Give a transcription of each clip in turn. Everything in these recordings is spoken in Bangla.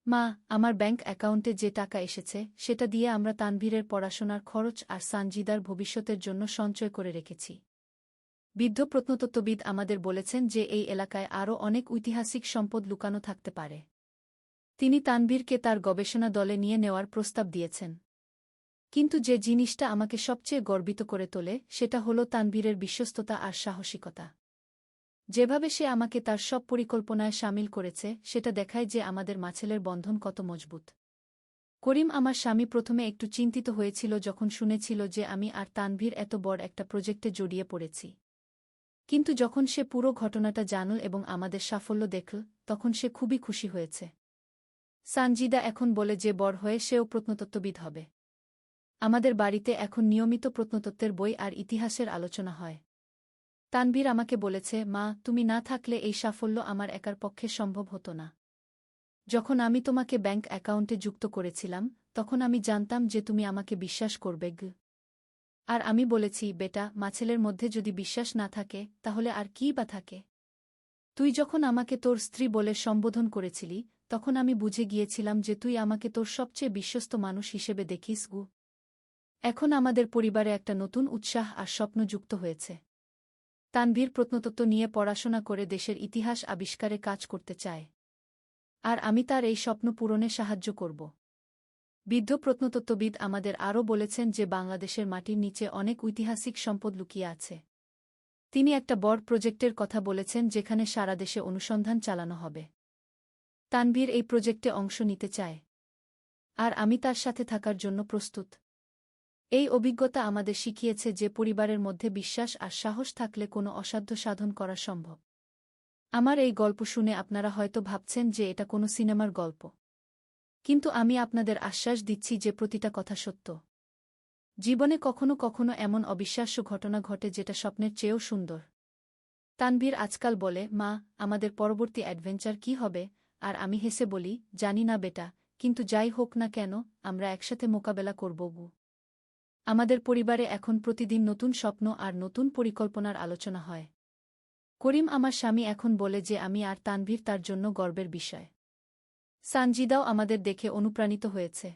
মা, আমার ব্যাংক অ্যাকাউন্টে যে টাকা এসেছে সেটা দিয়ে আমরা তানভীরের পড়াশোনার খরচ আর সানজিদার ভবিষ্যতের জন্য সঞ্চয় করে রেখেছি। বৃদ্ধ প্রত্নতত্ত্ববিদ আমাদের বলেছেন যে এই এলাকায় আরও অনেক ঐতিহাসিক সম্পদ লুকানো থাকতে পারে। তিনি তানভীরকে তার গবেষণা দলে নিয়ে নেওয়ার প্রস্তাব দিয়েছেন। কিন্তু যে জিনিসটা আমাকে সবচেয়ে গর্বিত করে তোলে সেটা হলো তানভীরের বিশ্বস্ততা আর সাহসিকতা। যেভাবে সে আমাকে তার সব পরিকল্পনায় শামিল করেছে সেটা দেখায় যে আমাদের মাছেলের বন্ধন কত মজবুত। করিম আমার স্বামী প্রথমে একটু চিন্তিত হয়েছিল যখন শুনেছিল যে আমি আর তানভীর এত বড় একটা প্রজেক্টে জড়িয়ে পড়েছি। কিন্তু যখন সে পুরো ঘটনাটা জানল এবং আমাদের সাফল্য দেখল, তখন সে খুবই খুশি হয়েছে। সানজিদা এখন বলে যে বড় হয়ে সেও প্রত্নতত্ত্ববিদ হবে। আমাদের বাড়িতে এখন নিয়মিত প্রত্নতত্ত্বের বই আর ইতিহাসের আলোচনা হয়। তানভীর আমাকে বলেছে, মা, তুমি না থাকলে এই সাফল্য আমার একার পক্ষে সম্ভব হতো না। যখন আমি তোমাকে ব্যাংক অ্যাকাউন্টে যুক্ত করেছিলাম, তখন আমি জানতাম যে তুমি আমাকে বিশ্বাস করবে। আর আমি বলেছি, বেটা, মাছেলের মধ্যে যদি বিশ্বাস না থাকে তাহলে আর কী বা থাকে? তুই যখন আমাকে তোর স্ত্রী বলে সম্বোধন করেছিলি, তখন আমি বুঝে গিয়েছিলাম যে তুই আমাকে তোর সবচেয়ে বিশ্বস্ত মানুষ হিসেবে দেখিস। এখন আমাদের পরিবারে একটা নতুন উৎসাহ আর স্বপ্ন যুক্ত হয়েছে। তানভীর প্রত্নতত্ত্ব নিয়ে পড়াশোনা করে দেশের ইতিহাস আবিষ্কারে কাজ করতে চায়। আর আমি তার এই স্বপ্ন পূরণে সাহায্য করব। বৃদ্ধ প্রত্নতত্ত্ববিদ আমাদের আরও বলেছেন যে বাংলাদেশের মাটির নিচে অনেক ঐতিহাসিক সম্পদ লুকিয়ে আছে। তিনি একটা বড় প্রজেক্টের কথা বলেছেন যেখানে সারা দেশে অনুসন্ধান চালানো হবে। তানভীর এই প্রজেক্টে অংশ নিতে চায়। আর আমি তার সাথে থাকার জন্য প্রস্তুত। এই অভিজ্ঞতা আমাদের শিখিয়েছে যে পরিবারের মধ্যে বিশ্বাস আর সাহস থাকলে কোনো অসাধ্য সাধন করা সম্ভব। আমার এই গল্প শুনে আপনারা হয়তো ভাবছেন যে এটা কোনো সিনেমার গল্প। কিন্তু আমি আপনাদের আশ্বাস দিচ্ছি যে প্রতিটা কথা সত্য। জীবনে কখনো কখনো এমন অবিশ্বাস্য ঘটনা ঘটে যেটা স্বপ্নের চেয়েও সুন্দর। তানভীর আজকাল বলে, মা, আমাদের পরবর্তী অ্যাডভেঞ্চার কী হবে? আর আমি হেসে বলি, জানি না বেটা, কিন্তু যাই হোক না কেন, আমরা একসাথে মোকাবেলা করব। আমাদের পরিবারে এখন প্রতিদিন নতুন স্বপ্ন আর নতুন পরিকল্পনার আলোচনা হয়। করিম আমার স্বামী এখন বলে যে আমি আর তানভীর তার জন্য গর্বের বিষয়। সানজিদাও আমাদের দেখে অনুপ্রাণিত হয়েছে।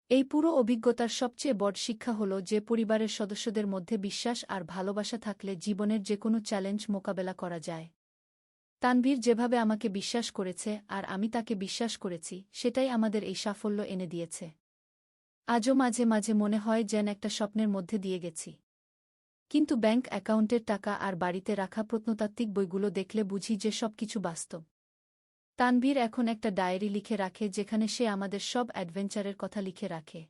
এই পুরো অভিজ্ঞতার সবচেয়ে বড় শিক্ষা হল যে পরিবারের সদস্যদের মধ্যে বিশ্বাস আর ভালোবাসা থাকলে জীবনের যে কোনো চ্যালেঞ্জ মোকাবেলা করা যায়। তানভীর যেভাবে আমাকে বিশ্বাস করেছে আর আমি তাকে বিশ্বাস করেছি, সেটাই আমাদের এই সাফল্য এনে দিয়েছে। আজও মাঝে মাঝে মনে হয় যেন একটা স্বপ্নের মধ্যে দিয়ে গেছি। কিন্তু ব্যাংক অ্যাকাউন্টের টাকা আর বাড়িতে রাখা প্রত্নতাত্ত্বিক বইগুলো দেখলে বুঝি যে সবকিছু বাস্তব। তানভীর এখন একটা ডায়েরি লিখে রাখে যেখানে সে আমাদের সব অ্যাডভেঞ্চারের কথা লিখে রাখে।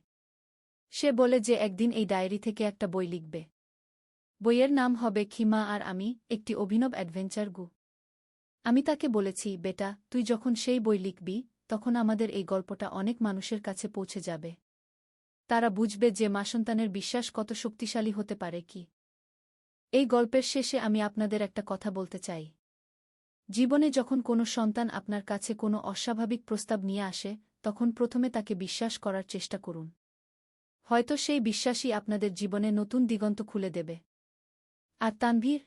সে বলে যে একদিন এই ডায়েরি থেকে একটা বই লিখবে। বইয়ের নাম হবে খিমা আর আমি, একটি অভিনব অ্যাডভেঞ্চার। আমি তাকে বলেছি, বেটা, তুই যখন সেই বই লিখবি, তখন আমাদের এই গল্পটা অনেক মানুষের কাছে পৌঁছে যাবে। তারা বুঝবে যে মা-সন্তানের বিশ্বাস কত শক্তিশালী হতে পারে। এই গল্পের শেষে আমি আপনাদের একটা কথা বলতে চাই। জীবনে যখন কোনো সন্তান আপনার কাছে কোনো অস্বাভাবিক প্রস্তাব নিয়ে আসে, তখন প্রথমে তাকে বিশ্বাস করার চেষ্টা করুন। হয়তো সেই বিশ্বাসই আপনাদের জীবনে নতুন দিগন্ত খুলে দেবে। আর তানভীর?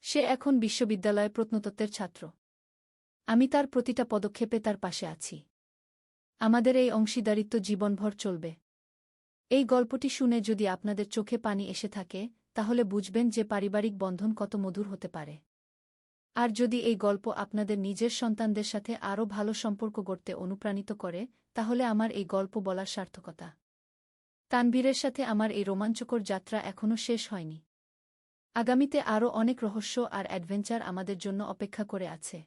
সে এখন বিশ্ববিদ্যালয়ে প্রত্নতত্ত্বের ছাত্র। আমি তার প্রতিটা পদক্ষেপে তার পাশে আছি। আমাদের এই অংশীদারিত্ব জীবনভর চলবে। এই গল্পটি শুনে যদি আপনাদের চোখে পানি এসে থাকে, তাহলে বুঝবেন যে পারিবারিক বন্ধন কত মধুর হতে পারে। আর যদি এই গল্প আপনাদের নিজের সন্তানদের সাথে আরও ভালো সম্পর্ক গড়তে অনুপ্রাণিত করে, তাহলে আমার এই গল্প বলার সার্থকতা। তানভীরের সাথে আমার এই রোমাঞ্চকর যাত্রা এখনও শেষ হয়নি। আগামীতে আরও অনেক রহস্য আর অ্যাডভেঞ্চার আমাদের জন্য অপেক্ষা করে আছে।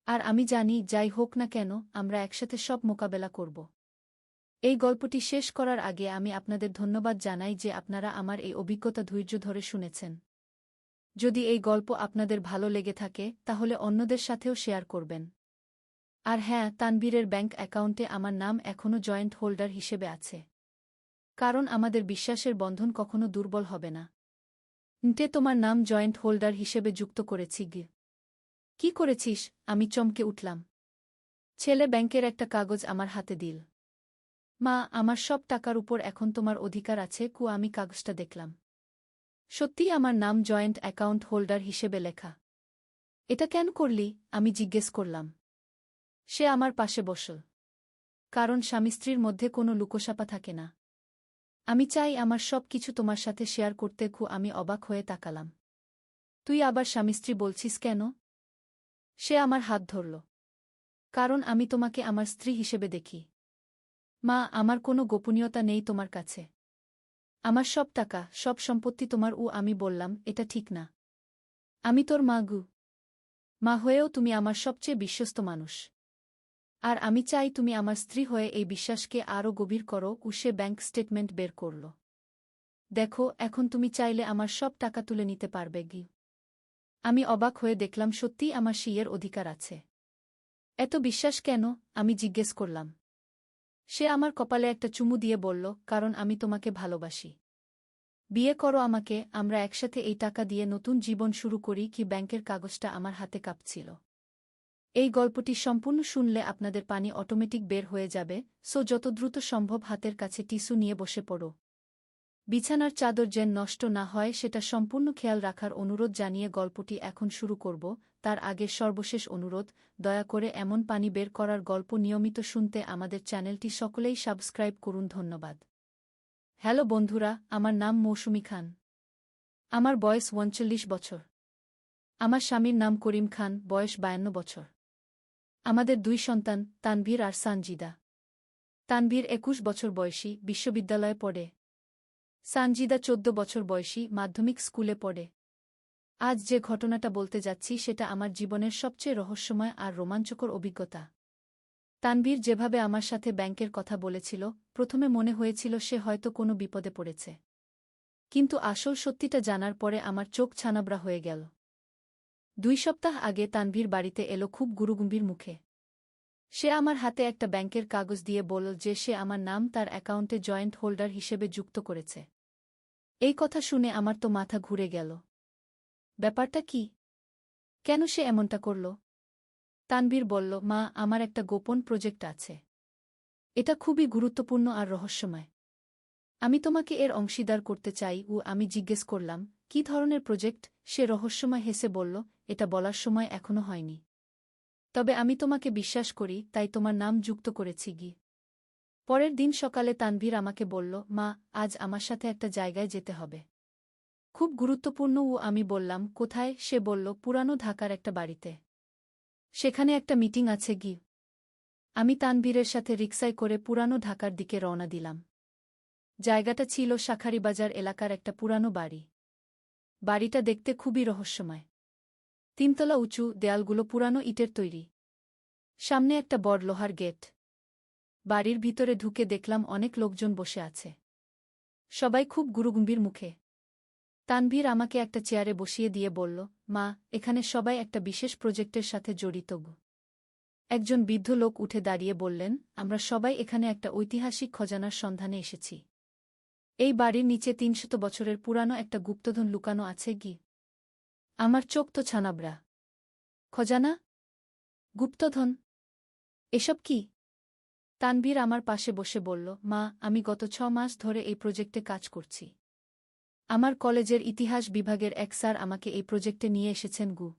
আর আমি জানি, যাই হোক না কেন, আমরা একসাথে সব মোকাবেলা করব। এই গল্পটি শেষ করার আগে আমি আপনাদের ধন্যবাদ জানাই যে আপনারা আমার এই অভিজ্ঞতা ধৈর্য ধরে শুনেছেন। যদি এই গল্প আপনাদের ভালো লেগে থাকে, তাহলে অন্যদের সাথেও শেয়ার করবেন। আর হ্যাঁ, তানভীরের ব্যাংক অ্যাকাউন্টে আমার নাম এখনও জয়েন্ট হোল্ডার হিসেবে আছে। কারণ আমাদের বিশ্বাসের বন্ধন কখনো দুর্বল হবে না। তোমার নাম জয়েন্ট হোল্ডার হিসেবে যুক্ত করেছি। কি করেছিস? আমি চমকে উঠলাম। ছেলে ব্যাংকের একটা কাগজ আমার হাতে দিল। মা, আমার সব টাকার উপর এখন তোমার অধিকার আছে। আমি কাগজটা দেখলাম। সত্যিই আমার নাম জয়েন্ট অ্যাকাউন্ট হোল্ডার হিসেবে লেখা। এটা কেন করলি? আমি জিজ্ঞেস করলাম। সে আমার পাশে বসল। কারণ স্বামী স্ত্রীর মধ্যে কোনো লুকোছাপা থাকে না। আমি চাই আমার সব কিছু তোমার সাথে শেয়ার করতে। আমি অবাক হয়ে তাকালাম। তুই আবার স্বামী স্ত্রী বলছিস কেন? সে আমার হাত ধরল। কারণ আমি তোমাকে আমার স্ত্রী হিসেবে দেখি। মা, আমার কোনো গোপনীয়তা নেই তোমার কাছে। আমার সব টাকা, সব সম্পত্তি তোমার। আমি বললাম, এটা ঠিক না। আমি তোর মা গু। মা হয়েও তুমি আমার সবচেয়ে বিশ্বস্ত মানুষ। আর আমি চাই তুমি আমার স্ত্রী হয়ে এই বিশ্বাসকে আরও গভীর করো। সে ব্যাংক স্টেটমেন্ট বের করল। দেখো, এখন তুমি চাইলে আমার সব টাকা তুলে নিতে পারবে গি। আমি অবাক হয়ে দেখলাম সত্যিই আমার সিয়ের অধিকার আছে। এত বিশ্বাস কেন? আমি জিজ্ঞেস করলাম। সে আমার কপালে একটা চুমু দিয়ে বলল, কারণ আমি তোমাকে ভালোবাসি। বিয়ে করো আমাকে, আমরা একসাথে এই টাকা দিয়ে নতুন জীবন শুরু করি। ব্যাংকের কাগজটা আমার হাতে কাঁপছিল। এই গল্পটি সম্পূর্ণ শুনলে আপনাদের পানি অটোমেটিক বের হয়ে যাবে, সো যত দ্রুত সম্ভব হাতের কাছে টিস্যু নিয়ে বসে পড়ো। বিছানার চাদর যেন নষ্ট না হয় সেটা সম্পূর্ণ খেয়াল রাখার অনুরোধ জানিয়ে গল্পটি এখন শুরু করব। তার আগে সর্বশেষ অনুরোধ, দয়া করে এমন পানি বের করার গল্প নিয়মিত শুনতে আমাদের চ্যানেলটি সকলেই সাবস্ক্রাইব করুন। ধন্যবাদ। হ্যালো বন্ধুরা, আমার নাম মৌসুমী খান। আমার বয়স ৩৯ বছর। আমার স্বামীর নাম করিম খান, বয়স ৫২ বছর। আমাদের ২ সন্তান, তানভীর আর সানজিদা। তানভীর ২১ বছর বয়সী, বিশ্ববিদ্যালয়ে পড়ে। সানজিদা ১৪ বছর বয়সী, মাধ্যমিক স্কুলে পড়ে। আজ যে ঘটনাটা বলতে যাচ্ছি সেটা আমার জীবনের সবচেয়ে রহস্যময় আর রোমাঞ্চকর অভিজ্ঞতা। তানভীর যেভাবে আমার সাথে ব্যাংকের কথা বলেছিল, প্রথমে মনে হয়েছিল সে হয়তো কোনো বিপদে পড়েছে। কিন্তু আসল সত্যিটা জানার পরে আমার চোখ ছানাবড়া হয়ে গেল। ২ সপ্তাহ আগে তানভীর বাড়িতে এলো খুব গুরুগম্ভীর মুখে। সে আমার হাতে একটা ব্যাংকের কাগজ দিয়ে বলল যে সে আমার নাম তার অ্যাকাউন্টে জয়েন্ট হোল্ডার হিসেবে যুক্ত করেছে। এই কথা শুনে আমার তো মাথা ঘুরে গেল। ব্যাপারটা কি? কেন সে এমনটা করল? তানভীর বলল, মা, আমার একটা গোপন প্রজেক্ট আছে। এটা খুবই গুরুত্বপূর্ণ আর রহস্যময়। আমি তোমাকে এর অংশীদার করতে চাই। আমি জিজ্ঞেস করলাম, কী ধরনের প্রজেক্ট? সে রহস্যময় হেসে বলল, এটা বলার সময় এখনো হয়নি। তবে আমি তোমাকে বিশ্বাস করি, তাই তোমার নাম যুক্ত করেছি গি। পরের দিন সকালে তানভীর আমাকে বলল, মা, আজ আমার সাথে একটা জায়গায় যেতে হবে। খুব গুরুত্বপূর্ণ। আমি বললাম, কোথায়? সে বলল, পুরানো ঢাকার একটা বাড়িতে। সেখানে একটা মিটিং আছে গি। আমি তানভীরের সাথে রিকশায় করে পুরানো ঢাকার দিকে রওনা দিলাম। জায়গাটা ছিল শাঁখারীবাজার এলাকার একটা পুরানো বাড়ি। বাড়িটা দেখতে খুবই রহস্যময়। ৩ তলা উঁচু, দেয়ালগুলো পুরানো ইটের তৈরি। সামনে একটা বড় লোহার গেট। বাড়ির ভিতরে ঢুকে দেখলাম অনেক লোকজন বসে আছে। সবাই খুব গুরুগম্ভীর মুখে। তানভীর আমাকে একটা চেয়ারে বসিয়ে দিয়ে বলল, মা, এখানে সবাই একটা বিশেষ প্রজেক্টের সাথে জড়িত। একজন বৃদ্ধ লোক উঠে দাঁড়িয়ে বললেন, আমরা সবাই এখানে একটা ঐতিহাসিক খজানার সন্ধানে এসেছি। এই বাড়ির নিচে ৩০০ বছরের পুরানো একটা গুপ্তধন লুকানো আছে গি। আমার চোখ তো ছানাবড়া। খজানা? গুপ্তধন? এসব কি? তানভীর আমার পাশে বসে বলল, মা, আমি গত ৬ মাস ধরে এই প্রজেক্টে কাজ করছি। আমার কলেজের ইতিহাস বিভাগের এক স্যার আমাকে এই প্রজেক্টে নিয়ে এসেছেন গু।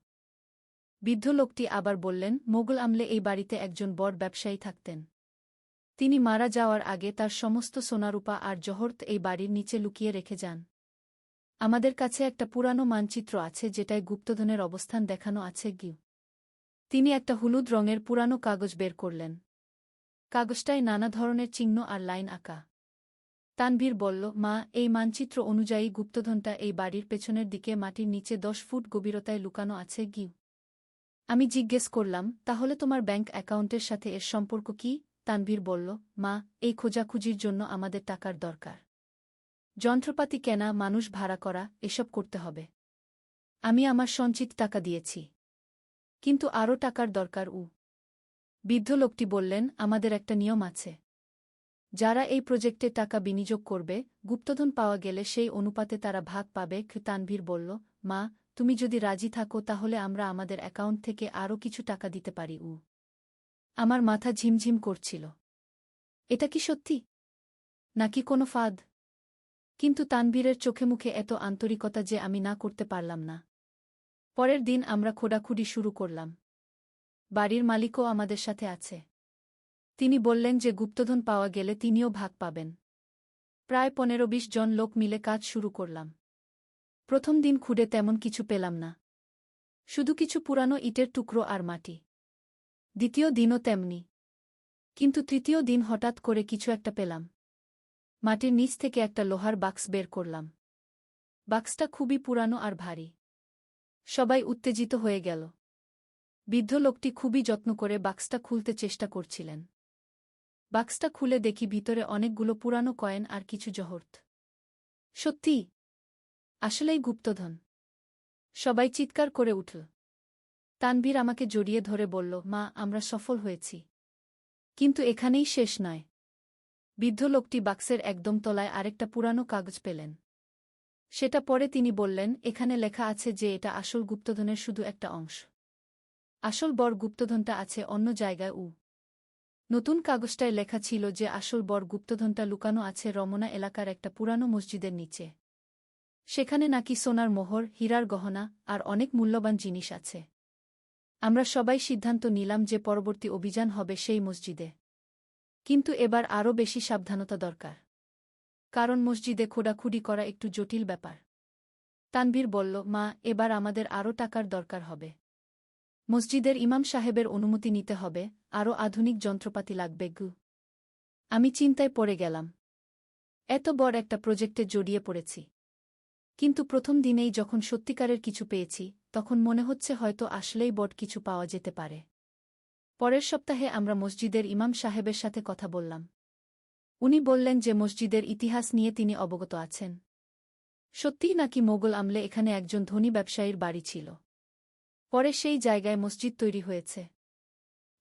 বৃদ্ধ লোকটি আবার বললেন, মোগল আমলে এই বাড়িতে একজন বড় ব্যবসায়ী থাকতেন। তিনি মারা যাওয়ার আগে তার সমস্ত সোনারূপা আর জহরত এই বাড়ির নিচে লুকিয়ে রেখে যান। আমাদের কাছে একটা পুরানো মানচিত্র আছে যেটায় গুপ্তধনের অবস্থান দেখানো আছে গি। তিনি একটা হলুদ রঙের পুরানো কাগজ বের করলেন। কাগজটায় নানা ধরনের চিহ্ন আর লাইন আঁকা। তানভীর বলল, মা, এই মানচিত্র অনুযায়ী গুপ্তধনটা এই বাড়ির পেছনের দিকে মাটির নিচে ১০ ফুট গভীরতায় লুকানো আছে গি। আমি জিজ্ঞেস করলাম, তাহলে তোমার ব্যাংক অ্যাকাউন্টের সাথে এর সম্পর্ক কি? তানভীর বলল, মা, এই খোঁজাখুঁজির জন্য আমাদের টাকার দরকার। যন্ত্রপাতি কেনা, মানুষ ভাড়া করা, এসব করতে হবে। আমি আমার সঞ্চিত টাকা দিয়েছি। কিন্তু আরও টাকার দরকার। বৃদ্ধ লোকটি বললেন, আমাদের একটা নিয়ম আছে। যারা এই প্রজেক্টে টাকা বিনিয়োগ করবে, গুপ্তধন পাওয়া গেলে সেই অনুপাতে তারা ভাগ পাবে। তানভীর বলল, মা, তুমি যদি রাজি থাকো তাহলে আমরা আমাদের অ্যাকাউন্ট থেকে আরও কিছু টাকা দিতে পারি। আমার মাথা ঝিমঝিম করছিল। এটা কি সত্যি? নাকি কোনো ফাঁদ? কিন্তু তানভীরের চোখে মুখে এত আন্তরিকতা যে আমি না করতে পারলাম না। পরের দিন আমরা খোঁড়াখুঁড়ি শুরু করলাম। বাড়ির মালিকও আমাদের সাথে আছে। তিনি বললেন যে গুপ্তধন পাওয়া গেলে তিনিও ভাগ পাবেন। প্রায় 15-20 জন লোক মিলে কাজ শুরু করলাম। প্রথম দিন খুঁড়ে তেমন কিছু পেলাম না, শুধু কিছু পুরানো ইটের টুকরো আর মাটি। দ্বিতীয় দিনও তেমনি। কিন্তু তৃতীয় দিন হঠাৎ করে কিছু একটা পেলাম। মাটির নিচ থেকে একটা লোহার বাক্স বের করলাম। বাক্সটা খুবই পুরানো আর ভারী। সবাই উত্তেজিত হয়ে গেল। বৃদ্ধ লোকটি খুবই যত্ন করে বাক্সটা খুলতে চেষ্টা করছিলেন। বাক্সটা খুলে দেখি ভিতরে অনেকগুলো পুরানো কয়েন আর কিছু জহরত। সত্যি, আসলেই গুপ্তধন। সবাই চিৎকার করে উঠল। তানভীর আমাকে জড়িয়ে ধরে বলল, মা, আমরা সফল হয়েছি। কিন্তু এখানেই শেষ নয়। বৃদ্ধ লোকটি বাক্সের একদম তলায় আরেকটা পুরানো কাগজ পেলেন। সেটা পরে তিনি বললেন, এখানে লেখা আছে যে এটা আসল গুপ্তধনের শুধু একটা অংশ। আসল বড় গুপ্তধনটা আছে অন্য জায়গায়। নতুন কাগজটায় লেখা ছিল যে আসল বড় গুপ্তধনটা লুকানো আছে রমনা এলাকার একটা পুরানো মসজিদের নিচে। সেখানে নাকি সোনার মোহর, হীরার গহনা আর অনেক মূল্যবান জিনিস আছে। আমরা সবাই সিদ্ধান্ত নিলাম যে পরবর্তী অভিযান হবে সেই মসজিদে। কিন্তু এবার আরও বেশি সাবধানতা দরকার, কারণ মসজিদে খোঁড়াখুঁড়ি করা একটু জটিল ব্যাপার। তানভীর বলল, মা, এবার আমাদের আরও টাকার দরকার হবে। মসজিদের ইমাম সাহেবের অনুমতি নিতে হবে, আরও আধুনিক যন্ত্রপাতি লাগবে। আমি চিন্তায় পড়ে গেলাম। এত বড় একটা প্রজেক্টে জড়িয়ে পড়েছি, কিন্তু প্রথম দিনেই যখন সত্যিকারের কিছু পেয়েছি, তখন মনে হচ্ছে হয়তো আসলেই বড় কিছু পাওয়া যেতে পারে। পরের সপ্তাহে আমরা মসজিদের ইমাম সাহেবের সাথে কথা বললাম। উনি বললেন যে মসজিদের ইতিহাস নিয়ে তিনি অবগত আছেন। সত্যিই নাকি মোগল আমলে এখানে একজন ধনী ব্যবসায়ীর বাড়ি ছিল। পরে সেই জায়গায় মসজিদ তৈরি হয়েছে।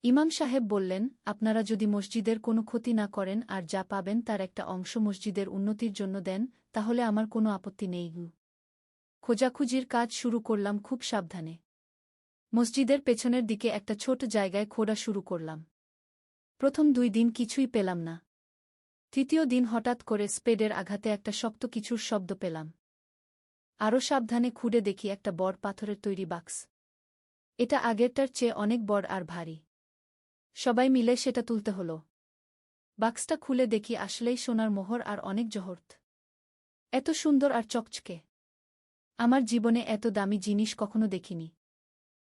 ইমাম সাহেব বললেন, আপনারা যদি মসজিদের কোনো ক্ষতি না করেন আর যা পাবেন তার একটা অংশ মসজিদের উন্নতির জন্য দেন, তাহলে আমার কোনো আপত্তি নেই। খোঁজাখুঁজির কাজ শুরু করলাম খুব সাবধানে। মসজিদের পেছনের দিকে একটা ছোট জায়গায় খোঁড়া শুরু করলাম। প্রথম 2 দিন কিছুই পেলাম না। তৃতীয় দিন হঠাৎ করে স্পেডের আঘাতে একটা শক্ত কিছুর শব্দ পেলাম। আরও সাবধানে খুঁড়ে দেখি একটা বড় পাথরের তৈরি বাক্স। এটা আগেরটার চেয়ে অনেক বড় আর ভারী। সবাই মিলে সেটা তুলতে হলো। বাক্সটা খুলে দেখি আসলেই সোনার মোহর আর অনেক জহরত। এত সুন্দর আর চকচকে। আমার জীবনে এত দামি জিনিস কখনো দেখিনি।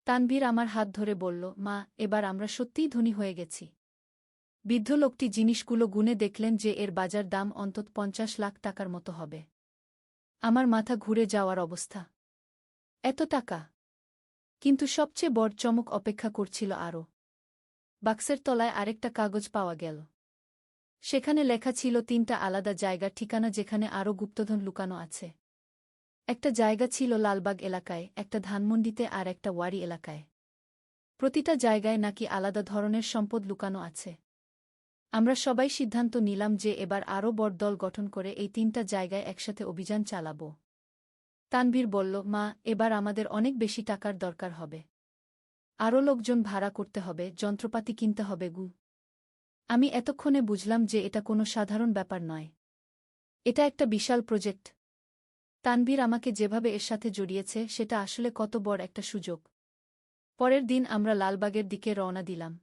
তানভীর আমার হাত ধরে বলল, মা, এবার আমরা সত্যিই ধনী হয়ে গেছি। বৃদ্ধ লোকটি জিনিসগুলো গুনে দেখলেন যে এর বাজার দাম অন্তত 50 লাখ টাকার মতো হবে। আমার মাথা ঘুরে যাওয়ার অবস্থা। এত টাকা! কিন্তু সবচেয়ে বড় চমক অপেক্ষা করছিল আরও। বাক্সের তলায় আরেকটা কাগজ পাওয়া গেল। সেখানে লেখা ছিল 3টা আলাদা জায়গার ঠিকানা যেখানে আরও গুপ্তধন লুকানো আছে। একটা জায়গা ছিল লালবাগ এলাকায়, একটা ধানমন্ডিতে আর একটা ওয়ারি এলাকায়। প্রতিটা জায়গায় নাকি আলাদা ধরনের সম্পদ লুকানো আছে। আমরা সবাই সিদ্ধান্ত নিলাম যে এবার আরও বড় দল গঠন করে এই 3টা জায়গায় একসাথে অভিযান চালাব। তানভীর বলল, মা, এবার আমাদের অনেক বেশি টাকার দরকার হবে। আরও লোকজন ভাড়া করতে হবে, যন্ত্রপাতি কিনতে হবে। আমি এতক্ষণে বুঝলাম যে এটা কোনো সাধারণ ব্যাপার নয়। এটা একটা বিশাল প্রজেক্ট। তানভীর আমাকে যেভাবে এর সাথে জড়িয়েছে সেটা আসলে কত বড় একটা সুযোগ। পরের দিন আমরা লালবাগের দিকে রওনা দিলাম।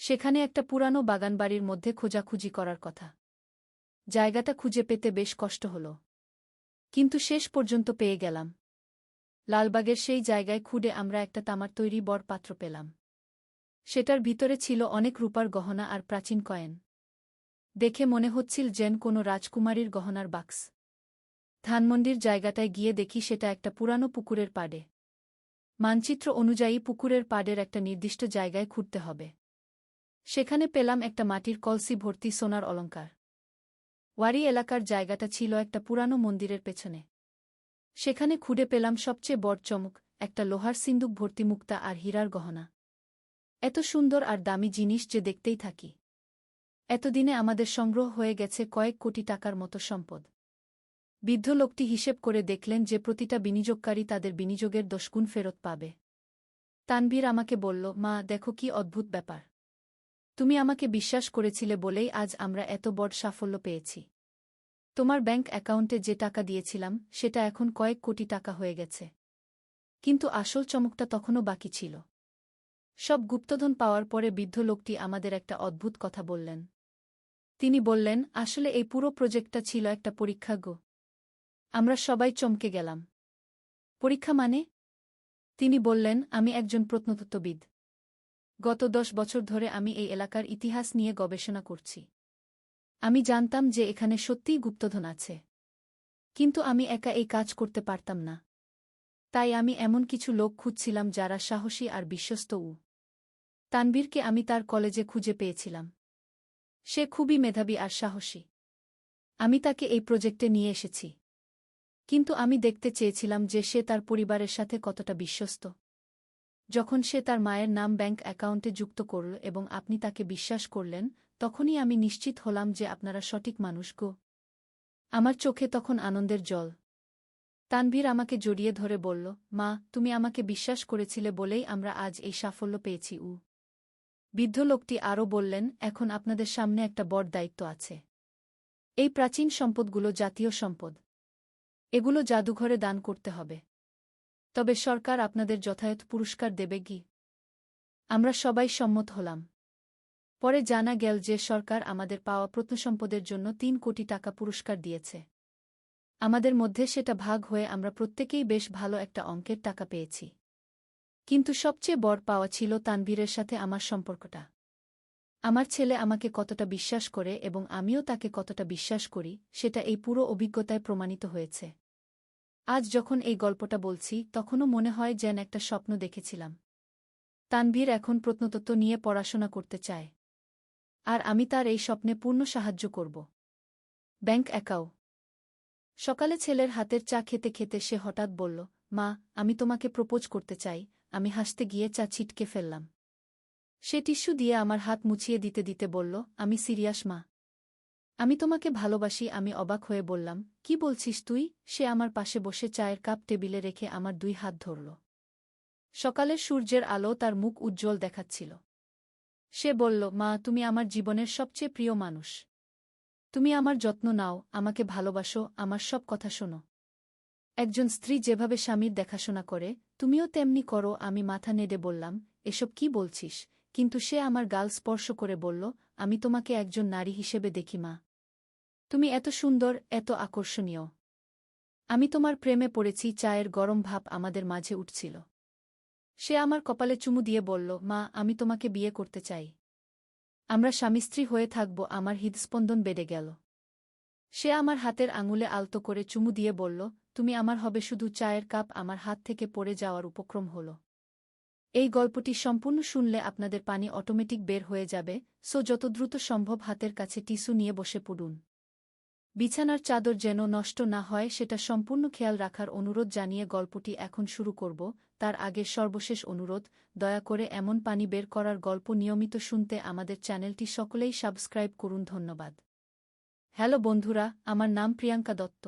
সেখানে একটা পুরানো বাগানবাড়ির মধ্যে খোঁজাখুঁজি করার কথা। জায়গাটা খুঁজে পেতে বেশ কষ্ট হল, কিন্তু শেষ পর্যন্ত পেয়ে গেলাম। লালবাগের সেই জায়গায় খুঁড়ে আমরা একটা তামার তৈরি বড় পাত্র পেলাম। সেটার ভিতরে ছিল অনেক রূপার গহনা আর প্রাচীন কয়েন। দেখে মনে হচ্ছিল যেন কোনো রাজকুমারীর গহনার বাক্স। ধানমন্ডির জায়গাটায় গিয়ে দেখি সেটা একটা পুরানো পুকুরের পাড়ে। মানচিত্র অনুযায়ী পুকুরের পাড়ের একটা নির্দিষ্ট জায়গায় খুঁড়তে হবে। সেখানে পেলাম একটা মাটির কলসি ভর্তি সোনার অলংকার। ওয়ারি এলাকার জায়গাটা ছিল একটা পুরানো মন্দিরের পেছনে। সেখানে খুঁড়ে পেলাম সবচেয়ে বড় চমক, একটা লোহার সিন্দুক ভর্তি মুক্তা আর হীরার গহনা। এত সুন্দর আর দামি জিনিস যে দেখতেই থাকি। এতদিনে আমাদের সংগ্রহ হয়ে গেছে কয়েক কোটি টাকার মতো সম্পদ। বৃদ্ধ লোকটি হিসেব করে দেখলেন যে প্রতিটা বিনিয়োগকারী তাদের বিনিয়োগের 10 গুণ ফেরত পাবে। তানভীর আমাকে বলল, মা, দেখো কি অদ্ভুত ব্যাপার। তুমি আমাকে বিশ্বাস করেছিলে বলেই আজ আমরা এত বড় সাফল্য পেয়েছি। তোমার ব্যাংক অ্যাকাউন্টে যে টাকা দিয়েছিলাম সেটা এখন কয়েক কোটি টাকা হয়ে গেছে। কিন্তু আসল চমকটা তখনও বাকি ছিল। সব গুপ্তধন পাওয়ার পরে বৃদ্ধ লোকটি আমাদের একটা অদ্ভুত কথা বললেন। তিনি বললেন, আসলে এই পুরো প্রজেক্টটা ছিল একটা পরীক্ষা গো। আমরা সবাই চমকে গেলাম। পরীক্ষা মানে? তিনি বললেন, আমি একজন প্রত্নতত্ত্ববিদ। গত 10 বছর ধরে আমি এই এলাকার ইতিহাস নিয়ে গবেষণা করছি। আমি জানতাম যে এখানে সত্যিই গুপ্তধন আছে। কিন্তু আমি একা এই কাজ করতে পারতাম না। তাই আমি এমন কিছু লোক খুঁজছিলাম যারা সাহসী আর বিশ্বস্ত। তানভীরকে আমি তার কলেজে খুঁজে পেয়েছিলাম। সে খুবই মেধাবী আর সাহসী। আমি তাকে এই প্রজেক্টে নিয়ে এসেছি। কিন্তু আমি দেখতে চেয়েছিলাম যে সে তার পরিবারের সাথে কতটা বিশ্বস্ত। যখন সে তার মায়ের নাম ব্যাংক অ্যাকাউন্টে যুক্ত করল এবং আপনি তাকে বিশ্বাস করলেন, তখনই আমি নিশ্চিত হলাম যে আপনারা সঠিক মানুষ গো। আমার চোখে তখন আনন্দের জল। তানভীর আমাকে জড়িয়ে ধরে বলল, মা, তুমি আমাকে বিশ্বাস করেছিলে বলেই আমরা আজ এই সাফল্য পেয়েছি। বৃদ্ধ লোকটি আরও বললেন, এখন আপনাদের সামনে একটা বড় দায়িত্ব আছে। এই প্রাচীন সম্পদগুলো জাতীয় সম্পদ। এগুলো জাদুঘরে দান করতে হবে। তবে সরকার আপনাদের যথাযথ পুরস্কার দেবে কি? আমরা সবাই সম্মত হলাম। পরে জানা গেল যে সরকার আমাদের পাওয়া প্রত্নসম্পদের জন্য 3 কোটি টাকা পুরস্কার দিয়েছে। আমাদের মধ্যে সেটা ভাগ হয়ে আমরা প্রত্যেকেই বেশ ভালো একটা অঙ্কের টাকা পেয়েছি। কিন্তু সবচেয়ে বড় পাওয়া ছিল তানভীরের সাথে আমার সম্পর্কটা। আমার ছেলে আমাকে কতটা বিশ্বাস করে এবং আমিও তাকে কতটা বিশ্বাস করি, সেটা এই পুরো অভিজ্ঞতায় প্রমাণিত হয়েছে। আজ যখন এই গল্পটা বলছি তখনও মনে হয় যেন একটা স্বপ্ন দেখেছিলাম। তানভীর এখন প্রত্নতত্ত্ব নিয়ে পড়াশোনা করতে চায়। আর আমি তার এই স্বপ্নে পূর্ণ সাহায্য করব। Bank account. সকালে ছেলের হাতের চা খেতে খেতে সে হঠাৎ বলল, মা, আমি তোমাকে প্রপোজ করতে চাই। আমি হাসতে গিয়ে চা ছিটকে ফেললাম। সে টিস্যু দিয়ে আমার হাত মুছিয়ে দিতে দিতে বলল, আমি সিরিয়াস মা। আমি তোমাকে ভালোবাসি। আমি অবাক হয়ে বললাম, কি বলছিস তুই? সে আমার পাশে বসে চায়ের কাপ টেবিলে রেখে আমার 2 হাত ধরল। সকালের সূর্যের আলো তার মুখ উজ্জ্বল দেখাচ্ছিল। সে বলল, মা, তুমি আমার জীবনের সবচেয়ে প্রিয় মানুষ। তুমি আমার যত্ন নাও, আমাকে ভালোবাসো, আমার সব কথা শোনো। একজন স্ত্রী যেভাবে স্বামীর দেখাশোনা করে, তুমিও তেমনি করো। আমি মাথা নেড়ে বললাম, এসব কি বলছিস? কিন্তু সে আমার গাল স্পর্শ করে বলল, আমি তোমাকে একজন নারী হিসেবে দেখি মা। তুমি এত সুন্দর, এত আকর্ষণীয়। আমি তোমার প্রেমে পড়েছি। চায়ের গরম ভাপ আমাদের মাঝে উঠছিল। সে আমার কপালে চুমু দিয়ে বলল, মা, আমি তোমাকে বিয়ে করতে চাই। আমরা স্বামী স্ত্রী হয়ে থাকব। আমার হৃদস্পন্দন বেড়ে গেল। সে আমার হাতের আঙুলে আলতো করে চুমু দিয়ে বলল, তুমি আমার হবে। শুধু চায়ের কাপ আমার হাত থেকে পড়ে যাওয়ার উপক্রম হল। এই গল্পটি সম্পূর্ণ শুনলে আপনাদের পানি অটোমেটিক বের হয়ে যাবে, সো যত দ্রুত সম্ভব হাতের কাছে টিস্যু নিয়ে বসে পড়ুন। বিছানার চাদর যেন নষ্ট না হয় সেটা সম্পূর্ণ খেয়াল রাখার অনুরোধ জানিয়ে গল্পটি এখন শুরু করব। তার আগে সর্বশেষ অনুরোধ, দয়া করে এমন পানি বের করার গল্প নিয়মিত শুনতে আমাদের চ্যানেলটি সকলেই সাবস্ক্রাইব করুন। ধন্যবাদ। হ্যালো বন্ধুরা, আমার নাম প্রিয়াঙ্কা দত্ত।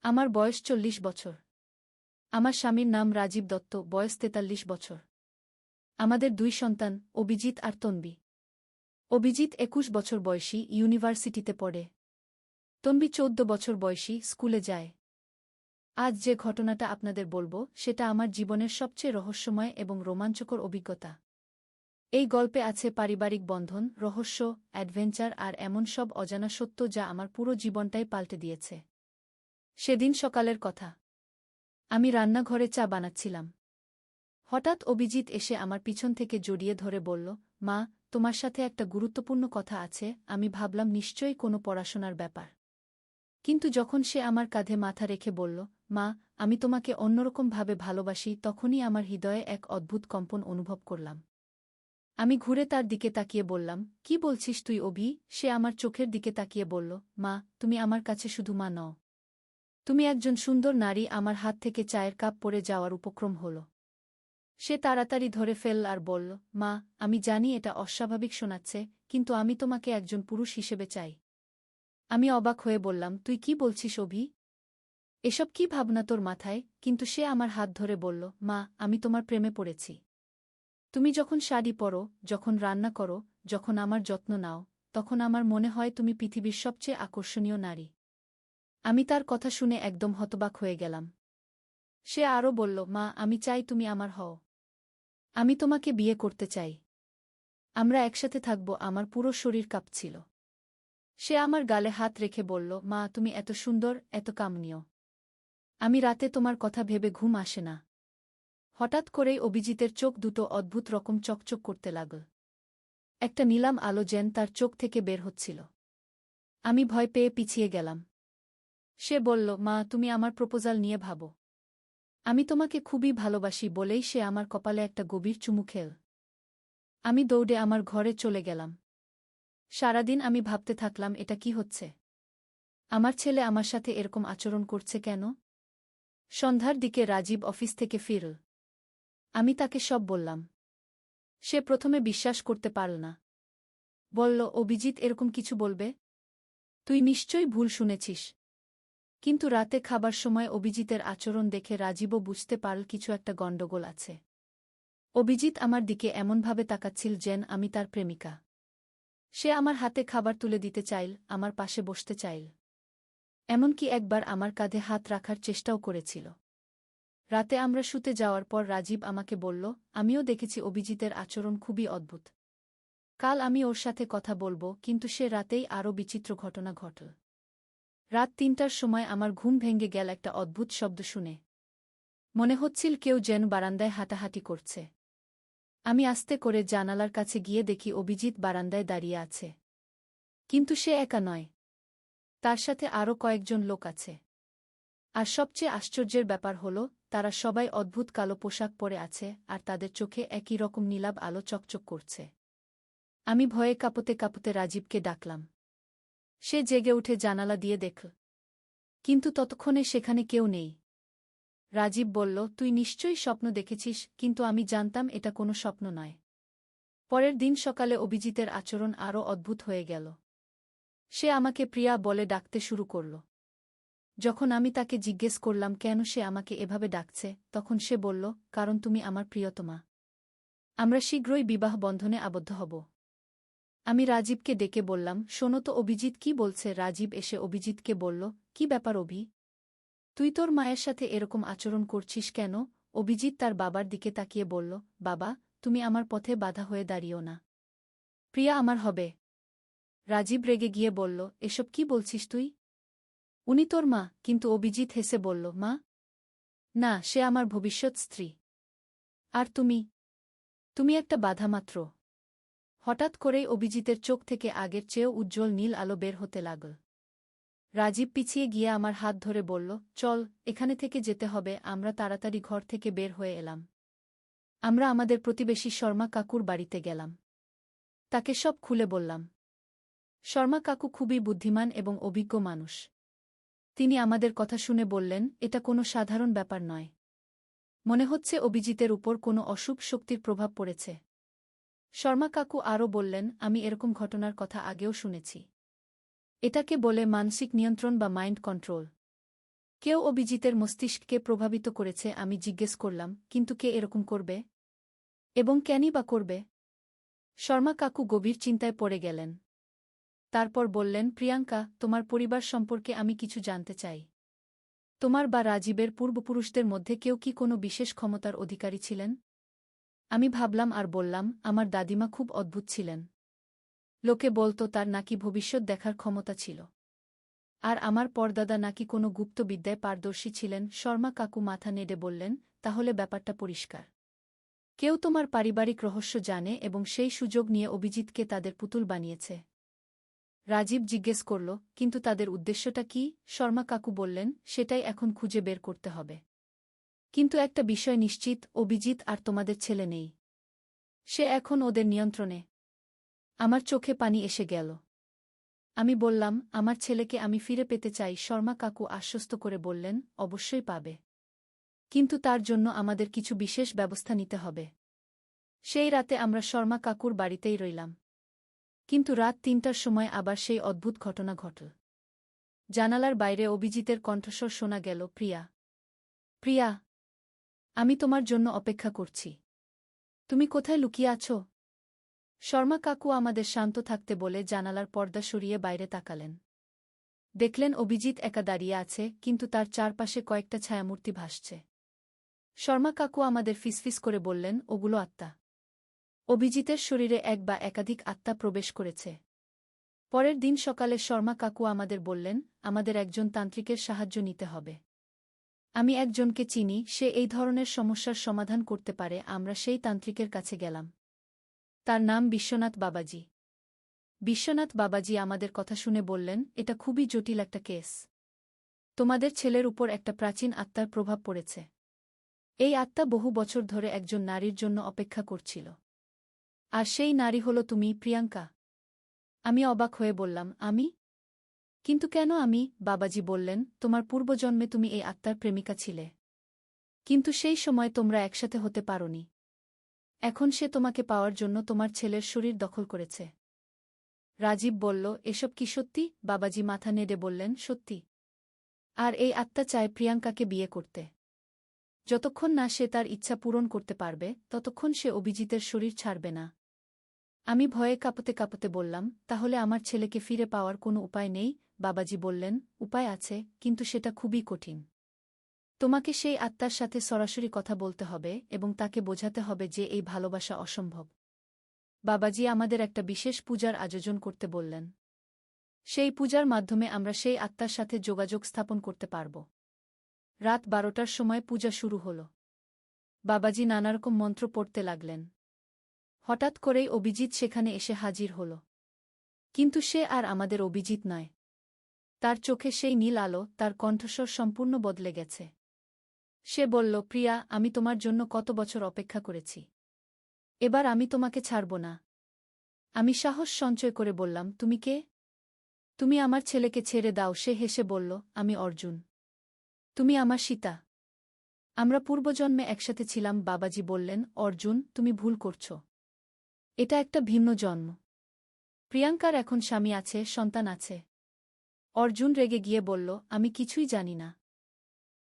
আমার বয়স 40 বছর। আমার স্বামীর নাম রাজীব দত্ত, বয়স 43 বছর। আমাদের 2 সন্তান, অভিজিৎ আর তন্বী। অভিজিৎ 21 বছর বয়সী, ইউনিভার্সিটিতে পড়ে। তন্বী 14 বছর বয়সী, স্কুলে যায়। আজ যে ঘটনাটা আপনাদের বলবো সেটা আমার জীবনের সবচেয়ে রহস্যময় এবং রোমাঞ্চকর অভিজ্ঞতা। এই গল্পে আছে পারিবারিক বন্ধন, রহস্য, অ্যাডভেঞ্চার আর এমন সব অজানা সত্য যা আমার পুরো জীবনটাই পাল্টে দিয়েছে। সেদিন সকালের কথা। আমি রান্নাঘরে চা বানাচ্ছিলাম। হঠাৎ অভিজিৎ এসে আমার পিছন থেকে জড়িয়ে ধরে বলল, মা, তোমার সাথে একটা গুরুত্বপূর্ণ কথা আছে। আমি ভাবলাম নিশ্চয়ই কোনো পড়াশোনার ব্যাপার। কিন্তু যখন সে আমার কাঁধে মাথা রেখে বলল, মা, আমি তোমাকে অন্যরকমভাবে ভালোবাসি, তখনই আমার হৃদয়ে এক অদ্ভুত কম্পন অনুভব করলাম। আমি ঘুরে তার দিকে তাকিয়ে বললাম, কি বলছিস তুই অভি? সে আমার চোখের দিকে তাকিয়ে বলল, মা, তুমি আমার কাছে শুধু মা নও। তুমি একজন সুন্দর নারী। আমার হাত থেকে চায়ের কাপ পড়ে যাওয়ার উপক্রম হল। সে তাড়াতাড়ি ধরে ফেলল আর বলল, মা, আমি জানি এটা অস্বাভাবিক শোনাচ্ছে, কিন্তু আমি তোমাকে একজন পুরুষ হিসেবে চাই। আমি অবাক হয়ে বললাম, তুই কি বলছিস অভি? এসব কি ভাবনা তোর মাথায়? কিন্তু সে আমার হাত ধরে বলল, মা, আমি তোমার প্রেমে পড়েছি। তুমি যখন শাড়ি পরো, যখন রান্না করো, যখন আমার যত্ন নাও, তখন আমার মনে হয় তুমি পৃথিবীর সবচেয়ে আকর্ষণীয় নারী। আমি তার কথা শুনে একদম হতবাক হয়ে গেলাম। সে আরও বলল, মা, আমি চাই তুমি আমার হও। আমি তোমাকে বিয়ে করতে চাই। আমরা একসাথে থাকব। আমার পুরো শরীর কাঁপছিল। সে আমার গালে হাত রেখে বলল, মা তুমি এত সুন্দর, এত কামনীয়। আমি রাতে তোমার কথা ভেবে ঘুম আসে না। হঠাৎ করেই অভিজিতের চোখ দুটো অদ্ভুত রকম চকচক করতে লাগল। একটা নীলাম আলো যেন তার চোখ থেকে বের হচ্ছিল। আমি ভয় পেয়ে পিছিয়ে গেলাম। সে বলল, মা তুমি আমার প্রপোজাল নিয়ে ভাবো। আমি তোমাকে খুবই ভালোবাসি বলেই সে আমার কপালে একটা গভীর চুমু খেল। আমি দৌড়ে আমার ঘরে চলে গেলাম। সারাদিন আমি ভাবতে থাকলাম এটা কি হচ্ছে। আমার ছেলে আমার সাথে এরকম আচরণ করছে কেন? সন্ধ্যার দিকে রাজীব অফিস থেকে ফিরল। আমি তাকে সব বললাম। সে প্রথমে বিশ্বাস করতে পারল না। বলল, অভিজিৎ এরকম কিছু বলবে? তুই নিশ্চয়ই ভুল শুনেছিস। কিন্তু রাতে খাবার সময় অভিজিতের আচরণ দেখে রাজীবও বুঝতে পারল কিছু একটা গণ্ডগোল আছে। অভিজিৎ আমার দিকে এমনভাবে তাকাচ্ছিল যেন আমি তার প্রেমিকা। সে আমার হাতে খাবার তুলে দিতে চাইল, আমার পাশে বসতে চাইল। এমনকি একবার আমার কাঁধে হাত রাখার চেষ্টাও করেছিল। রাতে আমরা শুতে যাওয়ার পর রাজীব আমাকে বলল, আমিও দেখেছি অভিজিতের আচরণ খুবই অদ্ভুত। কাল আমি ওর সাথে কথা বলবো, কিন্তু সে রাতেই আরও বিচিত্র ঘটনা ঘটল। রাত ৩টার সময় আমার ঘুম ভেঙে গেল একটা অদ্ভুত শব্দ শুনে। মনে হচ্ছিল কেউ যেন বারান্দায় হাঁটাহাঁটি করছে। আমি আস্তে করে জানালার কাছে গিয়ে দেখি অভিজিৎ বারান্দায় দাঁড়িয়ে আছে। কিন্তু সে একা নয়। তার সাথে আরও কয়েকজন লোক আছে। আর সবচেয়ে আশ্চর্যের ব্যাপার হল, তারা সবাই অদ্ভুত কালো পোশাক পরে আছে আর তাদের চোখে একই রকম নীলাভ আলো চকচক করছে। আমি ভয়ে কাঁপতে কাঁপতে রাজীবকে ডাকলাম। সে জেগে উঠে জানালা দিয়ে দেখল। কিন্তু ততক্ষণে সেখানে কেউ নেই। রাজীব বলল, তুই নিশ্চয়ই স্বপ্ন দেখেছিস, কিন্তু আমি জানতাম এটা কোনো স্বপ্ন নয়। পরের দিন সকালে অভিজিতের আচরণ আরও অদ্ভুত হয়ে গেল। সে আমাকে প্রিয়া বলে ডাকতে শুরু করল। যখন আমি তাকে জিজ্ঞেস করলাম কেন সে আমাকে এভাবে ডাকছে, তখন সে বলল, কারণ তুমি আমার প্রিয়তমা। আমরা শীঘ্রই বিবাহ বন্ধনে আবদ্ধ হব। আমি রাজীবকে ডেকে বললাম, শোনো তো অভিজিৎ কি বলছে। রাজীব এসে অভিজিৎকে বলল, কি ব্যাপার অভি? তুই তোর মায়ের সাথে এরকম আচরণ করছিস কেন? অভিজিৎ তার বাবার দিকে তাকিয়ে বলল, বাবা, তুমি আমার পথে বাধা হয়ে দাঁড়িও না। প্রিয়া আমার হবে। রাজীব রেগে গিয়ে বলল, এসব কি বলছিস তুই? উনি তোর মা। কিন্তু অভিজিৎ হেসে বলল, মা? না, সে আমার ভবিষ্যৎ স্ত্রী। আর তুমি? তুমি একটা বাধা মাত্র। হঠাৎ করেই অভিজিতের চোখ থেকে আগের চেয়েও উজ্জ্বল নীল আলো বের হতে লাগল। রাজীব পিছিয়ে গিয়ে আমার হাত ধরে বলল, চল, এখানে থেকে যেতে হবে। আমরা তাড়াতাড়ি ঘর থেকে বের হয়ে এলাম। আমরা আমাদের প্রতিবেশী শর্মা কাকুর বাড়িতে গেলাম। তাকে সব খুলে বললাম। শর্মা কাকু খুবই বুদ্ধিমান এবং অভিজ্ঞ মানুষ। তিনি আমাদের কথা শুনে বললেন, এটা কোনো সাধারণ ব্যাপার নয়। মনে হচ্ছে অভিজিতের উপর কোনো অশুভ শক্তির প্রভাব পড়েছে। শর্মা কাকু আরও বললেন, আমি এরকম ঘটনার কথা আগেও শুনেছি। এটাকে বলে মানসিক নিয়ন্ত্রণ বা মাইন্ড কন্ট্রোল। কেউ অভিজিতের মস্তিষ্ককে প্রভাবিত করেছে। আমি জিজ্ঞেস করলাম, কিন্তু কে এরকম করবে? এবং কেনই বা করবে? শর্মা কাকু গভীর চিন্তায় পড়ে গেলেন। তারপর বললেন, প্রিয়াঙ্কা, তোমার পরিবার সম্পর্কে আমি কিছু জানতে চাই। তোমার বা রাজীবের পূর্বপুরুষদের মধ্যে কেউ কি কোনো বিশেষ ক্ষমতার অধিকারী ছিলেন? আমি ভাবলাম আর বললাম, আমার দাদিমা খুব অদ্ভুত ছিলেন। লোকে বলতো তার নাকি ভবিষ্যৎ দেখার ক্ষমতা ছিল। আর আমার পরদাদা নাকি কোনো গুপ্ত বিদ্যায় পারদর্শী ছিলেন। শর্মা কাকু মাথা নেড়ে বললেন, তাহলে ব্যাপারটা পরিষ্কার। কেউ তোমার পারিবারিক রহস্য জানে এবং সেই সুযোগ নিয়ে অভিজিৎকে তাদের পুতুল বানিয়েছে। রাজীব জিজ্ঞেস করল, কিন্তু তাদের উদ্দেশ্যটা কি? শর্মা কাকু বললেন, সেটাই এখন খুঁজে বের করতে হবে। কিন্তু একটা বিষয় নিশ্চিত, অভিজিৎ আর তোমাদের ছেলে নেই। সে এখন ওদের নিয়ন্ত্রণে। আমার চোখে পানি এসে গেল। আমি বললাম, আমার ছেলেকে আমি ফিরে পেতে চাই। শর্মা কাকু আশ্বস্ত করে বললেন, অবশ্যই পাবে। কিন্তু তার জন্য আমাদের কিছু বিশেষ ব্যবস্থা নিতে হবে। সেই রাতে আমরা শর্মা কাকুর বাড়িতেই রইলাম। কিন্তু রাত ৩টার সময় আবার সেই অদ্ভুত ঘটনা ঘটল। জানালার বাইরে অভিজিতের কণ্ঠস্বর শোনা গেল, প্রিয়া, প্রিয়া, আমি তোমার জন্য অপেক্ষা করছি। তুমি কোথায় লুকিয়ে আছো? শর্মা কাকু আমাদের শান্ত থাকতে বলে জানালার পর্দা সরিয়ে বাইরে তাকালেন। দেখলেন অভিজিৎ একা দাঁড়িয়ে আছে, কিন্তু তার চারপাশে কয়েকটা ছায়ামূর্তি ভাসছে। শর্মা কাকু আমাদের ফিসফিস করে বললেন, ওগুলো আত্মা। অভিজিতের শরীরে এক বা একাধিক আত্মা প্রবেশ করেছে। পরের দিন সকালে শর্মা কাকু আমাদের বললেন, আমাদের একজন তান্ত্রিকের সাহায্য নিতে হবে। আমি একজনকে চিনি, সে এই ধরনের সমস্যার সমাধান করতে পারে। আমরা সেই তান্ত্রিকের কাছে গেলাম। তার নাম বিশ্বনাথ বাবাজি। বিশ্বনাথ বাবাজি আমাদের কথা শুনে বললেন, এটা খুবই জটিল একটা কেস। তোমাদের ছেলের উপর একটা প্রাচীন আত্মার প্রভাব পড়েছে। এই আত্মা বহু বছর ধরে একজন নারীর জন্য অপেক্ষা করছিল। আর সেই নারী হল তুমি, প্রিয়াঙ্কা। আমি অবাক হয়ে বললাম, আমি? কিন্তু কেন আমি? বাবাজি বললেন, তোমার পূর্বজন্মে তুমি এই আত্মার প্রেমিকা ছিলে। কিন্তু সেই সময় তোমরা একসাথে হতে পারোনি। এখন সে তোমাকে পাওয়ার জন্য তোমার ছেলের শরীর দখল করেছে। রাজীব বলল, এসব কি সত্যি? বাবাজি মাথা নেড়ে বললেন, সত্যি। আর এই আত্মা চায় প্রিয়াঙ্কাকে বিয়ে করতে। যতক্ষণ না সে তার ইচ্ছা পূরণ করতে পারবে, ততক্ষণ সে অভিজিতের শরীর ছাড়বে না। আমি ভয়ে কাঁপতে কাঁপতে বললাম, তাহলে আমার ছেলেকে ফিরে পাওয়ার কোনো উপায় নেই? বাবাজি বললেন, উপায় আছে, কিন্তু সেটা খুবই কঠিন। তোমাকে সেই আত্মার সাথে সরাসরি কথা বলতে হবে এবং তাকে বোঝাতে হবে যে এই ভালোবাসা অসম্ভব। বাবাজি আমাদের একটা বিশেষ পূজার আয়োজন করতে বললেন। সেই পূজার মাধ্যমে আমরা সেই আত্মার সাথে যোগাযোগ স্থাপন করতে পারব। রাত 12টার সময় পূজা শুরু হল। বাবাজি নানারকম মন্ত্র পড়তে লাগলেন। হঠাৎ করেই অভিজিৎ সেখানে এসে হাজির হল। কিন্তু সে আর আমাদের অভিজিৎ নয়। তার চোখে সেই নীল আলো, তার কণ্ঠস্বর সম্পূর্ণ বদলে গেছে। সে বলল, প্রিয়া, আমি তোমার জন্য কত বছর অপেক্ষা করেছি। এবার আমি তোমাকে ছাড়ব না। আমি সাহস সঞ্চয় করে বললাম, তুমি কে? তুমি আমার ছেলেকে ছেড়ে দাও। সে হেসে বলল, আমি অর্জুন। তুমি আমার সীতা। আমরা পূর্বজন্মে একসাথে ছিলাম। বাবাজি বললেন, অর্জুন, তুমি ভুল করছ। এটা একটা ভিন্ন জন্ম। প্রিয়াঙ্কার এখন স্বামী আছে, সন্তান আছে। অর্জুন রেগে গিয়ে বলল, আমি কিছুই জানি না।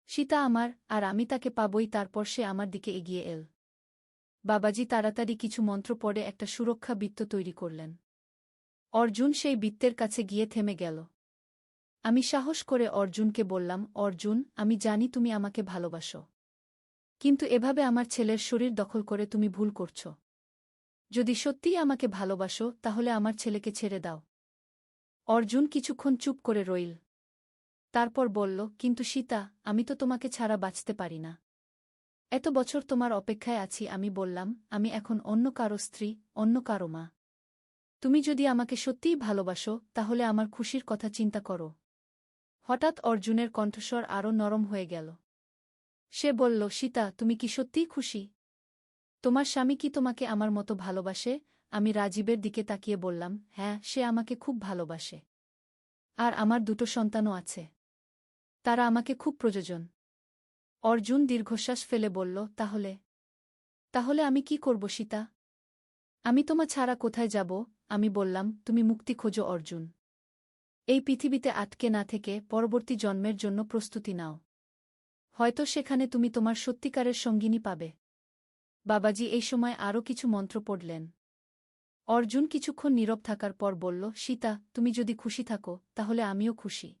সীতা আমার, আর আমি তাকে পাবই। তারপর সে আমার দিকে এগিয়ে এল। বাবাজি তাড়াতাড়ি কিছু মন্ত্র পড়ে একটা সুরক্ষা বৃত্ত তৈরি করলেন। অর্জুন সেই বৃত্তের কাছে গিয়ে থেমে গেল। আমি সাহস করে অর্জুনকে বললাম, অর্জুন, আমি জানি তুমি আমাকে ভালোবাসো। কিন্তু এভাবে আমার ছেলের শরীর দখল করে তুমি ভুল করছ। যদি সত্যিই আমাকে ভালোবাসো, তাহলে আমার ছেলেকে ছেড়ে দাও। অর্জুন কিছুক্ষণ চুপ করে রইল। তারপর বলল, কিন্তু সীতা, আমি তো তোমাকে ছাড়া বাঁচতে পারি না। এত বছর তোমার অপেক্ষায় আছি। আমি বললাম, আমি এখন অন্য কারো স্ত্রী, অন্য কারো মা। তুমি যদি আমাকে সত্যিই ভালোবাসো, তাহলে আমার খুশির কথা চিন্তা করো। হঠাৎ অর্জুনের কণ্ঠস্বর আরও নরম হয়ে গেল। সে বলল, সীতা, তুমি কি সত্যিই খুশি? তোমার স্বামী কি তোমাকে আমার মতো ভালোবাসে? আমি রাজীবের দিকে তাকিয়ে বললাম, হ্যাঁ, সে আমাকে খুব ভালোবাসে। আর আমার দুটো সন্তানও আছে। তারা আমাকে খুব প্রয়োজন। অর্জুন দীর্ঘশ্বাস ফেলে বলল, তাহলে? তাহলে আমি কি করব সীতা? আমি তোমা ছাড়া কোথায় যাব? আমি বললাম, তুমি মুক্তি খোঁজো অর্জুন। এই পৃথিবীতে আটকে না থেকে পরবর্তী জন্মের জন্য প্রস্তুতি নাও। হয়তো সেখানে তুমি তোমার সত্যিকারের সঙ্গিনী পাবে। বাবাজি এই সময় আরও কিছু মন্ত্র পড়লেন। অর্জুন কিছুক্ষণ নীরব থাকার পর বলল, সীতা, তুমি যদি খুশি থাকো, তাহলে আমিও খুশি।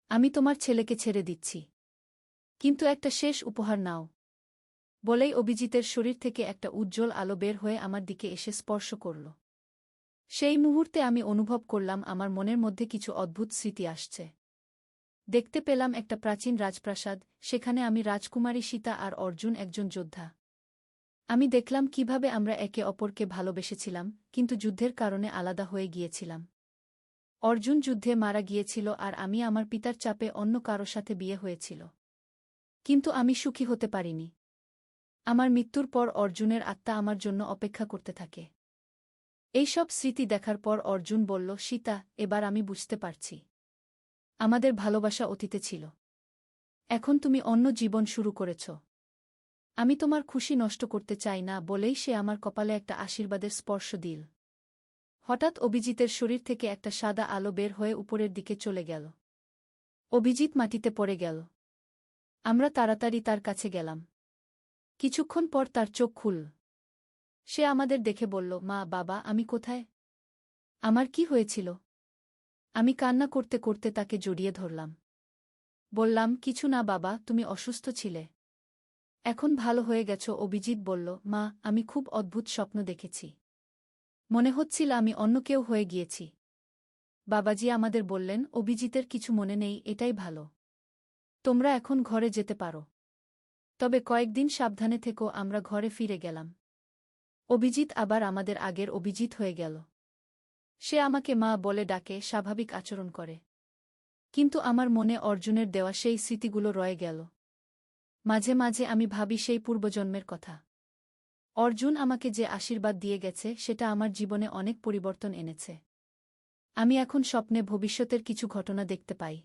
আমি তোমার ছেলেকে ছেড়ে দিচ্ছি। কিন্তু একটা শেষ উপহার নাও। বলেই অভিজিতের শরীর থেকে একটা উজ্জ্বল আলো বের হয়ে আমার দিকে এসে স্পর্শ করল। সেই মুহূর্তে আমি অনুভব করলাম আমার মনের মধ্যে কিছু অদ্ভুত স্মৃতি আসছে। দেখতে পেলাম একটা প্রাচীন রাজপ্রাসাদ, সেখানে আমি রাজকুমারী সীতা আর অর্জুন একজন যোদ্ধা। আমি দেখলাম কিভাবে আমরা একে অপরকে ভালোবেসেছিলাম, কিন্তু যুদ্ধের কারণে আলাদা হয়ে গিয়েছিলাম। অর্জুন যুদ্ধে মারা গিয়েছিল আর আমি আমার পিতার চাপে অন্য কারো সাথে বিয়ে হয়েছিল। কিন্তু আমি সুখী হতে পারিনি। আমার মৃত্যুর পর অর্জুনের আত্মা আমার জন্য অপেক্ষা করতে থাকে। এইসব স্মৃতি দেখার পর অর্জুন বলল, সীতা, এবার আমি বুঝতে পারছি। আমাদের ভালোবাসা অতীতে ছিল। এখন তুমি অন্য জীবন শুরু করেছ। আমি তোমার খুশি নষ্ট করতে চাই না। বলেই সে আমার কপালে একটা আশীর্বাদের স্পর্শ দিল। হঠাৎ অভিজিতের শরীর থেকে একটা সাদা আলো বের হয়ে উপরের দিকে চলে গেল। অভিজিৎ মাটিতে পড়ে গেল। আমরা তাড়াতাড়ি তার কাছে গেলাম। কিছুক্ষণ পর তার চোখ খুলল। সে আমাদের দেখে বলল, মা, বাবা, আমি কোথায়? আমার কি হয়েছিল? আমি কান্না করতে করতে তাকে জড়িয়ে ধরলাম। বললাম, কিছু না বাবা, তুমি অসুস্থ ছিলে। এখন ভালো হয়ে গেছ? অভিজিৎ বলল। মা, আমি খুব অদ্ভুত স্বপ্ন দেখেছি। মনে হচ্ছিল আমি অন্য কেউ হয়ে গিয়েছি। বাবাজি আমাদের বললেন, অভিজিতের কিছু মনে নেই, এটাই ভালো। তোমরা এখন ঘরে যেতে পারো। তবে কয়েকদিন সাবধানে থেকো। আমরা ঘরে ফিরে গেলাম। অভিজিৎ আবার আমাদের আগের অভিজিৎ হয়ে গেল। সে আমাকে মা বলে ডাকে, স্বাভাবিক আচরণ করে। কিন্তু আমার মনে অর্জুনের দেওয়া সেই স্মৃতিগুলো রয়ে গেল। মাঝে মাঝে আমি ভাবি সেই পূর্বজন্মের কথা। অর্জুন আমাকে যে আশীর্বাদ দিয়ে গেছে সেটা আমার জীবনে অনেক পরিবর্তন এনেছে। আমি এখন স্বপ্নে ভবিষ্যতের কিছু ঘটনা দেখতে পাই।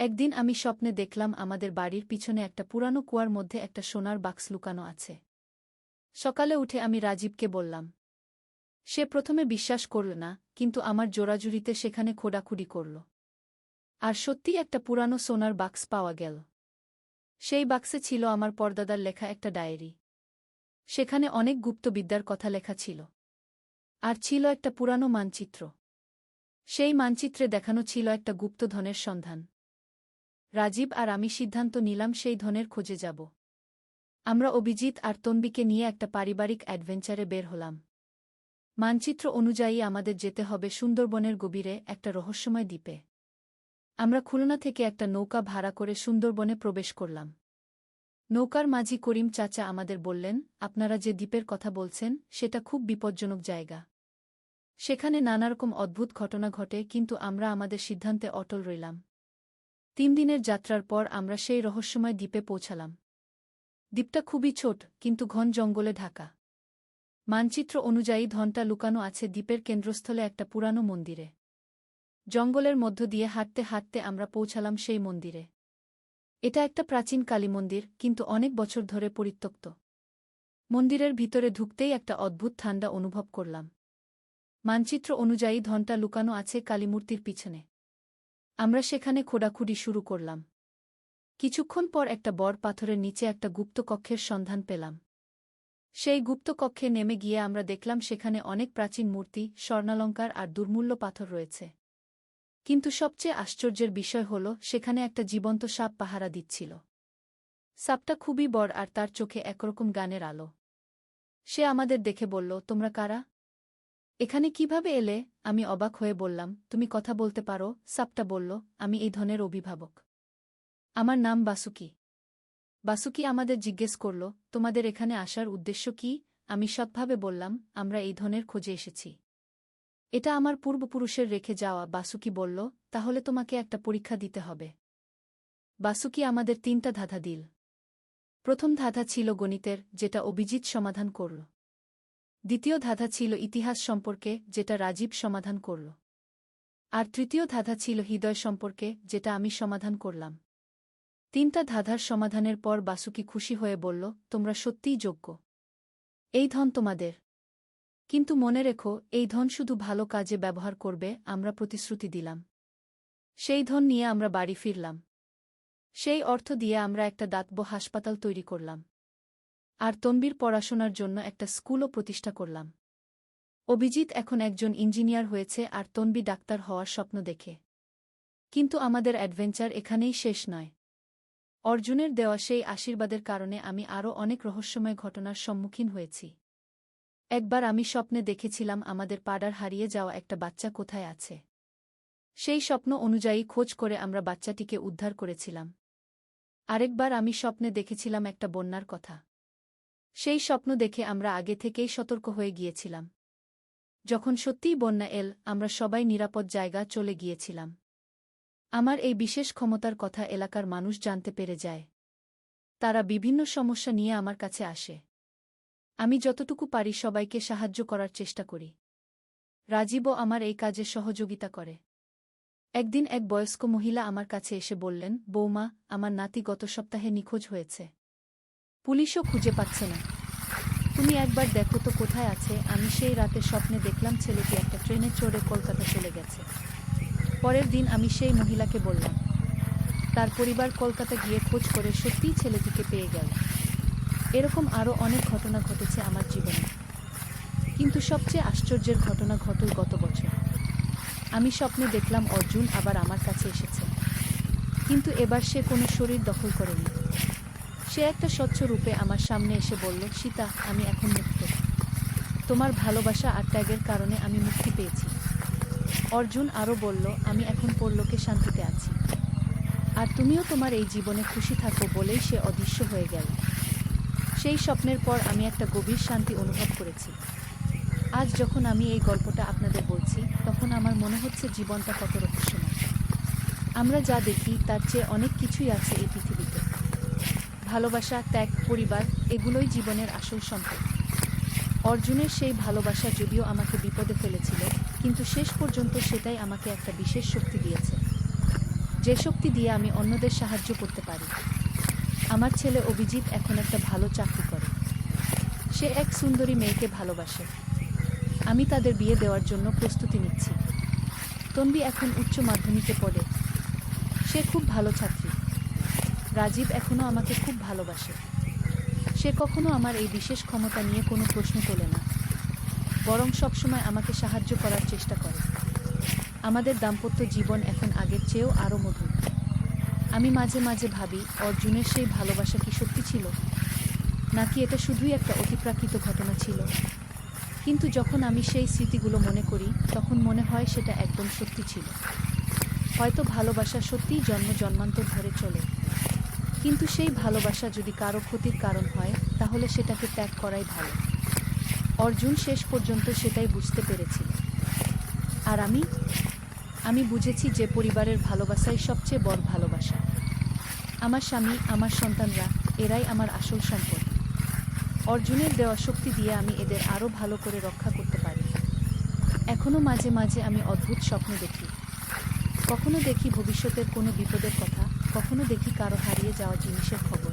একদিন আমি স্বপ্নে দেখলাম আমাদের বাড়ির পিছনে একটা পুরানো কুয়ার মধ্যে একটা সোনার বাক্স লুকানো আছে। সকালে উঠে আমি রাজীবকে বললাম। সে প্রথমে বিশ্বাস করল না, কিন্তু আমার জোরাজুরিতে সেখানে খোঁড়াখুড়ি করল। আর সত্যিই একটা পুরানো সোনার বাক্স পাওয়া গেল। সেই বাক্সে ছিল আমার পরদাদার লেখা একটা ডায়েরি। সেখানে অনেক গুপ্তবিদ্যার কথা লেখা ছিল। আর ছিল একটা পুরানো মানচিত্র। সেই মানচিত্রে দেখানো ছিল একটা গুপ্তধনের সন্ধান। রাজীব আর আমি সিদ্ধান্ত নিলাম সেই ধনের খোঁজে যাব। আমরা অভিজিৎ আর তন্বীকে নিয়ে একটা পারিবারিক অ্যাডভেঞ্চারে বের হলাম। মানচিত্র অনুযায়ী আমাদের যেতে হবে সুন্দরবনের গভীরে একটা রহস্যময় দ্বীপে। আমরা খুলনা থেকে একটা নৌকা ভাড়া করে সুন্দরবনে প্রবেশ করলাম। নৌকার মাঝি করিম চাচা আমাদের বললেন, আপনারা যে দ্বীপের কথা বলছেন সেটা খুব বিপজ্জনক জায়গা। সেখানে নানারকম অদ্ভুত ঘটনা ঘটে, কিন্তু আমরা আমাদের সিদ্ধান্তে অটল রইলাম। 3 দিনের যাত্রার পর আমরা সেই রহস্যময় দ্বীপে পৌঁছালাম। দ্বীপটা খুবই ছোট, কিন্তু ঘন জঙ্গলে ঢাকা। মানচিত্র অনুযায়ী ধনটা লুকানো আছে দ্বীপের কেন্দ্রস্থলে একটা পুরানো মন্দিরে। জঙ্গলের মধ্য দিয়ে হাঁটতে হাঁটতে আমরা পৌঁছালাম সেই মন্দিরে। এটা একটা প্রাচীন কালী মন্দির, কিন্তু অনেক বছর ধরে পরিত্যক্ত। মন্দিরের ভিতরে ঢুকতেই একটা অদ্ভুত ঠান্ডা অনুভব করলাম। মানচিত্র অনুযায়ী ধনটা লুকানো আছে কালীমূর্তির পিছনে। আমরা সেখানে খোঁড়াখুড়ি শুরু করলাম। কিছুক্ষণ পর একটা বড় পাথরের নিচে একটা গুপ্ত কক্ষের সন্ধান পেলাম। সেই গুপ্ত কক্ষে নেমে গিয়ে আমরা দেখলাম সেখানে অনেক প্রাচীন মূর্তি, স্বর্ণালঙ্কার আর দুর্মূল্য পাথর রয়েছে। কিন্তু সবচেয়ে আশ্চর্যের বিষয় হল সেখানে একটা জীবন্ত সাপ পাহারা দিচ্ছিল। সাপটা খুবই বড় আর তার চোখে একরকম গানের আলো। সে আমাদের দেখে বলল, তোমরা কারা? এখানে কিভাবে এলে? আমি অবাক হয়ে বললাম, তুমি কথা বলতে পারো? সাপটা বলল, আমি এই ধনের অভিভাবক। আমার নাম বাসুকি। বাসুকি আমাদের জিজ্ঞেস করল, তোমাদের এখানে আসার উদ্দেশ্য কি? আমি সৎভাবে বললাম, আমরা এই ধনের খোঁজে এসেছি। এটা আমার পূর্বপুরুষের রেখে যাওয়া। বাসুকি বলল, তাহলে তোমাকে একটা পরীক্ষা দিতে হবে। বাসুকি আমাদের 3টা ধাঁধা দিল। প্রথম ধাঁধা ছিল গণিতের, যেটা অভিজিৎ সমাধান করল। দ্বিতীয় ধাঁধা ছিল ইতিহাস সম্পর্কে, যেটা রাজীব সমাধান করল। আর তৃতীয় ধাঁধা ছিল হৃদয় সম্পর্কে, যেটা আমি সমাধান করলাম। 3টা ধাঁধার সমাধানের পর বাসুকি খুশি হয়ে বলল, তোমরা সত্যিই যোগ্য। এই ধন তোমাদের। কিন্তু মনে রেখো, এই ধন শুধু ভালো কাজে ব্যবহার করবে, আমরা প্রতিশ্রুতি দিলাম। সেই ধন নিয়ে আমরা বাড়ি ফিরলাম। সেই অর্থ দিয়ে আমরা একটা দাতব্য হাসপাতাল তৈরি করলাম। আর তন্বীর পড়াশোনার জন্য একটা স্কুলও প্রতিষ্ঠা করলাম। অভিজিৎ এখন একজন ইঞ্জিনিয়ার হয়েছে আর তন্বী ডাক্তার হওয়ার স্বপ্ন দেখে। কিন্তু আমাদের অ্যাডভেঞ্চার এখানেই শেষ নয়। অর্জুনের দেওয়া সেই আশীর্বাদের কারণে আমি আরও অনেক রহস্যময় ঘটনার সম্মুখীন হয়েছি। একবার আমি স্বপ্নে দেখেছিলাম আমাদের পাড়ার হারিয়ে যাওয়া একটা বাচ্চা কোথায় আছে। সেই স্বপ্ন অনুযায়ী খোঁজ করে আমরা বাচ্চাটিকে উদ্ধার করেছিলাম। আরেকবার আমি স্বপ্নে দেখেছিলাম একটা বন্যার কথা। সেই স্বপ্ন দেখে আমরা আগে থেকেই সতর্ক হয়ে গিয়েছিলাম। যখন সত্যিই বন্যা এল, আমরা সবাই নিরাপদ জায়গা চলে গিয়েছিলাম। আমার এই বিশেষ ক্ষমতার কথা এলাকার মানুষ জানতে পেরে যায়। তারা বিভিন্ন সমস্যা নিয়ে আমার কাছে আসে। আমি যতটুকু পারি সবাইকে সাহায্য করার চেষ্টা করি। রাজীবও আমার এই কাজে সহযোগিতা করে। একদিন এক বয়স্ক মহিলা আমার কাছে এসে বললেন, বৌমা, আমার নাতি গত সপ্তাহে নিখোঁজ হয়েছে। পুলিশও খুঁজে পাচ্ছে না। তুমি একবার দেখো তো কোথায় আছে। আমি সেই রাতে স্বপ্নে দেখলাম ছেলেটি একটা ট্রেনে চড়ে কলকাতা চলে গেছে। পরের দিন আমি সেই মহিলাকে বললাম। তার পরিবার কলকাতা গিয়ে খোঁজ করে সত্যিই ছেলেটিকে পেয়ে গেল। এরকম আরও অনেক ঘটনা ঘটেছে আমার জীবনে। কিন্তু সবচেয়ে আশ্চর্যের ঘটনা ঘটল গত বছর। আমি স্বপ্নে দেখলাম অর্জুন আবার আমার কাছে এসেছে। কিন্তু এবার সে কোনো শরীর দখল করেনি। সে একটা স্বচ্ছ রূপে আমার সামনে এসে বলল, সীতা, আমি এখন মুক্ত। তোমার ভালোবাসা আর ত্যাগের কারণে আমি মুক্তি পেয়েছি। অর্জুন আরও বলল, আমি এখন পরলোকে শান্তিতে আছি। আর তুমিও তোমার এই জীবনে খুশি থাকো বলেই সে অদৃশ্য হয়ে গেল। সেই স্বপ্নের পর আমি একটা গভীর শান্তি অনুভব করেছি। আজ যখন আমি এই গল্পটা আপনাদের বলছি, তখন আমার মনে হচ্ছে জীবনটা কত রহস্যময়। আমরা যা দেখি তার চেয়ে অনেক কিছুই আছে এই পৃথিবীতে। ভালোবাসা, ত্যাগ, পরিবার, এগুলোই জীবনের আসল সম্পদ। অর্জুনের সেই ভালোবাসা যদিও আমাকে বিপদে ফেলেছিল, কিন্তু শেষ পর্যন্ত সেটাই আমাকে একটা বিশেষ শক্তি দিয়েছে, যে শক্তি দিয়ে আমি অন্যদের সাহায্য করতে পারি। আমার ছেলে অভিজিৎ এখন একটা ভালো চাকরি করে। সে এক সুন্দরী মেয়েকে ভালোবাসে। আমি তাদের বিয়ে দেওয়ার জন্য প্রস্তুতি নিচ্ছি। তন্বী এখন উচ্চ মাধ্যমিকে পড়ে। সে খুব ভালো ছাত্রী। রাজীব এখনও আমাকে খুব ভালোবাসে। সে কখনো আমার এই বিশেষ ক্ষমতা নিয়ে কোনো প্রশ্ন তোলে না, বরং সবসময় আমাকে সাহায্য করার চেষ্টা করে। আমাদের দাম্পত্য জীবন এখন আগের চেয়েও আরও মধুর। আমি মাঝে মাঝে ভাবি, অর্জুনের সেই ভালোবাসা কি সত্যি ছিল, নাকি এটা শুধুই একটা অতিপ্রাকৃত ঘটনা ছিল। কিন্তু যখন আমি সেই স্মৃতিগুলো মনে করি, তখন মনে হয় সেটা একদম সত্যি ছিল। হয়তো ভালোবাসা সত্যিই জন্ম জন্মান্তর ধরে চলে, কিন্তু সেই ভালোবাসা যদি কারো ক্ষতির কারণ হয়, তাহলে সেটাকে ত্যাগ করাই ভালো। অর্জুন শেষ পর্যন্ত সেটাই বুঝতে পেরেছিল। আর আমি বুঝেছি যে পরিবারের ভালোবাসাই সবচেয়ে বড় ভালোবাসা। আমার স্বামী, আমার সন্তানরা, এরাই আমার আসল সম্পদ। অর্জুনের দেওয়া শক্তি দিয়ে আমি এদের আরও ভালো করে রক্ষা করতে পারি। এখনও মাঝে মাঝে আমি অদ্ভুত স্বপ্ন দেখি। কখনো দেখি ভবিষ্যতের কোনো বিপদের কথা, কখনো দেখি কারো হারিয়ে যাওয়া জিনিসের খবর।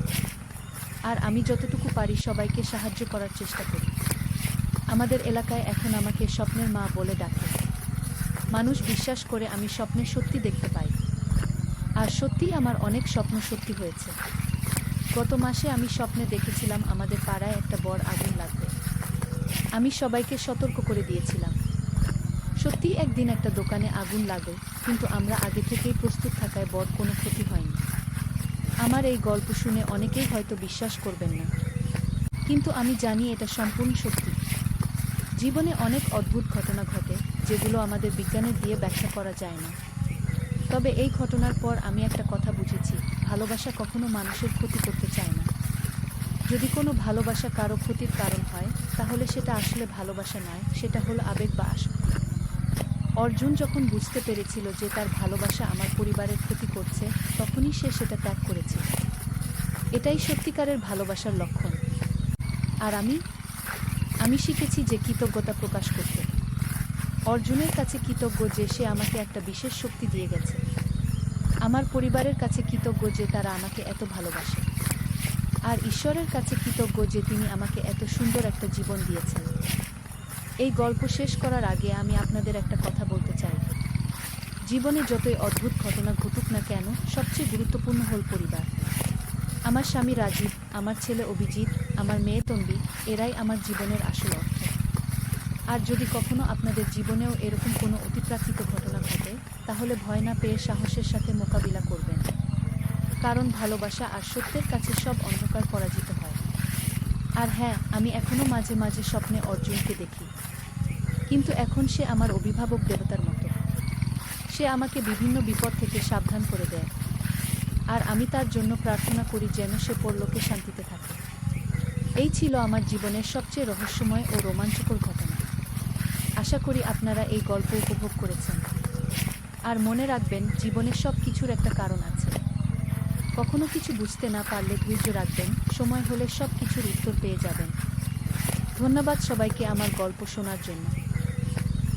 আর আমি যতটুকু পারি সবাইকে সাহায্য করার চেষ্টা করি। আমাদের এলাকায় এখন আমাকে স্বপ্নের মা বলে ডাকে। মানুষ বিশ্বাস করে আমি স্বপ্নে সত্যি দেখতে পাই। আর সত্যিই আমার অনেক স্বপ্ন সত্যি হয়েছে। গত মাসে আমি স্বপ্নে দেখেছিলাম আমাদের পাড়ায় একটা বড় আগুন লাগবে। আমি সবাইকে সতর্ক করে দিয়েছিলাম। সত্যিই একদিন একটা দোকানে আগুন লাগে, কিন্তু আমরা আগে থেকেই প্রস্তুত থাকায় বড় কোনো ক্ষতি হয়নি। আমার এই গল্প শুনে অনেকেই হয়তো বিশ্বাস করবেন না, কিন্তু আমি জানি এটা সম্পূর্ণ সত্যি। জীবনে অনেক অদ্ভুত ঘটনা ঘটে, যেগুলো আমাদের বিজ্ঞানের দিয়ে ব্যাখ্যা করা যায় না। তবে এই ঘটনার পর আমি একটা কথা বুঝেছি, ভালোবাসা কখনো মানুষের ক্ষতি করতে চায় না। যদি কোনো ভালোবাসা কারো ক্ষতির কারণ হয়, তাহলে সেটা আসলে ভালোবাসা নয়, সেটা হলো আবেগ বা আসক্তি। অর্জুন যখন বুঝতে পেরেছিল যে তার ভালোবাসা আমার পরিবারের ক্ষতি করছে, তখনই সে সেটা ত্যাগ করেছিল। এটাই সত্যিকারের ভালোবাসার লক্ষণ। আর আমি শিখেছি যে কৃতজ্ঞতা প্রকাশ করতে। অর্জুনের কাছে কৃতজ্ঞ যে সে আমাকে একটা বিশেষ শক্তি দিয়ে গেছে। আমার পরিবারের কাছে কৃতজ্ঞ যে তারা আমাকে এত ভালোবাসে। আর ঈশ্বরের কাছে কৃতজ্ঞ যে তিনি আমাকে এত সুন্দর একটা জীবন দিয়েছেন। এই গল্প শেষ করার আগে আমি আপনাদের একটা কথা বলতে চাই। জীবনে যতই অদ্ভুত ঘটনা ঘটুক না কেন, সবচেয়ে গুরুত্বপূর্ণ হল পরিবার। আমার স্বামী রাজীব, আমার ছেলে অভিজিৎ, আমার মেয়ে তন্বী, এরাই আমার জীবনের আসল অর্থ। আর যদি কখনো আপনাদের জীবনেও এরকম কোনো অতিপ্রাকৃত ঘটনা ঘটে, তাহলে ভয় না পেয়ে সাহসের সাথে মোকাবিলা করবেন। কারণ ভালোবাসা আর সত্যের কাছে সব অন্ধকার পরাজিত হয়। আর হ্যাঁ, আমি এখনও মাঝে মাঝে স্বপ্নে অর্জুনকে দেখি। কিন্তু এখন সে আমার অভিভাবক দেবতার মতো। সে আমাকে বিভিন্ন বিপদ থেকে সাবধান করে দেয়। আর আমি তার জন্য প্রার্থনা করি যেন সে পরলোকে শান্তিতে থাকে। এই ছিল আমার জীবনের সবচেয়ে রহস্যময় ও রোমাঞ্চকর ঘটনা। আশা করি আপনারা এই গল্প উপভোগ করেছেন। আর মনে রাখবেন, জীবনের সব কিছুর একটা কারণ আছে। কখনো কিছু বুঝতে না পারলে ধৈর্য রাখবেন, সময় হলে সব কিছুর উত্তর পেয়ে যাবেন। ধন্যবাদ সবাইকে আমার গল্প শোনার জন্য।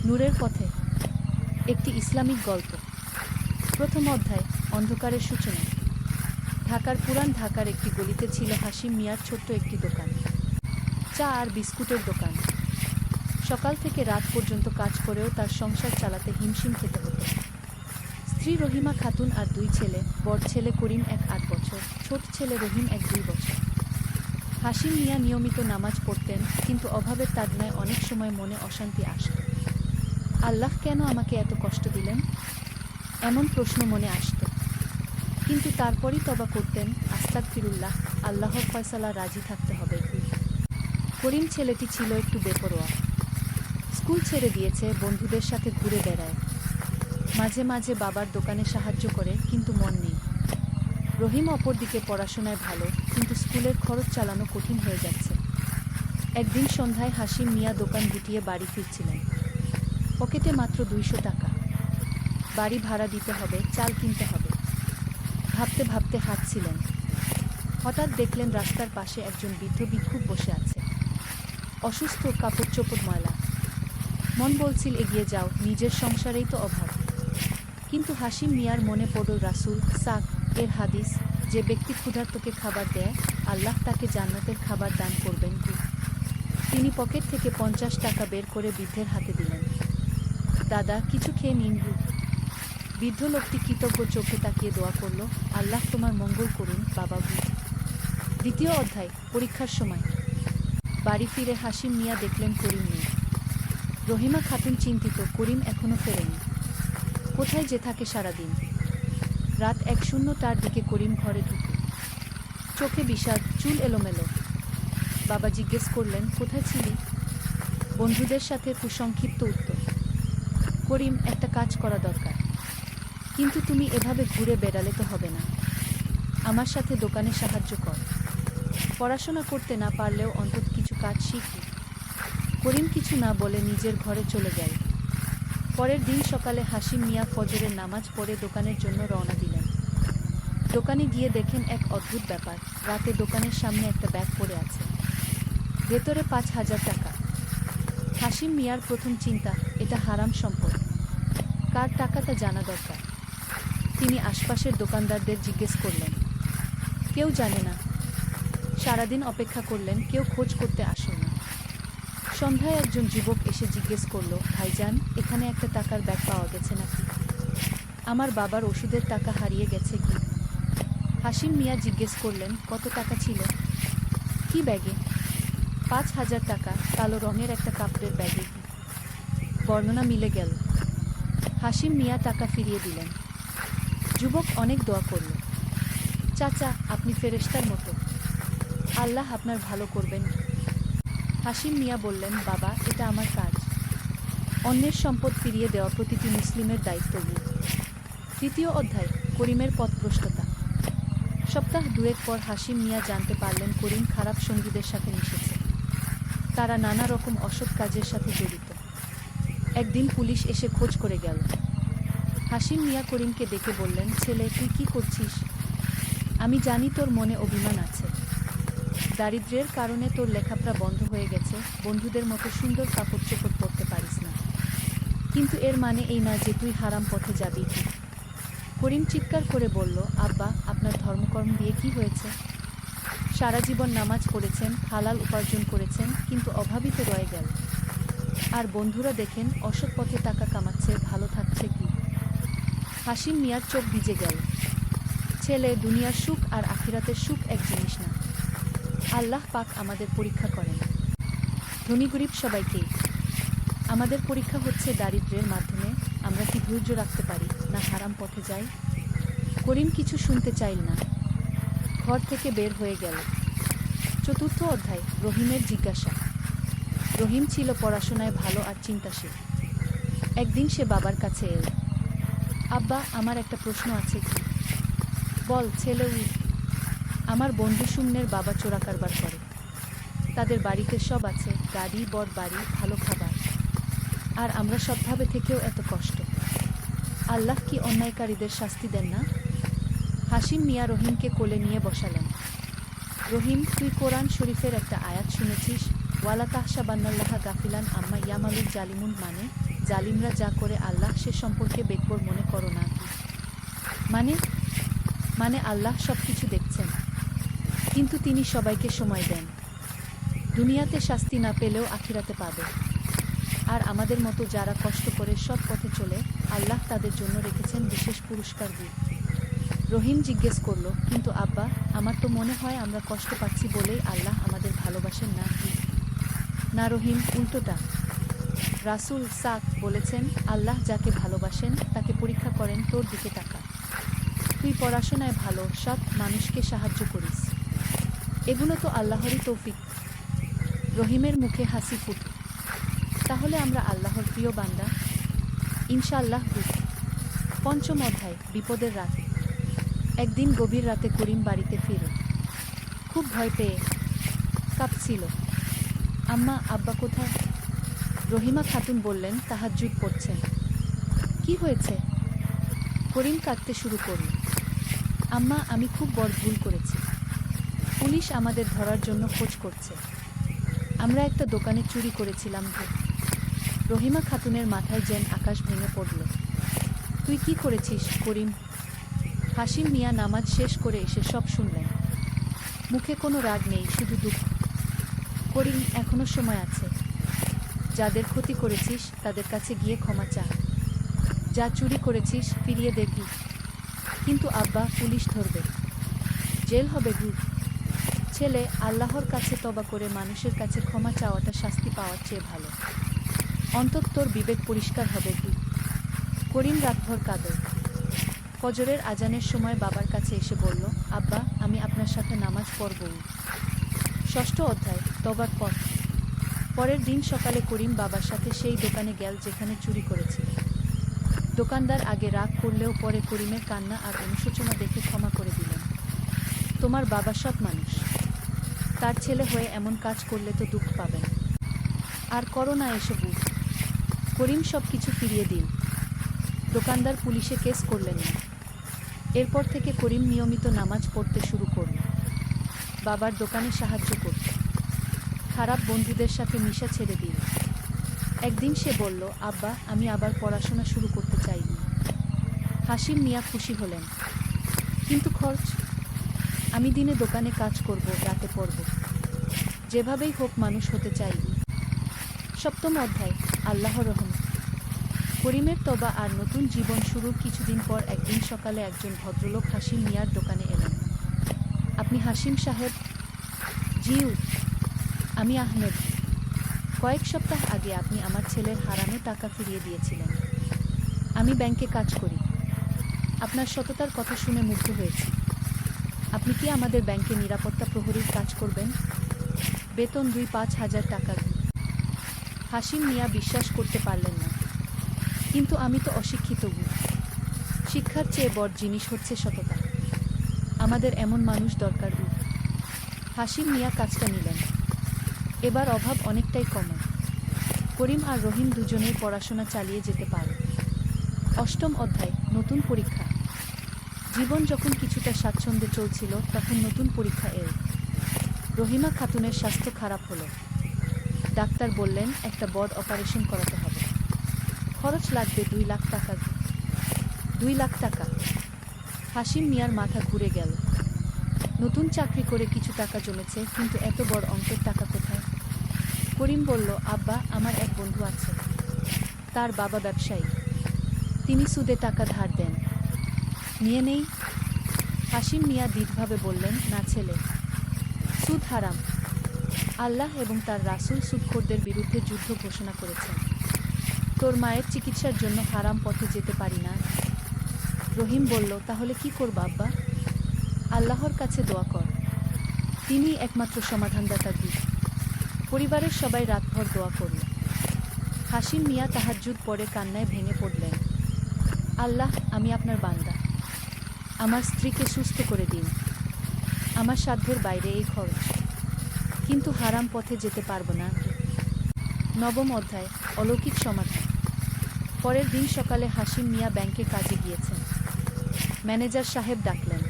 নূরের পথে, একটি ইসলামিক গল্প। প্রথম অধ্যায়, অন্ধকারের সূচনা। ঢাকার পুরান ঢাকার একটি গলিতে ছিল হাসিম মিয়ার ছোট্ট একটি দোকান। চা আর বিস্কুটের দোকান। সকাল থেকে রাত পর্যন্ত কাজ করেও তার সংসার চালাতে হিমশিম খেতে হতো। স্ত্রী রহিমা খাতুন আর দুই ছেলে, বড় ছেলে করিম 8 বছর, ছোট ছেলে রহিম 2 বছর। হাসিম মিয়া নিয়মিত নামাজ পড়তেন, কিন্তু অভাবের তাড়নায় অনেক সময় মনে অশান্তি আসত। আল্লাহ কেন আমাকে এত কষ্ট দিলেন, এমন প্রশ্ন মনে আসত। কিন্তু তারপরই তওবা করতেন, আস্তাগফিরুল্লাহ, আল্লাহর ফয়সালা রাজি থাকতে হবে। করিম ছেলেটি ছিল একটু বেপরোয়া। স্কুল ছেড়ে দিয়েছে, বন্ধুদের সাথে ঘুরে বেড়ায়, মাঝে মাঝে বাবার দোকানে সাহায্য করে, কিন্তু মন নেই। রহিম অপরদিকে পড়াশোনায় ভালো, কিন্তু স্কুলের খরচ চালানো কঠিন হয়ে যাচ্ছে। একদিন সন্ধ্যায় হাসিম মিয়া দোকান গুটিয়ে বাড়ি ফিরছিলেন। পকেটে মাত্র 200 টাকা। বাড়ি ভাড়া দিতে হবে, চাল কিনতে হবে। ভাবতে ভাবতে হাঁটছিলেন। হঠাৎ দেখলেন রাস্তার পাশে একজন বৃদ্ধ ভিক্ষুক বসে আছে। অসুস্থ, কাপড় চোপড় ময়লা। মন বলছিল এগিয়ে যাও, নিজের সংসারেই তো অভাব। কিন্তু হাসিম মিয়ার মনে পড়ল রাসূল সাক এর হাদিস, যে ব্যক্তি ক্ষুধার্তকে খাবার দেয়, আল্লাহ তাকে জান্নাতের খাবার দান করবেন। তিনি পকেট থেকে 50 টাকা বের করে বৃদ্ধের হাতে দিলেন। দাদা, কিছু খেয়ে নিন। বৃদ্ধ লোকটি কৃতজ্ঞ চোখে তাকিয়ে দোয়া করল, আল্লাহ তোমার মঙ্গল করুন বাবা। দ্বিতীয় অধ্যায়, পরীক্ষার সময়। বাড়ি ফিরে হাসিম মিয়া দেখলেন করিম নেই। রহিমা খাতুন চিন্তিত, করিম এখনো ফেরেনি। কোথায় যে থাকে সারাদিন। রাত 1:00টার দিকে করিম ঘরে ঢুকে, চোখে বিষাদ, চুল এলোমেলো। বাবা জিজ্ঞেস করলেন, কোথায় ছিলি? বন্ধুদের সাথে কুসংক্ষিপ্ত উত্তর। করিম, একটা কাজ করা দরকার। কিন্তু তুমি এভাবে ঘুরে বেড়ালে তো হবে না। আমার সাথে দোকানে সাহায্য কর। পড়াশোনা করতে না পারলেও অন্তত কিছু কাজ শিখি। করিম কিছু না বলে নিজের ঘরে চলে গেল। পরের দিন সকালে হাসিম মিয়া ফজরের নামাজ পড়ে দোকানের জন্য রওনা দিলেন। দোকানে গিয়ে দেখেন এক অদ্ভুত ব্যাপার। রাতে দোকানের সামনে একটা ব্যাগ পড়ে আছে, ভেতরে 5,000 টাকা। হাসিম মিয়ার প্রথম চিন্তা, এটা হারাম সম্পদ। কার টাকা তা জানা দরকার। তিনি আশপাশের দোকানদারদের জিজ্ঞেস করলেন, কেউ জানে না। সারাদিন অপেক্ষা করলেন, কেউ খোঁজ করতে আসল না। সন্ধ্যায় একজন যুবক এসে জিজ্ঞেস করল, ভাইজান, এখানে একটা টাকার ব্যাগ পাওয়া গেছে নাকি? আমার বাবার ওষুধের টাকা হারিয়ে গেছে কি? হাসিম মিয়া জিজ্ঞেস করলেন, কত টাকা ছিল? কি ব্যাগে? 5,000 টাকা, কালো রঙের একটা কাপড়ের ব্যাগে। বর্ণনা মিলে গেল। হাসিম মিয়া টাকা ফিরিয়ে দিলেন। যুবক অনেক দোয়া করল, চাচা, আপনি ফেরেশতার মতো, আল্লাহ আপনার ভালো করবেন। হাসিম মিয়া বললেন, বাবা, এটা আমার কাজ। অন্যের সম্পদ ফিরিয়ে দেওয়া প্রতিটি মুসলিমের দায়িত্ব। তৃতীয় অধ্যায়, করিমের পথভ্রষ্টতা। সপ্তাহ দুয়েক পর হাসিম মিয়া জানতে পারলেন করিম খারাপ সঙ্গীদের সাথে মিশেছে। তারা নানা রকম অসৎ কাজের সাথে জড়িত। একদিন পুলিশ এসে খোঁজ করে গেল। হাসিম মিয়া করিমকে ডেকে বললেন, ছেলে, তুই কি করছিস? আমি জানি তোর মনে অভিমান আছে। দারিদ্র্যের কারণে তোর লেখাপড়া বন্ধ হয়ে গেছে, বন্ধুদের মতো সুন্দর কাপড় চোপড় পরতে পারিস না। কিন্তু এর মানে এই না যে তুই হারাম পথে যাবি। করিম চিৎকার করে বলল, আব্বা, আপনার ধর্মকর্ম দিয়ে কি হয়েছে? সারা জীবন নামাজ পড়েছেন, হালাল উপার্জন করেছেন, কিন্তু অভাবিত রয়ে গেল। আর বন্ধুরা দেখেন অসৎ পথে টাকা কামাচ্ছে, ভালো থাকছে কি? হাসিম মিয়ার চোখ ভিজে গেল। ছেলে, দুনিয়ার সুখ আর আখিরাতের সুখ এক জিনিস না। আল্লাহ পাক আমাদের পরীক্ষা করেন, ধনী গরিব সবাইকেই। আমাদের পরীক্ষা হচ্ছে দারিদ্র্যের মাধ্যমে আমরা কি ধৈর্য রাখতে পারি না হারাম পথে যাই। করিম কিছু শুনতে চাইল না, ঘর থেকে বের হয়ে গেল। চতুর্থ অধ্যায়, রহিমের জিজ্ঞাসা। রহিম ছিল পড়াশোনায় ভালো আর চিন্তাশীল। একদিন সে বাবার কাছে এল, আব্বা, আমার একটা প্রশ্ন আছে। কি? বল ছেলে। আমার বন্ধু সুমনের বাবা চোরা কারবার করে। তাদের বাড়িতে সব আছে, গাড়ি, বড় বাড়ি, ভালো খাবার। আর আমরা সবভাবে থেকেও এত কষ্ট। আল্লাহ কি অন্যায়কারীদের শাস্তি দেন না? হাসিম মিয়া রহিমকে কোলে নিয়ে বসালেন। রহিম, তুই কোরআন শরীফের একটা আয়াত শুনেছিস, ওয়ালা তাহসাবান্নাল্লাহা গাফিলান আম্মা ইয়ামালুল জালিমুন, মানে জালিমরা যা করে আল্লাহ সে সম্পর্কে বেকবর মনে করো না। মানে আল্লাহ সবকিছু দেখছেন, কিন্তু তিনি সবাইকে সময় দেন। দুনিয়াতে শাস্তি না পেলেও আখিরাতে পাবে। আর আমাদের মতো যারা কষ্ট করে সৎ পথে চলে, আল্লাহ তাদের জন্য রেখেছেন বিশেষ পুরস্কার। রহিম জিজ্ঞেস করল, কিন্তু আব্বা, আমার তো মনে হয় আমরা কষ্ট পাচ্ছি বলেই আল্লাহ আমাদের ভালোবাসেন না। কি? না রহিম, উল্টোটা। রাসূল সাক বলেছেন, আল্লাহ যাকে ভালোবাসেন তাকে পরীক্ষা করেন। তোর দিকে তাকা। তুই পড়াশোনায় ভালো, সৎ, মানুষকে সাহায্য করিস। এগুলো তো আল্লাহরই তৌফিক। রহিমের মুখে হাসি ফুটল। তাহলে আমরা আল্লাহর প্রিয় বান্দা, ইনশাআল্লাহ। পঞ্চম অধ্যায়, বিপদের রাত। একদিন গভীর রাতে করিম বাড়িতে ফিরল, খুব ভয় পেয়ে কাঁপছিল। আম্মা, আব্বা কোথায়? রহিমা খাতুন বললেন, তাহাজ্জুদ পড়ছেন। কি হয়েছে? করিম কাঁদতে শুরু করল। আম্মা, আমি খুব বড় ভুল করেছি। পুলিশ আমাদের ধরার জন্য খোঁজ করছে। আমরা একটা দোকানে চুরি করেছিলাম। রহিমা খাতুনের মাথায় যেন আকাশ ভেঙে পড়ল। তুই কি করেছিস করিম? হাসিম মিয়া নামাজ শেষ করে এসে সব শুনলেন। মুখে কোনো রাগ নেই, শুধু দুঃখ। করিম, এখনো সময় আছে। যাদের ক্ষতি করেছিস তাদের কাছে গিয়ে ক্ষমা চা। যা চুরি করেছিস ফিরিয়ে দেখি। কিন্তু আব্বা, পুলিশ ধরবে, জেল হবে। ছেলে, আল্লাহর কাছে তওবা করে মানুষের কাছে ক্ষমা চাওয়াটা শাস্তি পাওয়ার চেয়ে ভালো। অন্তত তোর বিবেক পরিষ্কার হবে। করিম রাতভর কাঁদল। ফজরের আজানের সময় বাবার কাছে এসে বলল, আব্বা, আমি আপনার সাথে নামাজ পড়ব। ষষ্ঠ অধ্যায়, তওবার পথ। পরের দিন সকালে করিম বাবার সাথে সেই দোকানে গেল যেখানে চুরি করেছিল। দোকানদার আগে রাগ করলেও পরে করিমের কান্না আর অনুশোচনা দেখে ক্ষমা করে দিলেন। তোমার বাবা সৎ মানুষ, তার ছেলে হয়ে এমন কাজ করলে তো দুঃখ পাবেন। আর করো না এসব। করিম সব কিছু ফিরিয়ে দিন। দোকানদার পুলিশে কেস করলেন না। এরপর থেকে করিম নিয়মিত নামাজ পড়তে শুরু করল, বাবার দোকানে সাহায্য করত, খারাপ বন্ধুদের সাথে মিশা ছেড়ে দিল। একদিন সে বলল, আব্বা, আমি আবার পড়াশোনা শুরু করতে চাই। হাসিম মিয়া খুশি হলেন। কিন্তু খরচ? আমি দিনে দোকানে কাজ করব, রাতে পড়ব, যেভাবেই হোক মানুষ হতে চাই। সপ্তম অধ্যায়, আল্লাহর রহমত। করিমের তওবা আর নতুন জীবন শুরুর কিছুদিন পর একদিন সকালে একজন ভদ্রলোক হাসিম মিয়ার দোকানে এলেন। আপনি হাসিম সাহেব? জি, আমি আহমেদ। কয়েক সপ্তাহ আগে আপনি আমার ছেলের হারানো টাকা ফিরিয়ে দিয়েছিলেন। আমি ব্যাংকে কাজ করি। আপনার সততার কথা শুনে মুগ্ধ হয়েছি। আপনি কি আমাদের ব্যাংকে নিরাপত্তা প্রহরীর কাজ করবেন? বেতন 2-5 হাজার টাকা। হাসিম মিয়া বিশ্বাস করতে পারলেন না। কিন্তু আমি তো অশিক্ষিত। শিক্ষার চেয়ে বড় জিনিস হচ্ছে সততা। আমাদের এমন মানুষ দরকার। হাসিম মিয়া কাজটা নিলেন। এবার অভাব অনেকটাই কমে। করিম আর রহিম দুজনেই পড়াশোনা চালিয়ে যেতে পারে। অষ্টম অধ্যায়, নতুন পরীক্ষা। জীবন যখন কিছুটা স্বাচ্ছন্দ্যে চলছিল তখন নতুন পরীক্ষা এল। রহিমা খাতুনের স্বাস্থ্য খারাপ হলো। ডাক্তার বললেন একটা বড় অপারেশন করাতে হবে। খরচ লাগবে 2 লাখ টাকা। 2 লাখ টাকা! হাসিম মিয়ার মাথা ঘুরে গেল। নতুন চাকরি করে কিছু টাকা জমেছে, কিন্তু এত বড় অঙ্কের টাকা কোথায়? করিম বলল, আব্বা, আমার এক বন্ধু আছে। তার বাবা ব্যবসায়ী। তিনি সুদে টাকা ধার দেন। নিয়ে নেই? হাসিম মিয়া দৃঢ়ভাবে বললেন, না ছেলে, সুদ হারাম। আল্লাহ এবং তার রাসূল সুদখোরদের বিরুদ্ধে যুদ্ধ ঘোষণা করেছেন। তোর মায়ের চিকিৎসার জন্য হারাম পথে যেতে পারি না। রহিম বলল, তাহলে কি করব আব্বা? আল্লাহর কাছে দোয়া কর, তিনি একমাত্র সমাধানদাতা। পরিবারের সবাই রাতভর দোয়া করল। হাসিম মিয়া তাহাজ্জুদ পড়ে কান্নায় ভেঙে পড়লেন। আল্লাহ, আমি আপনার বান্দা, আমার স্ত্রীকে সুস্থ করে দিন। আমার সাধ্যের বাইরে এই খরচ, কিন্তু হারাম পথে যেতে পারবো না। নবম অধ্যায়, অলৌকিক সমাধান। পরের দিন সকালে হাসিম মিয়া ব্যাংকে কাজে গিয়েছেন। ম্যানেজার সাহেব ডাকলেন,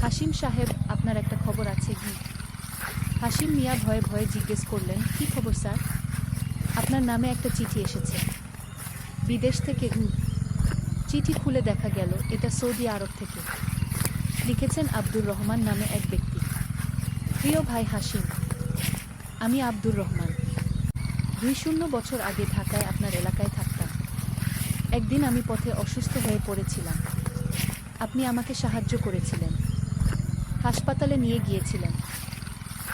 হাসিম সাহেব, আপনার একটা খবর আছে কি? হাসিম মিয়া ভয়ে ভয়ে জিজ্ঞেস করলেন, কি খবর স্যার? আপনার নামে একটা চিঠি এসেছে বিদেশ থেকে। চিঠি খুলে দেখা গেল এটা সৌদি আরব থেকে। লিখেছেন আব্দুর রহমান নামে এক ব্যক্তি। প্রিয় ভাই হাসিম, আমি আব্দুর রহমান। 20 বছর আগে ঢাকায় আপনার এলাকায় থাকতাম। একদিন আমি পথে অসুস্থ হয়ে পড়েছিলাম। আপনি আমাকে সাহায্য করেছিলেন, হাসপাতালে নিয়ে গিয়েছিলেন।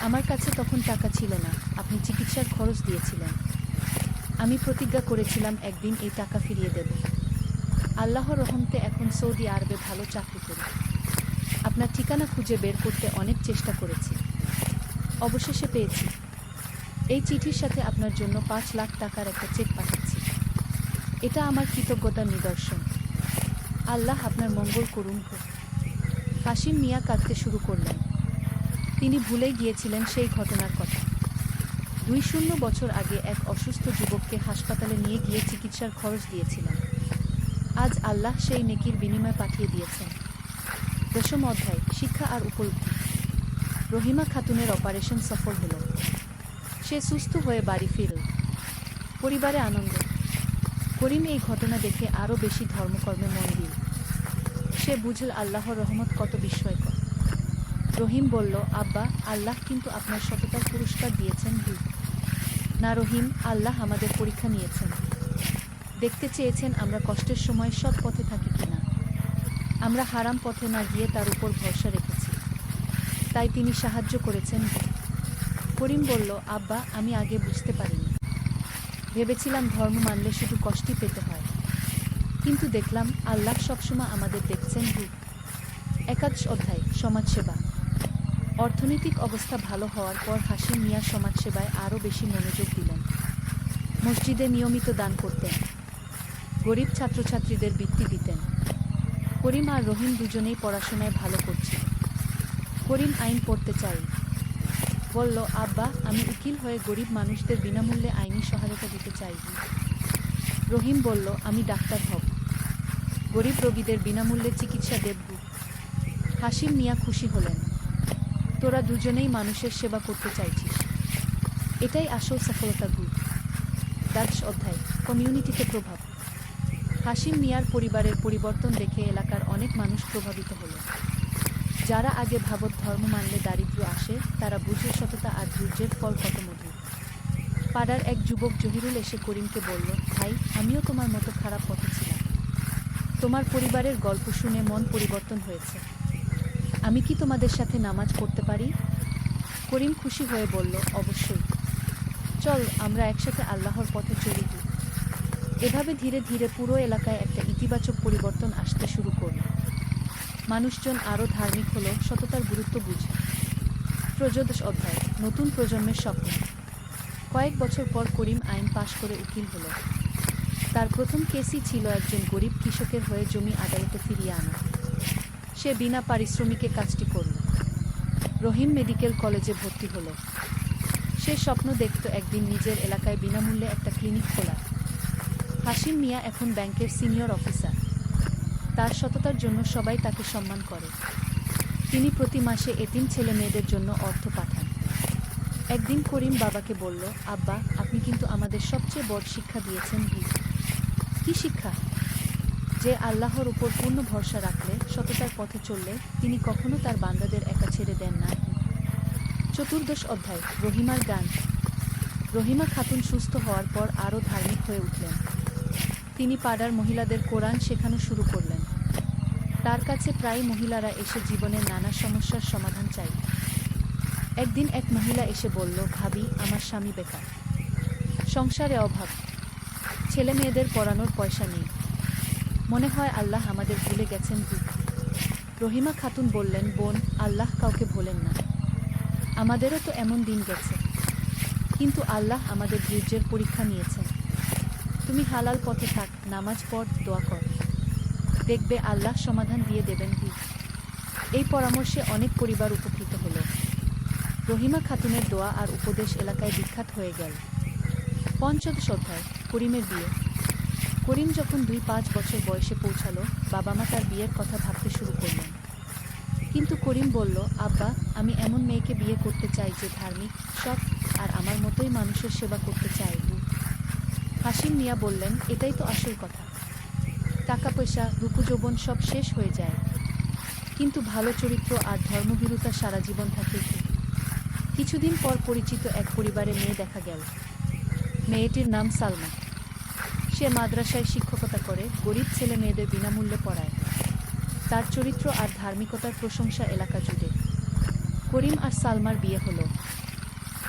আমার কাছে তখন টাকা ছিল না, আপনি চিকিৎসার খরচ দিয়েছিলেন। আমি প্রতিজ্ঞা করেছিলাম একদিন এই টাকা ফিরিয়ে দেব। আল্লাহর রহমতে এখন সৌদি আরবে ভালো চাকরি করি। আপনার ঠিকানা খুঁজে বের করতে অনেক চেষ্টা করেছি, অবশেষে পেয়েছি। এই চিঠির সাথে আপনার জন্য ৫ লাখ টাকার একটা চেক পাঠাচ্ছি। এটা আমার কৃতজ্ঞতার নিদর্শন। আল্লাহ আপনার মঙ্গল করুন। হাশিম মিয়া কাঁদতে শুরু করলেন। তিনি ভুলে গিয়েছিলেন সেই ঘটনার কথা। ২০ বছর আগে এক অসুস্থ যুবককে হাসপাতালে নিয়ে গিয়ে চিকিৎসার খরচ দিয়েছিলেন। আজ আল্লাহ সেই নেকির বিনিময় পাঠিয়ে দিয়েছেন। ১০ম অধ্যায়, শিক্ষা আর উপলব্ধি। রহিমা খাতুনের অপারেশন সফল হল। সে সুস্থ হয়ে বাড়ি ফিরল। পরিবারে আনন্দ। করিম এই ঘটনা দেখে আরও বেশি ধর্মকর্মে মন দিল। সে বুঝল আল্লাহর রহমত কত বিস্ময়কর। রহিম বলল, আব্বা, আল্লাহ কিন্তু আপনার সততার পুরস্কার দিয়েছেন। না রহিম, আল্লাহ আমাদের পরীক্ষা নিয়েছেন। দেখতে চেয়েছেন আমরা কষ্টের সময় সৎ পথে থাকি কিনা। আমরা হারাম পথে না গিয়ে তার উপর ভরসা রেখেছি, তাই তিনি সাহায্য করেছেন। করিম বলল, আব্বা, আমি আগে বুঝতে পারিনি। ভেবেছিলাম ধর্ম মানলে শুধু কষ্টই পেতে হয়, কিন্তু দেখলাম আল্লাহ সবসময় আমাদের দেখছেন। একাদশ অধ্যায়, সমাজসেবা। অর্থনৈতিক অবস্থা ভালো হওয়ার পর হাশিম মিয়া সমাজসেবায় আরও বেশি মনোযোগ দিলেন। মসজিদে নিয়মিত দান করতেন, গরিব ছাত্রছাত্রীদের বৃত্তি দিতেন। করিম আর রহিম দুজনেই পড়াশোনায় ভালো করছিল। করিম আইন পড়তে চাই, বলল, আব্বা, আমি উকিল হয়ে গরিব মানুষদের বিনামূল্যে আইনি সহায়তা দিতে চাই। রহিম বলল, আমি ডাক্তার হব, গরিব রোগীদের বিনামূল্যে চিকিৎসা দেব। হাশিম মিয়া খুশি হলেন। তোরা দুজনেই মানুষের সেবা করতে চাইছিস, এটাই আসল সফলতা। দ্বাদশ অধ্যায়, কমিউনিটিতে প্রভাব। হাশিম মিয়ার পরিবারের পরিবর্তন দেখে এলাকার অনেক মানুষ প্রভাবিত হল। যারা আগে ভাবত ধর্ম মানলে দারিদ্র্য আসে, তারা বুঝে সততা আর ধৈর্যের ফল কত মধুর। পাড়ার এক যুবক জহিরুল এসে করিমকে বলল, ভাই, আমিও তোমার মতো খারাপ পথে ছিলাম। তোমার পরিবারের গল্প শুনে মন পরিবর্তন হয়েছে। আমি কি তোমাদের সাথে নামাজ পড়তে পারি? করিম খুশি হয়ে বলল, অবশ্যই, চল আমরা একসাথে আল্লাহর পথে চলি। এভাবে ধীরে ধীরে পুরো এলাকায় একটা ইতিবাচক পরিবর্তন আসতে শুরু করল। মানুষজন আরও ধার্মিক হল, সততার গুরুত্ব বুঝে। ত্রয়োদশ অধ্যায়, নতুন প্রজন্মের স্বপ্ন। কয়েক বছর পর করিম আইন পাশ করে উকিল হল। তার প্রথম কেসই ছিল একজন গরিব কৃষকের হয়ে জমি আদালতে ফিরিয়ে আনা। সে বিনা পারিশ্রমিকে কাজটি করল। রহিম মেডিকেল কলেজে ভর্তি হল। সে স্বপ্ন দেখত একদিন নিজের এলাকায় বিনামূল্যে একটা ক্লিনিক খোলা। হাশিম মিয়া এখন ব্যাংকের সিনিয়র অফিসার। তার সততার জন্য সবাই তাকে সম্মান করে। তিনি প্রতি মাসে এতিম ছেলে মেয়েদের জন্য অর্থ পাঠান। একদিন করিম বাবাকে বলল, আব্বা, আপনি কিন্তু আমাদের সবচেয়ে বড় শিক্ষা দিয়েছেন। কি শিক্ষা? যে আল্লাহর উপর পূর্ণ ভরসা রাখলে, সততার পথে চললে, তিনি কখনো তার বান্দাদের একা ছেড়ে দেন না। চতুর্দশ অধ্যায়, রহিমার গান। রহিমা খাতুন সুস্থ হওয়ার পর আরও ধার্মিক হয়ে উঠলেন। তিনি পাড়ার মহিলাদের কোরআন শেখানো শুরু করলেন। তার কাছে প্রায় মহিলারা এসে জীবনের নানা সমস্যার সমাধান চাই। একদিন এক মহিলা এসে বলল, ভাবি, আমার স্বামী বেকার, সংসারে অভাব, ছেলে মেয়েদের পড়ানোর পয়সা নেই, মনে হয় আল্লাহ আমাদের ভুলে গেছেন। রহিমা খাতুন বললেন, বোন, আল্লাহ কাউকে ভোলেন না। আমাদেরও তো এমন দিন গেছে, কিন্তু আল্লাহ আমাদের ধৈর্যের পরীক্ষা নিয়েছেন। তুমি হালাল পথে থাক, নামাজ পড়, দোয়া কর, দেখবে আল্লাহ সমাধান দিয়ে দেবেন। এই পরামর্শে অনেক পরিবার উপকৃত হল। রহিমা খাতুনের দোয়া আর উপদেশ এলাকায় বিখ্যাত হয়ে গেল। পঞ্চদশ অধ্যায়, করিমের বিয়ে। করিম যখন ২-৫ বছর বয়সে পৌঁছালো, বাবা মা তার বিয়ের কথা ভাবতে শুরু করলেন। কিন্তু করিম বলল, আব্বা, আমি এমন মেয়েকে বিয়ে করতে চাই যে ধার্মিক, সৎ আর আমার মতোই মানুষের সেবা করতে চায়। হাশিম মিয়া বললেন, এটাই তো আসল কথা। টাকা পয়সা, রূপযৌবন সব শেষ হয়ে যায়, কিন্তু ভালো চরিত্র আর ধর্মভীরুতা সারা জীবন থাকে। কিছুদিন পর পরিচিত এক পরিবারে মেয়ে দেখা গেল। মেয়েটির নাম সালমা। সে মাদ্রাসায় শিক্ষকতা করে, গরিব ছেলে মেয়েদের বিনামূল্যে পড়ায়। তার চরিত্র আর ধার্মিকতার প্রশংসা এলাকা জুড়ে। করিম আর সালমার বিয়ে হলো।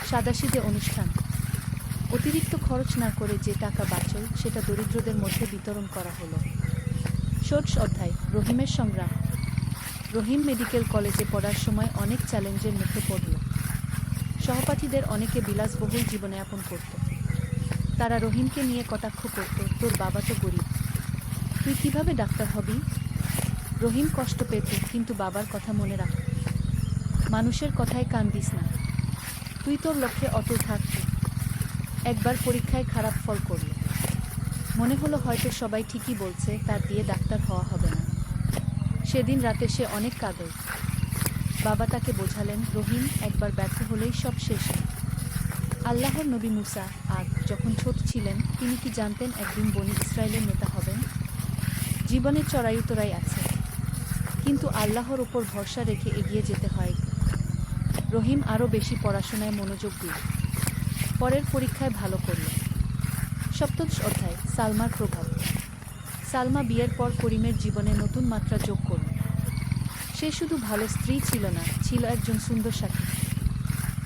সাদাসিধে অনুষ্ঠান। অতিরিক্ত খরচ না করে যে টাকা বাঁচল, সেটা দরিদ্রদের মধ্যে বিতরণ করা হলো। ষোড়শ অধ্যায় রহিমের সংগ্রাম। রহিম মেডিকেল কলেজে পড়ার সময় অনেক চ্যালেঞ্জের মুখে পড়ল। সহপাঠীদের অনেকে বিলাসবহুল জীবনযাপন করত। তারা রহিমকে নিয়ে কটাক্ষ করত, তোর বাবা তো গরিব, তুই কিভাবে ডাক্তার হবি? রহিম কষ্ট পেত, কিন্তু বাবার কথা মনে রাখ, মানুষের কথায় কান দিস না, তুই তোর লক্ষ্যে অটল থাক। একবার পরীক্ষায় খারাপ ফল করল। মনে হলো হয়তো সবাই ঠিকই বলছে, তার দিয়ে ডাক্তার হওয়া হবে না। সেদিন রাতে সে অনেক কাঁদল। বাবা তাকে বোঝালেন, রহিম, একবার ব্যর্থ হলেই সব শেষ না। আল্লাহর নবী মুসা যখন ছোট ছিলেন, তিনি কি জানতেন একদিন বনি ইসরায়েলের নেতা হবেন? জীবনের চড়াই উতরাই আছে, কিন্তু আল্লাহর ওপর ভরসা রেখে এগিয়ে যেতে হয়। রহিম আরও বেশি পড়াশোনায় মনোযোগ দিল। পরের পরীক্ষায় ভালো করল। সপ্তদশ অধ্যায় সালমার প্রভাব। সালমা বিয়ের পর করিমের জীবনে নতুন মাত্রা যোগ করল। সে শুধু ভালো স্ত্রী ছিল না, ছিল একজন সুন্দর সাথী।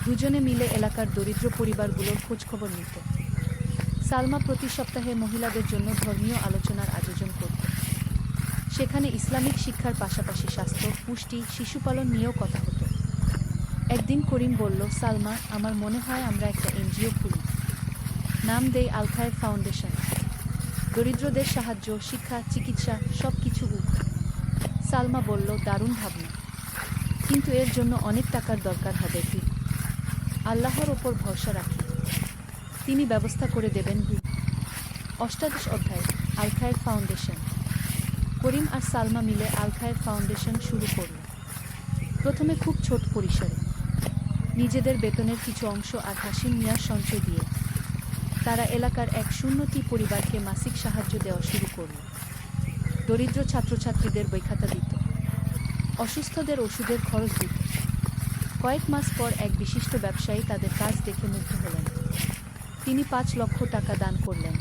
দুজনে মিলে এলাকার দরিদ্র পরিবারগুলোর খোঁজখবর নিত। সালমা প্রতি সপ্তাহে মহিলাদের জন্য ধর্মীয় আলোচনার আয়োজন করত। সেখানে ইসলামিক শিক্ষার পাশাপাশি স্বাস্থ্য, পুষ্টি, শিশুপালন নিয়েও কথা হতো। একদিন করিম বলল, সালমা, আমার মনে হয় আমরা একটা এনজিও খুলি, নাম দেই আল খায়ের ফাউন্ডেশন। দরিদ্রদের সাহায্য, শিক্ষা, চিকিৎসা সব কিছু। সালমা বলল, দারুণ ভাবনা, কিন্তু এর জন্য অনেক টাকার দরকার হবে। কি? আল্লাহর ওপর ভরসা রাখি, তিনি ব্যবস্থা করে দেবেন। অষ্টাদশ অধ্যায় আল খায়ের ফাউন্ডেশন। করিম আর সালমা মিলে আল খায়ের ফাউন্ডেশন শুরু করল। প্রথমে খুব ছোট পরিসরে, নিজেদের বেতনের কিছু অংশ আর হাসিম মিয়ার সঞ্চয় দিয়ে তারা এলাকার 100টি পরিবারকে মাসিক সাহায্য দেওয়া শুরু করল। দরিদ্র ছাত্রছাত্রীদের বই খাতা দিত, অসুস্থদের ওষুধের খরচ দিত। কয়েক মাস পর এক বিশিষ্ট ব্যবসায়ী তাদের কাজ দেখে মুগ্ধ হলেন। তিনি 5 লক্ষ টাকা দান করলেন।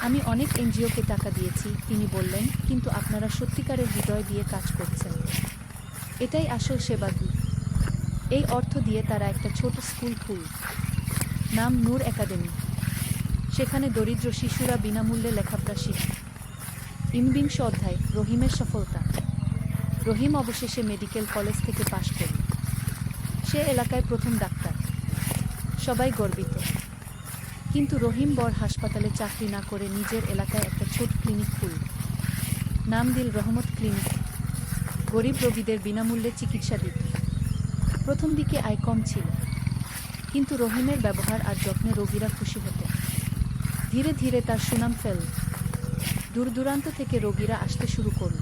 আমি অনেক এনজিওকে টাকা দিয়েছি, তিনি বললেন, কিন্তু আপনারা সত্যিকারের হৃদয় দিয়ে কাজ করছেন, এটাই আসল সেবা। এই অর্থ দিয়ে তারা একটা ছোট স্কুল খুলল, নাম নূর একাডেমি। সেখানে দরিদ্র শিশুরা বিনামূল্যে লেখাপড়া শিখে। 29 অধ্যায় রহিমের সফলতা। রহিম অবশেষে মেডিকেল কলেজ থেকে পাশ করল। সে এলাকায় প্রথম ডাক্তার, সবাই গর্বিত। কিন্তু রহিম বড় হাসপাতালে চাকরি না করে নিজের এলাকায় একটা ছোট ক্লিনিক খুলল, নাম দিল রহমত ক্লিনিক। গরিব রোগীদের বিনামূল্যে চিকিৎসা দিত। প্রথম দিকে আয় কম ছিল, কিন্তু রহিমের ব্যবহার আর যত্নে রোগীরা খুশি হতো। ধীরে ধীরে তার সুনাম ফেলল। দূর দূরান্ত থেকে রোগীরা আসতে শুরু করল।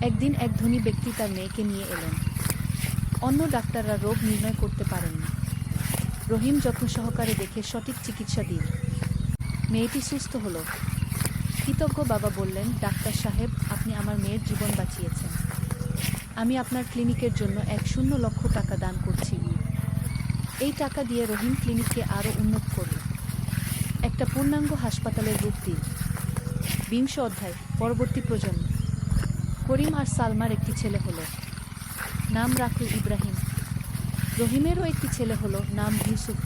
একদিন এক ধনী ব্যক্তি তার মেয়েকে নিয়ে এলেন। অন্য ডাক্তাররা রোগ নির্ণয় করতে পারেননি। রহিম যত্ন সহকারে দেখে সঠিক চিকিৎসা দিল। মেয়েটি সুস্থ হল। কৃতজ্ঞ বাবা বললেন, ডাক্তার সাহেব, আপনি আমার মেয়ের জীবন বাঁচিয়েছেন। আমি আপনার ক্লিনিকের জন্য 100 লক্ষ টাকা দান করছি। এই টাকা দিয়ে রহিম ক্লিনিককে আরও উন্নত করল, একটা পূর্ণাঙ্গ হাসপাতালের রূপ দিল। 20 অধ্যায় পরবর্তী প্রজন্ম। করিম আর সালমার একটি ছেলে হলো, নাম রাখল ইব্রাহিম। রহিমেরও একটি ছেলে হলো, নাম ইউসুফ।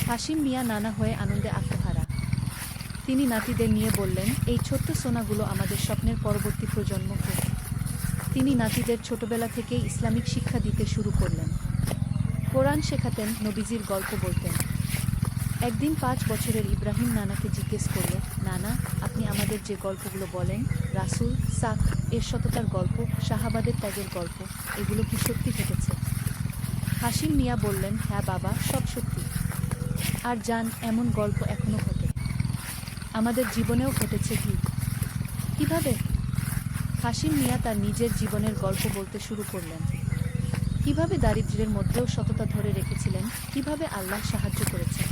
হাসিম মিয়া নানা হয়ে আনন্দে আত্মহারা। তিনি নাতিদের নিয়ে বললেন, এই ছোট্ট সোনাগুলো আমাদের স্বপ্নের পরবর্তী প্রজন্ম। তিনি নাতিদের ছোটবেলা থেকেই ইসলামিক শিক্ষা দিতে শুরু করলেন। কোরআন শেখাতেন, নবীজির গল্প বলতেন। একদিন 5 বছরের ইব্রাহিম নানাকে জিজ্ঞেস করল, নানা, আপনি আমাদের যে গল্পগুলো বলেন, রাসূল সাক এর সততার গল্প, সাহাবাদের ত্যাগের গল্প, এগুলো কি সত্যি ঘটেছে? হাসিম মিয়া বললেন, হ্যাঁ বাবা, সব সত্যি। আর জান, এমন গল্প এখনো ঘটে, আমাদের জীবনেও ঘটেছে। কিভাবে? হাসিম মিয়া তার নিজের জীবনের গল্প বলতে শুরু করলেন। কিভাবে দারিদ্র্যের মধ্যেও সততা ধরে রেখেছিলেন, কিভাবে আল্লাহ সাহায্য করেছেন।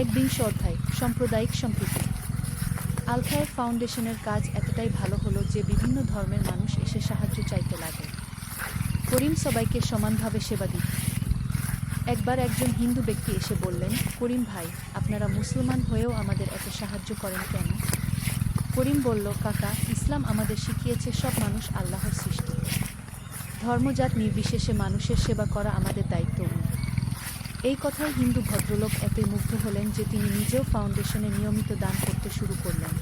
21 অধ্যায় সাম্প্রদায়িক সম্প্রীতি। আল খায়ের ফাউন্ডেশনের কাজ এতটাই ভালো হলো যে বিভিন্ন ধর্মের মানুষ এসে সাহায্য চাইতে লাগল। করিম সবাইকে সমানভাবে সেবা দিত। একবার একজন হিন্দু ব্যক্তি এসে বললেন, করিম ভাই, আপনারা মুসলমান হয়েও আমাদের এত সাহায্য করেন কেন? করিম বলল, কাকা, ইসলাম আমাদের শিখিয়েছে সব মানুষ আল্লাহর সৃষ্টি, ধর্মজাত নির্বিশেষে মানুষের সেবা করা আমাদের দায়িত্ব। এই কথায় হিন্দু ভদ্রলোক এতই মুগ্ধ হলেন যে তিনি নিজেও ফাউন্ডেশনে নিয়মিত দান করতে শুরু করলেন।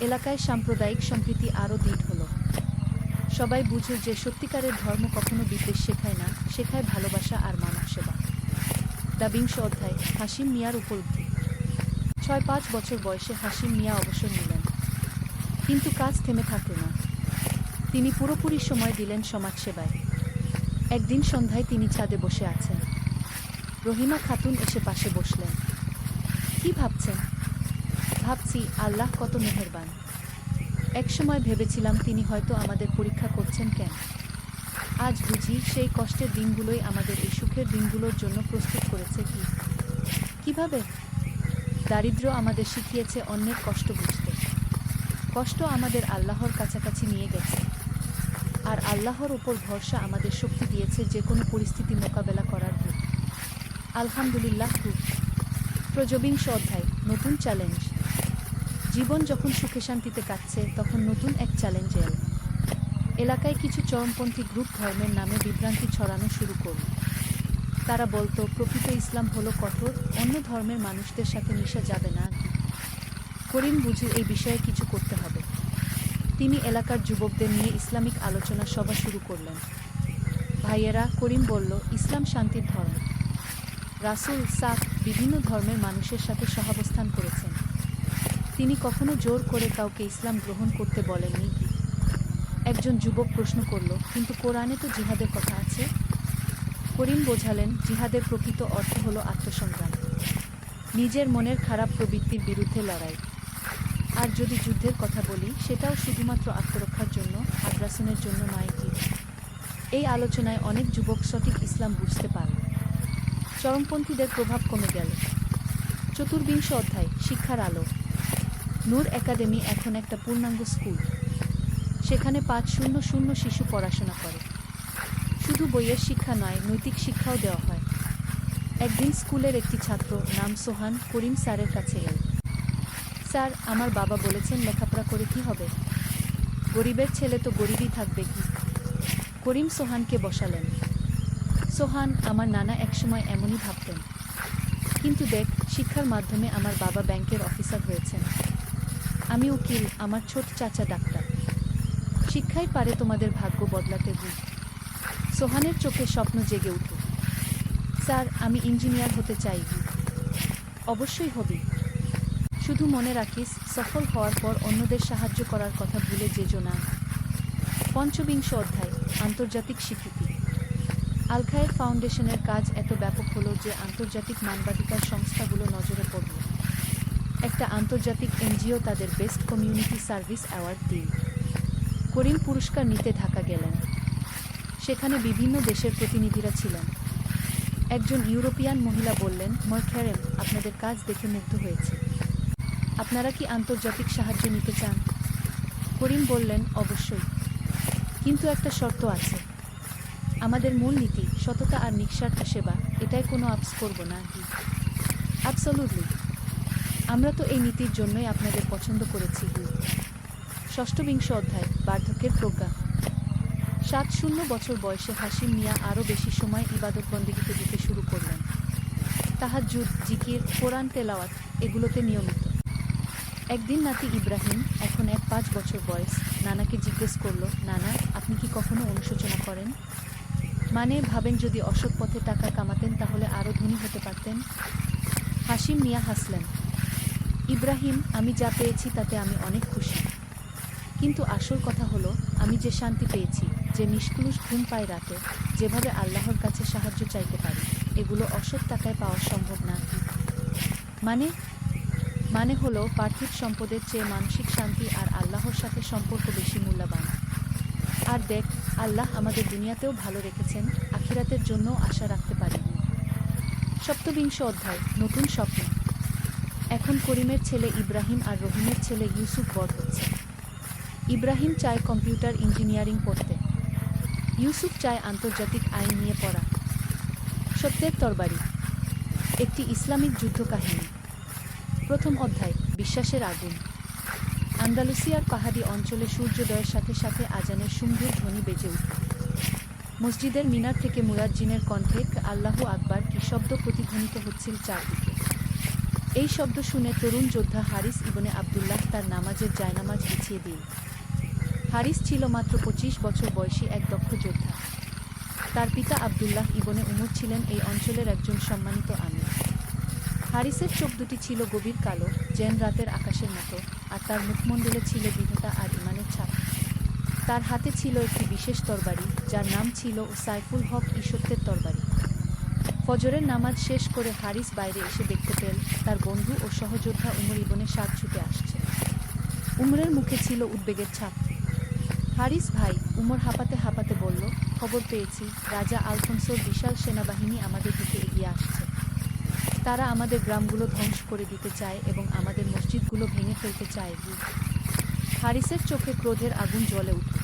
এলাকায় সাম্প্রদায়িক সম্প্রীতি আরও দৃঢ় হল। সবাই বুঝে যে সত্যিকারের ধর্ম কখনো বিদ্বেষ শেখায় না, শেখায় ভালোবাসা আর মানব সেবা। বিংশ অধ্যায় হাশিম মিয়ার উপলব্ধি। ৬-৫ বছর বয়সে হাশিম মিয়া অবসর নিলেন, কিন্তু কাজ থেমে থাকল না। তিনি পুরোপুরি সময় দিলেন সমাজসেবায়। একদিন সন্ধ্যায় তিনি ছাদে বসে আছেন। রহিমা খাতুন এসে পাশে বসলেন। কি ভাবছেন? ভাবছি আল্লাহ কত মেহেরবান। একসময় ভেবেছিলাম তিনি হয়তো আমাদের পরীক্ষা করছেন কেন। আজ বুঝি সেই কষ্টের দিনগুলোই আমাদের এই সুখের দিনগুলোর জন্য প্রস্তুত করেছে। কিভাবে? দারিদ্র্য আমাদের শিখিয়েছে অন্যের কষ্ট বুঝতে। কষ্ট আমাদের আল্লাহর কাছাকাছি নিয়ে গেছে, আর আল্লাহর উপর ভরসা আমাদের শক্তি দিয়েছে যে কোনো পরিস্থিতি মোকাবেলা করার। আলহামদুলিল্লাহ। ত্রয়োবিংশ অধ্যায় নতুন চ্যালেঞ্জ। জীবন যখন সুখে শান্তিতে কাটছে, তখন নতুন এক চ্যালেঞ্জ এল। এলাকায় কিছু চরমপন্থী গ্রুপ ধর্মের নামে বিভ্রান্তি ছড়ানো শুরু করল। তারা বলতো প্রকৃত ইসলাম হলো কঠোর, অন্য ধর্মের মানুষদের সাথে মিশা যাবে না। করিম বুঝে এই বিষয়ে কিছু করতে হবে। তিনি এলাকার যুবকদের নিয়ে ইসলামিক আলোচনা সভা শুরু করলেন। ভাইয়েরা, করিম বলল, ইসলাম শান্তির ধর্ম। রাসূল বিভিন্ন ধর্মের মানুষের সাথে সহাবস্থান করেছেন। তিনি কখনো জোর করে কাউকে ইসলাম গ্রহণ করতে বলেননি। একজন যুবক প্রশ্ন করল, কিন্তু কোরআনে তো জিহাদের কথা আছে। করিম বোঝালেন, জিহাদের প্রকৃত অর্থ হলো আত্মসংগ্রাম, নিজের মনের খারাপ প্রবৃত্তির বিরুদ্ধে লড়াই। আর যদি যুদ্ধের কথা বলি, সেটাও শুধুমাত্র আত্মরক্ষার জন্য, আগ্রাসনের জন্য নয়। এই আলোচনায় অনেক যুবক সঠিক ইসলাম বুঝতে পারল। চরমপন্থীদের প্রভাব কমে গেল। চতুর্বিংশ অধ্যায় শিক্ষার আলো। নূর একাডেমি এখন একটা পূর্ণাঙ্গ স্কুল। সেখানে ৫০০ শিশু পড়াশোনা করে। শুধু বইয়ের শিক্ষা নয়, নৈতিক শিক্ষাও দেওয়া হয়। একদিন স্কুলের একটি ছাত্র, নাম সোহান, করিম স্যারের কাছে এল। স্যার, আমার বাবা বলেছেন লেখাপড়া করে কি হবে? গরিবের ছেলে তো গরিবই থাকবে। করিম সোহানকে বসালেন। সোহান, আমার নানা একসময় এমনই ভাবতেন, কিন্তু দেখ, শিক্ষার মাধ্যমে আমার বাবা ব্যাংকের অফিসার হয়েছেন, আমি উকিল, আমার ছোট চাচা ডাক্তার। শিক্ষাই পারে তোমাদের ভাগ্য বদলাতে। সোহানের চোখে স্বপ্ন জেগে উঠল। স্যার, আমি ইঞ্জিনিয়ার হতে চাই। অবশ্যই হবি, শুধু মনে রাখিস, সফল হওয়ার পর অন্যদের সাহায্য করার কথা ভুলে যেও না। পঞ্চবিংশ অধ্যায় আন্তর্জাতিক স্বীকৃতি। আল খায়ের ফাউন্ডেশনের কাজ এত ব্যাপক হলো যে আন্তর্জাতিক মানবাধিকার সংস্থাগুলো নজরে পড়ল। একটা আন্তর্জাতিক এনজিও তাদের বেস্ট কমিউনিটি সার্ভিস অ্যাওয়ার্ড দিল। করিম পুরস্কার নিতে ঢাকা গেলেন। সেখানে বিভিন্ন দেশের প্রতিনিধিরা ছিলেন। একজন ইউরোপিয়ান মহিলা বললেন, মরখেরেম, আপনাদের কাজ দেখে মুগ্ধ হয়েছে। আপনারা কি আন্তর্জাতিক সাহায্য নিতে চান? করিম বললেন, অবশ্যই, কিন্তু একটা শর্ত আছে। আমাদের মূল নীতি সততা আর নিঃস্বার্থ সেবা, এটাই কোনো আপস করব না। অ্যাবসলিউটলি, আমরা তো এই নীতির জন্যই আপনাদের পছন্দ করেছি। ষষ্ঠবিংশ অধ্যায় বার্ধক্যের প্রজ্ঞা। ৭০ বছর বয়সে হাশিম মিয়া আরও বেশি সময় ইবাদতবন্দেগীতে দিতে শুরু করলেন। তাহাজ্জুদ, জিকির, কোরআন তেলাওয়াত, এগুলোতে নিয়মিত। একদিন নাতি ইব্রাহিম, এখন ৫ বছর বয়স, নানাকে জিজ্ঞেস করল, নানা, আপনি কি কখনো অনুশোচনা করেন? মানে ভাবেন যদি অসৎ পথে টাকা কামাতেন তাহলে আরও ধনী হতে পারতেন? হাশিম মিয়া হাসলেন। ইব্রাহিম, আমি যা পেয়েছি তাতে আমি অনেক খুশি, কিন্তু আসল কথা হলো, আমি যে শান্তি পেয়েছি, যে নিষ্কলুষ ঘুম পাই রাতে, যেভাবে আল্লাহর কাছে সাহায্য চাইতে পারি, এগুলো অসৎ টাকায় পাওয়া সম্ভব না। মানে হলো, পার্থিব সম্পদের চেয়ে মানসিক শান্তি আর আল্লাহর সাথে সম্পর্ক বেশি মূল্যবান। আর দেখ, আল্লাহ আমাদের দুনিয়াতেও ভালো রেখেছেন, আখিরাতের জন্যও আশা রাখতে পারি। সপ্তবিংশ অধ্যায় নতুন স্বপ্ন। এখন করিমের ছেলে ইব্রাহিম আর রহিমের ছেলে ইউসুফ বড় হচ্ছে। ইব্রাহিম চায় কম্পিউটার ইঞ্জিনিয়ারিং পড়তে, ইউসুফ চায় আন্তর্জাতিক আইন নিয়ে পড়া। সত্যের তরবারি, একটি ইসলামিক যুদ্ধ কাহিনী। প্রথম অধ্যায় বিশ্বাসের আগুন। আন্দালুসিয়ার পাহাড়ি অঞ্চলে সূর্যোদয়ের সাথে সাথে আজানের সুমধুর ধ্বনি বেজে উঠল। মসজিদের মিনার থেকে মুয়াজ্জিনের কণ্ঠে আল্লাহু আকবার কি শব্দ প্রতিধ্বনিত হচ্ছিল চারদিকে। এই শব্দ শুনে তরুণ যোদ্ধা হারিস ইবনে আবদুল্লাহ তার নামাজের জায়নামাজ বিছিয়ে দিল। হারিস ছিল মাত্র ২৫ বছর বয়সী এক দক্ষ যোদ্ধা। তার পিতা আবদুল্লাহ ইবনে উমর ছিলেন এই অঞ্চলের একজন সম্মানিত আমির। হারিসের চোখ দুটি ছিল গভীর কালো, যেন রাতের আকাশের মতো, আর তার মুখমণ্ডলে ছিল দৃঢ়তা আর ঈমানের ছাপ। তার হাতে ছিল একটি বিশেষ তরবারি, যার নাম ছিল সাইফুল হক, সত্যের তরবারি। ফজরের নামাজ শেষ করে হারিস বাইরে এসে দেখতে পেল তার বন্ধু ও সহযোদ্ধা উমর ইবনে সাদ ছুটে আসছে। উমরের মুখে ছিল উদ্বেগের ছাপ। হারিস ভাই, উমর হাঁপাতে হাঁপাতে বলল, খবর পেয়েছি, রাজা আলফোনসোর বিশাল সেনাবাহিনী আমাদের দিকে এগিয়ে আসছে। তারা আমাদের গ্রামগুলো ধ্বংস করে দিতে চায় এবং আমাদের মসজিদগুলো ভেঙে ফেলতে চায়। হারিসের চোখে ক্রোধের আগুন জ্বলে উঠল,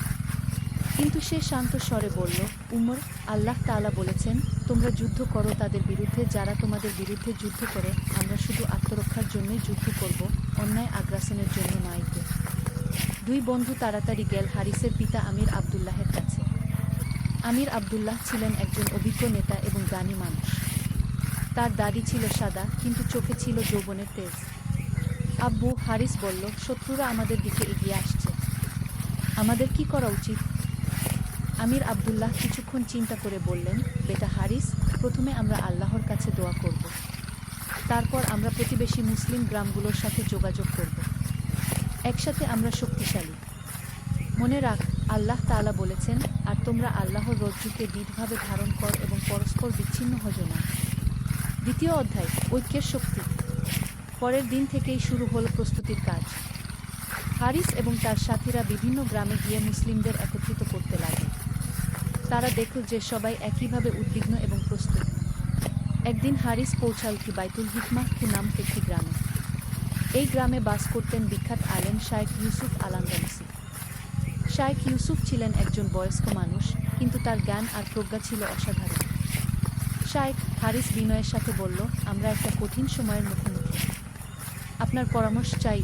কিন্তু সে শান্ত স্বরে বলল, উমর, আল্লাহ তাআলা বলেছেন, তোমরা যুদ্ধ করো তাদের বিরুদ্ধে যারা তোমাদের বিরুদ্ধে যুদ্ধ করে। আমরা শুধু আত্মরক্ষার জন্যই যুদ্ধ করব, অন্যায় আগ্রাসনের জন্য নয়। দুই বন্ধু তাড়াতাড়ি গেল হারিসের পিতা আমির আবদুল্লাহের কাছে। আমির আবদুল্লাহ ছিলেন একজন অভিজ্ঞ নেতা এবং জ্ঞানী মানুষ। তার দাড়ি ছিল সাদা, কিন্তু চোখে ছিল যৌবনের তেজ। আব্বু, হারিস বলল, শত্রুরা আমাদের দিকে এগিয়ে আসছে। আমাদের কি করা উচিত? আমির আবদুল্লাহ কিছুক্ষণ চিন্তা করে বললেন, বেটা হারিস, প্রথমে আমরা আল্লাহর কাছে দোয়া করব। তারপর আমরা প্রতিবেশী মুসলিম গ্রামগুলোর সাথে যোগাযোগ করব। একসাথে আমরা শক্তিশালী। মনে রাখ, আল্লাহ তাআলা বলেছেন, আর তোমরা আল্লাহর রজ্জুকে দৃঢ়ভাবে ধারণ কর এবং পরস্পর বিচ্ছিন্ন হজো না। দ্বিতীয় অধ্যায়, ঐক্যের শক্তি। পরের দিন থেকেই শুরু হল প্রস্তুতির কাজ। হারিস এবং তার সাথীরা বিভিন্ন গ্রামে গিয়ে মুসলিমদের একত্রিত করতে লাগে। তারা দেখল যে সবাই একইভাবে উদ্বিগ্ন এবং প্রস্তুত। একদিন হারিস পৌঁছাল বাইতুল হিকমাহ নামক একটি গ্রামে। এই গ্রামে বাস করতেন বিখ্যাত আলেম শাইখ ইউসুফ আল-আন্দালুসি। শাইখ ইউসুফ ছিলেন একজন বয়স্ক মানুষ, কিন্তু তার জ্ঞান আর প্রজ্ঞা ছিল অসাধারণ। শাইখ, হারিস বিনয়ের সাথে বলল, আমরা একটা কঠিন সময়ের মুখোমুখি। আপনার পরামর্শ চাই।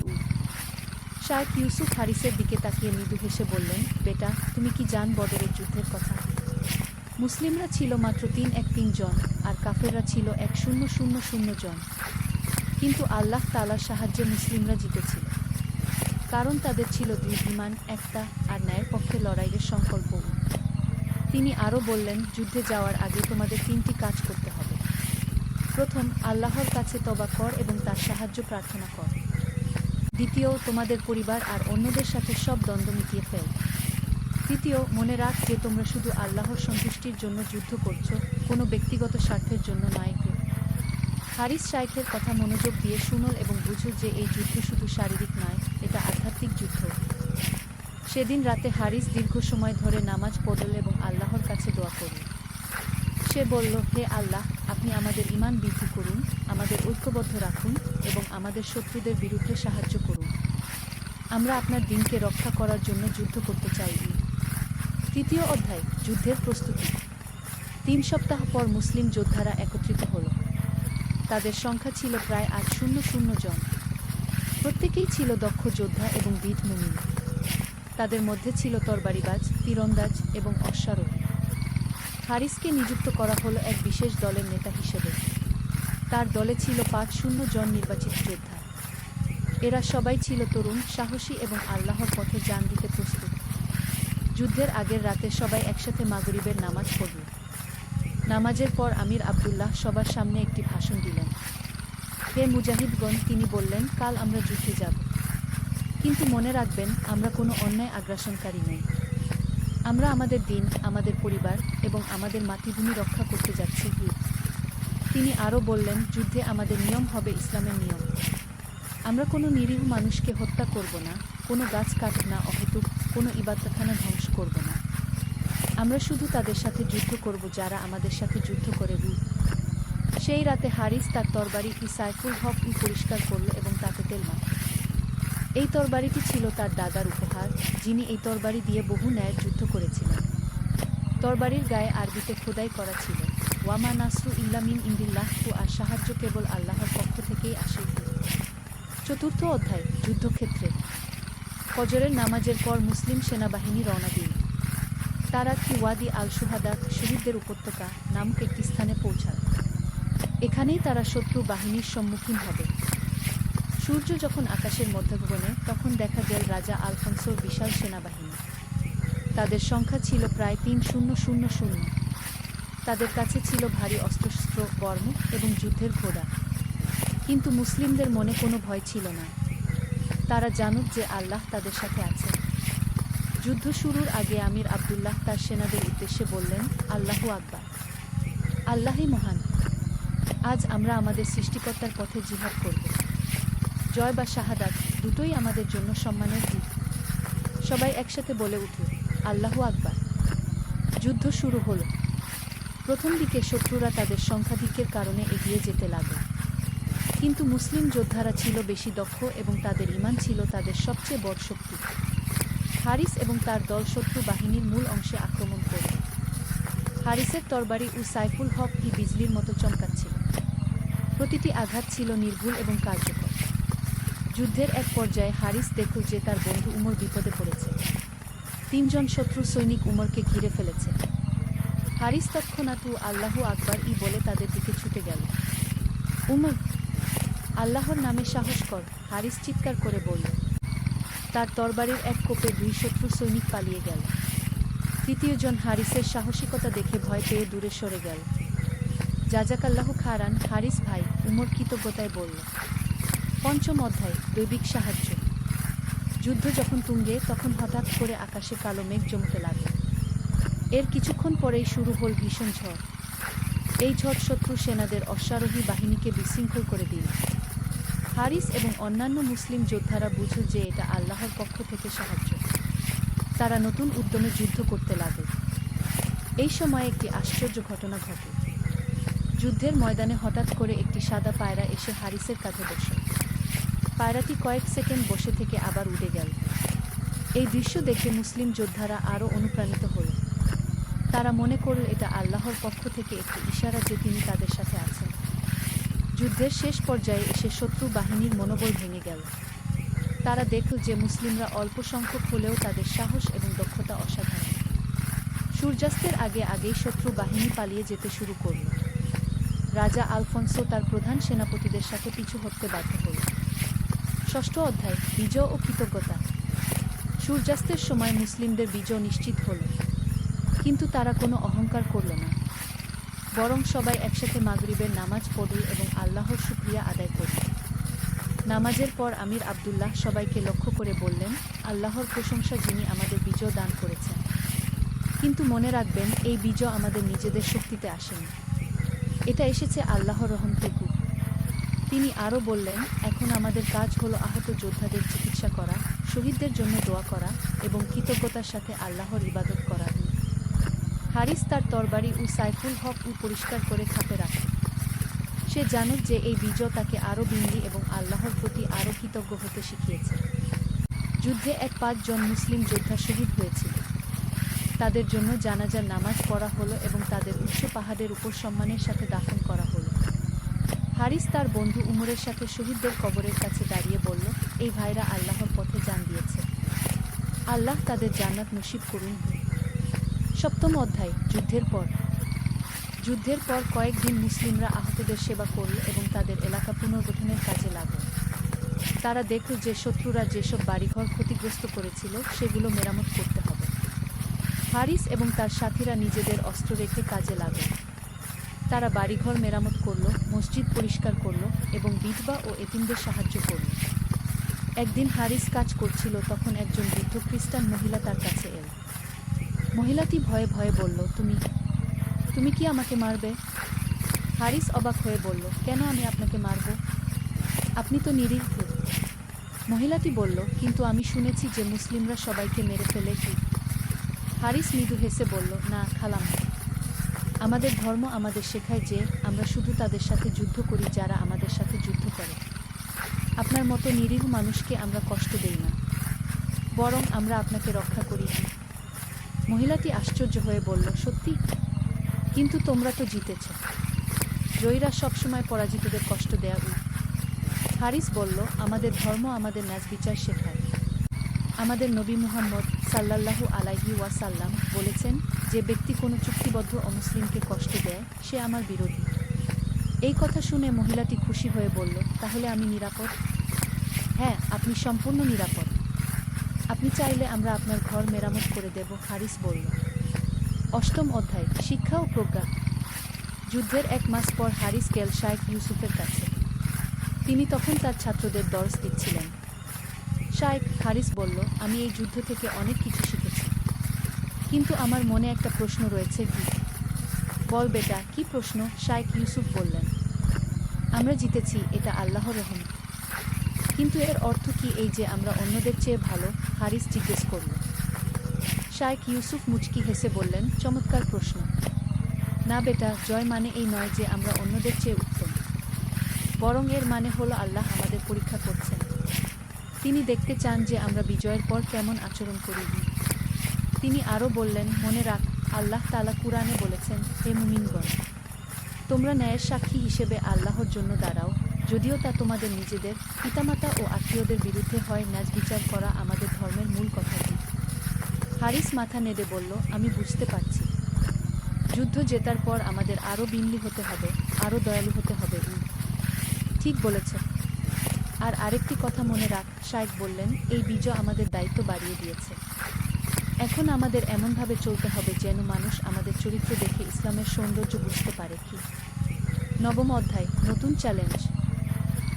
শাইখ ইউসুফ হারিসের দিকে তাকিয়ে মৃদু হেসে বললেন, বেটা, তুমি কি জান বদরের যুদ্ধের কথা? মুসলিমরা ছিল মাত্র ৩১৩ জন, আর কাফেররা ছিল ১০০০ জন। কিন্তু আল্লাহ তাআলার সাহায্যে মুসলিমরা জিতেছিল, কারণ তাদের ছিল দৃঢ় ঈমান, একতা আর ন্যায়ের পক্ষে লড়াইয়ের সংকল্প। তিনি আরও বললেন, যুদ্ধে যাওয়ার আগে তোমাদের ৩টি কাজ করতে হবে। প্রথম, আল্লাহর কাছে তওবা কর এবং তার সাহায্য প্রার্থনা কর। দ্বিতীয়, তোমাদের পরিবার আর অন্যদের সাথে সব দ্বন্দ্ব মিটিয়ে ফেল। তৃতীয়, মনে রাখ যে তোমরা শুধু আল্লাহর সন্তুষ্টির জন্য যুদ্ধ করছো, কোনো ব্যক্তিগত স্বার্থের জন্য নয়। হারিস শাইখের কথা মনোযোগ দিয়ে শুনল এবং বুঝল যে এই যুদ্ধ শুধু শারীরিক নয়, এটা আধ্যাত্মিক যুদ্ধ। সেদিন রাতে হারিস দীর্ঘ সময় ধরে নামাজ পড়ল এবং আল্লাহর কাছে দোয়া করল। সে বলল, হে আল্লাহ, আপনি আমাদের ঈমান বৃদ্ধি করুন, আমাদের ঐক্যবদ্ধ রাখুন এবং আমাদের শত্রুদের বিরুদ্ধে সাহায্য করুন। আমরা আপনার দ্বীনকে রক্ষা করার জন্য যুদ্ধ করতে চাই। তৃতীয় অধ্যায়, যুদ্ধের প্রস্তুতি। ৩ সপ্তাহ পর মুসলিম যোদ্ধারা একত্রিত হল। তাদের সংখ্যা ছিল প্রায় ৮০০ জন। প্রত্যেকেই ছিল দক্ষ যোদ্ধা এবং বীর মুমিন। তাদের মধ্যে ছিল তরবারিবাজ, তীরন্দাজ এবং অশ্বারোহী। হারিসকে নিযুক্ত করা হলো এক বিশেষ দলের নেতা হিসেবে। তার দলে ছিল ৫০০ জন নির্বাচিত যোদ্ধা। এরা সবাই ছিল তরুণ, সাহসী এবং আল্লাহর পথে জান দিতে প্রস্তুত। যুদ্ধের আগের রাতে সবাই একসাথে মাগরিবের নামাজ পড়ল। নামাজের পর আমির আবদুল্লাহ সবার সামনে একটি ভাষণ দিলেন। হে মুজাহিদগণ, তিনি বললেন, কাল আমরা যুদ্ধে যাব। কিন্তু মনে রাখবেন, আমরা কোনো অন্যায় আগ্রাসনকারী নই। আমরা আমাদের দ্বীন, আমাদের পরিবার এবং আমাদের মাতৃভূমি রক্ষা করতে যাচ্ছি। তিনি আরও বললেন, যুদ্ধে আমাদের নিয়ম হবে ইসলামের নিয়ম। আমরা কোনো নিরীহ মানুষকে হত্যা করব না, কোনো গাছ কাটব না, অহেতুক কোনো ইবাদতখানা ধ্বংস করব না। আমরা শুধু তাদের সাথে যুদ্ধ করব যারা আমাদের সাথে যুদ্ধ করে। সেই রাতে হারিস তার তরবারি সাইফুল হক পরিষ্কার করল এবং তাতে তেল মাখল। এই তরবারিটি ছিল তার দাদার উপহার, যিনি এই তরবারি দিয়ে বহু ন্যায়ের যুদ্ধ করেছিলেন। তরবারির গায়ে আরবিতে খোদাই করা ছিল, ওয়ামা নাসরু ইল্লা মিন ইন্দিল্লাহ, আর সাহায্য কেবল আল্লাহর পক্ষ থেকেই আসে। চতুর্থ অধ্যায়, যুদ্ধক্ষেত্রে। ফজরের নামাজের পর মুসলিম সেনাবাহিনী রওনা দিল। তারা ওয়াদি আল সুহাদা, শহীদদের উপত্যকা নামক একটি স্থানে পৌঁছাল। এখানেই তারা শত্রু বাহিনীর সম্মুখীন হবে। সূর্য যখন আকাশের মধ্যভুবনে, তখন দেখা গেল রাজা আলফোন্সোর বিশাল সেনাবাহিনী। তাদের সংখ্যা ছিল প্রায় ৩,০০০। তাদের কাছে ছিল ভারী অস্ত্রশস্ত্র, বর্ম এবং যুদ্ধের ঘোড়া। কিন্তু মুসলিমদের মনে কোনো ভয় ছিল না। তারা জানুক যে আল্লাহ তাদের সাথে আছেন। যুদ্ধ শুরুর আগে আমির আবদুল্লাহ তার সেনাদের উদ্দেশ্যে বললেন, আল্লাহু আকবার, আল্লাহই মহান। আজ আমরা আমাদের সৃষ্টিকর্তার পথে জিহাদ করব। জয় বা শাহাদাত দুটোই আমাদের জন্য সম্মানের দিক। সবাই একসাথে বলে উঠল, আল্লাহু আকবার। যুদ্ধ শুরু হলো। প্রথম দিকে শত্রুরা তাদের সংখ্যাধিক্যের কারণে এগিয়ে যেতে লাগল। কিন্তু মুসলিম যোদ্ধারা ছিল বেশি দক্ষ এবং তাদের ঈমান ছিল তাদের সবচেয়ে বড় শক্তি। হারিস এবং তার দল শত্রু বাহিনীর মূল অংশে আক্রমণ করল। হারিসের তরবারি ও সাইফুল হক বিজলির মতো চমকাচ্ছিল। প্রতিটি আঘাত ছিল নির্ভুল এবং কার্যকর। যুদ্ধের এক পর্যায়ে হারিস দেখল যে তার বন্ধু উমর বিপদে পড়েছে। ৩ জন শত্রু সৈনিক উমরকে ঘিরে ফেলেছে। হারিস তৎক্ষণাৎ আল্লাহু আকবার বলে তাদের দিকে ছুটে গেল। উমর, আল্লাহর নামে সাহস কর, হারিস চিৎকার করে বলল। তার তরবারির এক কোপে ২ শত্রু সৈনিক পালিয়ে গেল। তৃতীয় জন হারিসের সাহসিকতা দেখে ভয় পেয়ে দূরে সরে গেল। জাযাকাল্লাহু খায়রান হারিস ভাই, উমর কৃতজ্ঞতায় বলল। পঞ্চম অধ্যায়, দৈবিক সাহায্য। যুদ্ধ যখন তুঙ্গে, তখন হঠাৎ করে আকাশে কালো মেঘ জমতে লাগল। এর কিছুক্ষণ পরেই শুরু হল ভীষণ ঝড়। এই ঝড় শত্রু সেনাদের অশ্বারোহী বাহিনীকে বিশৃঙ্খল করে দিল। হারিস এবং অন্যান্য মুসলিম যোদ্ধারা বুঝল যে এটা আল্লাহর পক্ষ থেকে সাহায্য। তারা নতুন উদ্যমে যুদ্ধ করতে লাগল। এই সময় একটি আশ্চর্য ঘটনা ঘটে। যুদ্ধের ময়দানে হঠাৎ করে একটি সাদা পায়রা এসে হারিসের কাঁধে বসল। পায়রাটি কয়েক সেকেন্ড বসে থেকে আবার উড়ে গেল। এই দৃশ্য দেখে মুসলিম যোদ্ধারা আরও অনুপ্রাণিত হল। তারা মনে করল এটা আল্লাহর পক্ষ থেকে একটি ইশারা যে তিনি তাদের সাথে আছেন। যুদ্ধের শেষ পর্যায়ে এসে শত্রু বাহিনীর মনোবল ভেঙে গেল। তারা দেখল যে মুসলিমরা অল্প সংখ্যক হলেও তাদের সাহস এবং দক্ষতা অসাধারণ। সূর্যাস্তের আগেই শত্রু বাহিনী পালিয়ে যেতে শুরু করল। রাজা আলফোন্সো তার প্রধান সেনাপতিদের সাথে পিছু হটতে বাধ্য হল। ষষ্ঠ অধ্যায়, বিজয় ও কৃতজ্ঞতা। সূর্যাস্তের সময় মুসলিমদের বিজয় নিশ্চিত হল। কিন্তু তারা কোনো অহংকার করল না। বরং সবাই একসাথে মাগরিবের নামাজ পড়ল এবং আল্লাহর শুকরিয়া আদায় করল। নামাজের পর আমির আবদুল্লাহ সবাইকে লক্ষ্য করে বললেন, আল্লাহর প্রশংসা যিনি আমাদের বিজয় দান করেছেন। কিন্তু মনে রাখবেন, এই বিজয় আমাদের নিজেদের শক্তিতে আসেনি। এটা এসেছে আল্লাহর রহম থেকে। তিনি আরও বললেন, এখন আমাদের কাজ হলো আহত যোদ্ধাদের চিকিৎসা করা, শহীদদের জন্য দোয়া করা এবং কৃতজ্ঞতার সাথে আল্লাহর ইবাদত করা। হারিস তার তরবারি ও সাইফুল হক পরিষ্কার করে খাপে রাখে। সে জানুক যে এই বিজয় তাকে আরও বিনয়ী এবং আল্লাহর প্রতি আরও কৃতজ্ঞ হতে শিখিয়েছে। যুদ্ধে ৫ জন মুসলিম যোদ্ধা শহীদ হয়েছিল। তাদের জন্য জানাজার নামাজ পড়া হলো এবং তাদের উচ্চ পাহাড়ের উপর সম্মানের সাথে দাফন করা হলো। হারিস তার বন্ধু উমরের সাথে শহীদদের কবরের কাছে দাঁড়িয়ে বলল, এই ভাইরা আল্লাহর পথে জান দিয়েছে। আল্লাহ তাদের জান্নাত নসিব করুন। সপ্তম অধ্যায়, যুদ্ধের পর। যুদ্ধের পর কয়েকদিন মুসলিমরা আহতদের সেবা করল এবং তাদের এলাকা পুনর্গঠনের কাজে লাগল। তারা দেখল যে শত্রুরা যেসব বাড়িঘর ক্ষতিগ্রস্ত করেছিল সেগুলো মেরামত করতে হবে। হারিস এবং তার সাথীরা নিজেদের অস্ত্র রেখে কাজে লাগল। তারা বাড়িঘর মেরামত করল, মসজিদ পরিষ্কার করল এবং বিধবা ও এতিমদের সাহায্য করল। একদিন হারিস কাজ করছিল, তখন একজন বৃদ্ধ খ্রিস্টান মহিলা তার কাছে এল। মহিলাটি ভয়ে ভয়ে বলল, তুমি কি আমাকে মারবে? হারিস অবাক হয়ে বলল, কেন আমি আপনাকে মারব? আপনি তো নিরীহ। মহিলাটি বলল, কিন্তু আমি শুনেছি যে মুসলিমরা সবাইকে মেরে ফেলে। কি? হারিস মৃদু হেসে বলল, না খালাম, আমাদের ধর্ম আমাদের শেখায় যে আমরা শুধু তাদের সাথে যুদ্ধ করি যারা আমাদের সাথে যুদ্ধ করে। আপনার মতো নিরীহ মানুষকে আমরা কষ্ট দেই না, বরং আমরা আপনাকে রক্ষা করি। মহিলাটি আশ্চর্য হয়ে বলল, সত্যি? কিন্তু তোমরা তো জিতেছ। জয়ীরা সবসময় পরাজিতদের কষ্ট দেয়া। হারিস বলল, আমাদের ধর্ম আমাদের ন্যায় বিচার শেখায়। আমাদের নবী মুহাম্মদ সাল্লাল্লাহু আলাইহি ওয়াসাল্লাম বলেছেন, যে ব্যক্তি কোনো চুক্তিবদ্ধ অমুসলিমকে কষ্ট দেয় সে আমার বিরোধী। এই কথা শুনে মহিলাটি খুশি হয়ে বলল, তাহলে আমি নিরাপদ। হ্যাঁ, আপনি সম্পূর্ণ নিরাপদ। আপনি চাইলে আমরা আপনার ঘর মেরামত করে দেব, হারিস বলল। অষ্টম অধ্যায়, শিক্ষা ও প্রজ্ঞা। যুদ্ধের 1 মাস পর হারিস গেল শায়খ ইউসুফের কাছে। তিনি তখন তার ছাত্রদের দর্স দিচ্ছিলেন। শায়খ, হারিস বলল, আমি এই যুদ্ধ থেকে অনেক কিছু শিখেছি। কিন্তু আমার মনে একটা প্রশ্ন রয়েছে। কি? বল বেটা, কি প্রশ্ন? শায়খ ইউসুফ বললেন। আমরা জিতেছি, এটা আল্লাহর রহমত। কিন্তু এর অর্থ কি এই যে আমরা অন্যদের চেয়ে ভালো? হারিস জিজ্ঞেস করল। শায়খ ইউসুফ মুচকি হেসে বললেন, চমৎকার প্রশ্ন। না বেটা, জয় মানে এই নয় যে আমরা অন্যদের চেয়ে উত্তম। বরং এর মানে হলো আল্লাহ আমাদের পরীক্ষা করছেন। তিনি দেখতে চান যে আমরা বিজয়ের পর কেমন আচরণ করি। তিনি আরও বললেন, মনে রাখ, আল্লাহ তাআলা কুরআনে বলেছেন, হে মুমিনগণ, তোমরা ন্যায়ের সাক্ষী হিসেবে আল্লাহর জন্য দাঁড়াও, যদিও তা তোমাদের নিজেদের পিতামাতা ও আত্মীয়দের বিরুদ্ধে হয়। ন্যায় বিচার করা আমাদের ধর্মের মূল কথা। হারিস মাথা নেড়ে বলল, আমি বুঝতে পারছি। যুদ্ধ জেতার পর আমাদের আরও বিনয়ী হতে হবে, আরও দয়ালু হতে হবে। ঠিক বলেছ। আর আরেকটি কথা মনে রাখ, শায়খ বললেন, এই বিজয় আমাদের দায়িত্ব বাড়িয়ে দিয়েছে। এখন আমাদের এমনভাবে চলতে হবে যেন মানুষ আমাদের চরিত্র দেখে ইসলামের সৌন্দর্য বুঝতে পারে। কি? নবম অধ্যায়, নতুন চ্যালেঞ্জ।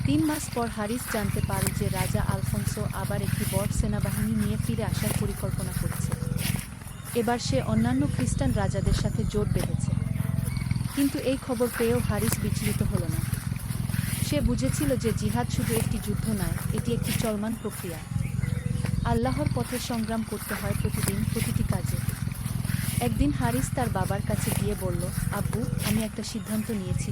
3 মাস পর হারিস জানতে পারে যে রাজা আলফোন্সো আবার একটি বড় সেনাবাহিনী নিয়ে ফিরে আসার পরিকল্পনা করছে। এবার সে অন্যান্য খ্রিস্টান রাজাদের সাথে জোট বেঁধেছে। কিন্তু এই খবর পেয়েও হারিস বিচলিত হল না। সে বুঝেছিল যে জিহাদ শুধু একটি যুদ্ধ নয়, এটি একটি চলমান প্রক্রিয়া। আল্লাহর পথে সংগ্রাম করতে হয় প্রতিদিন, প্রতিটি কাজে। একদিন হারিস তার বাবার কাছে গিয়ে বলল, আব্বু, আমি একটা সিদ্ধান্ত নিয়েছি।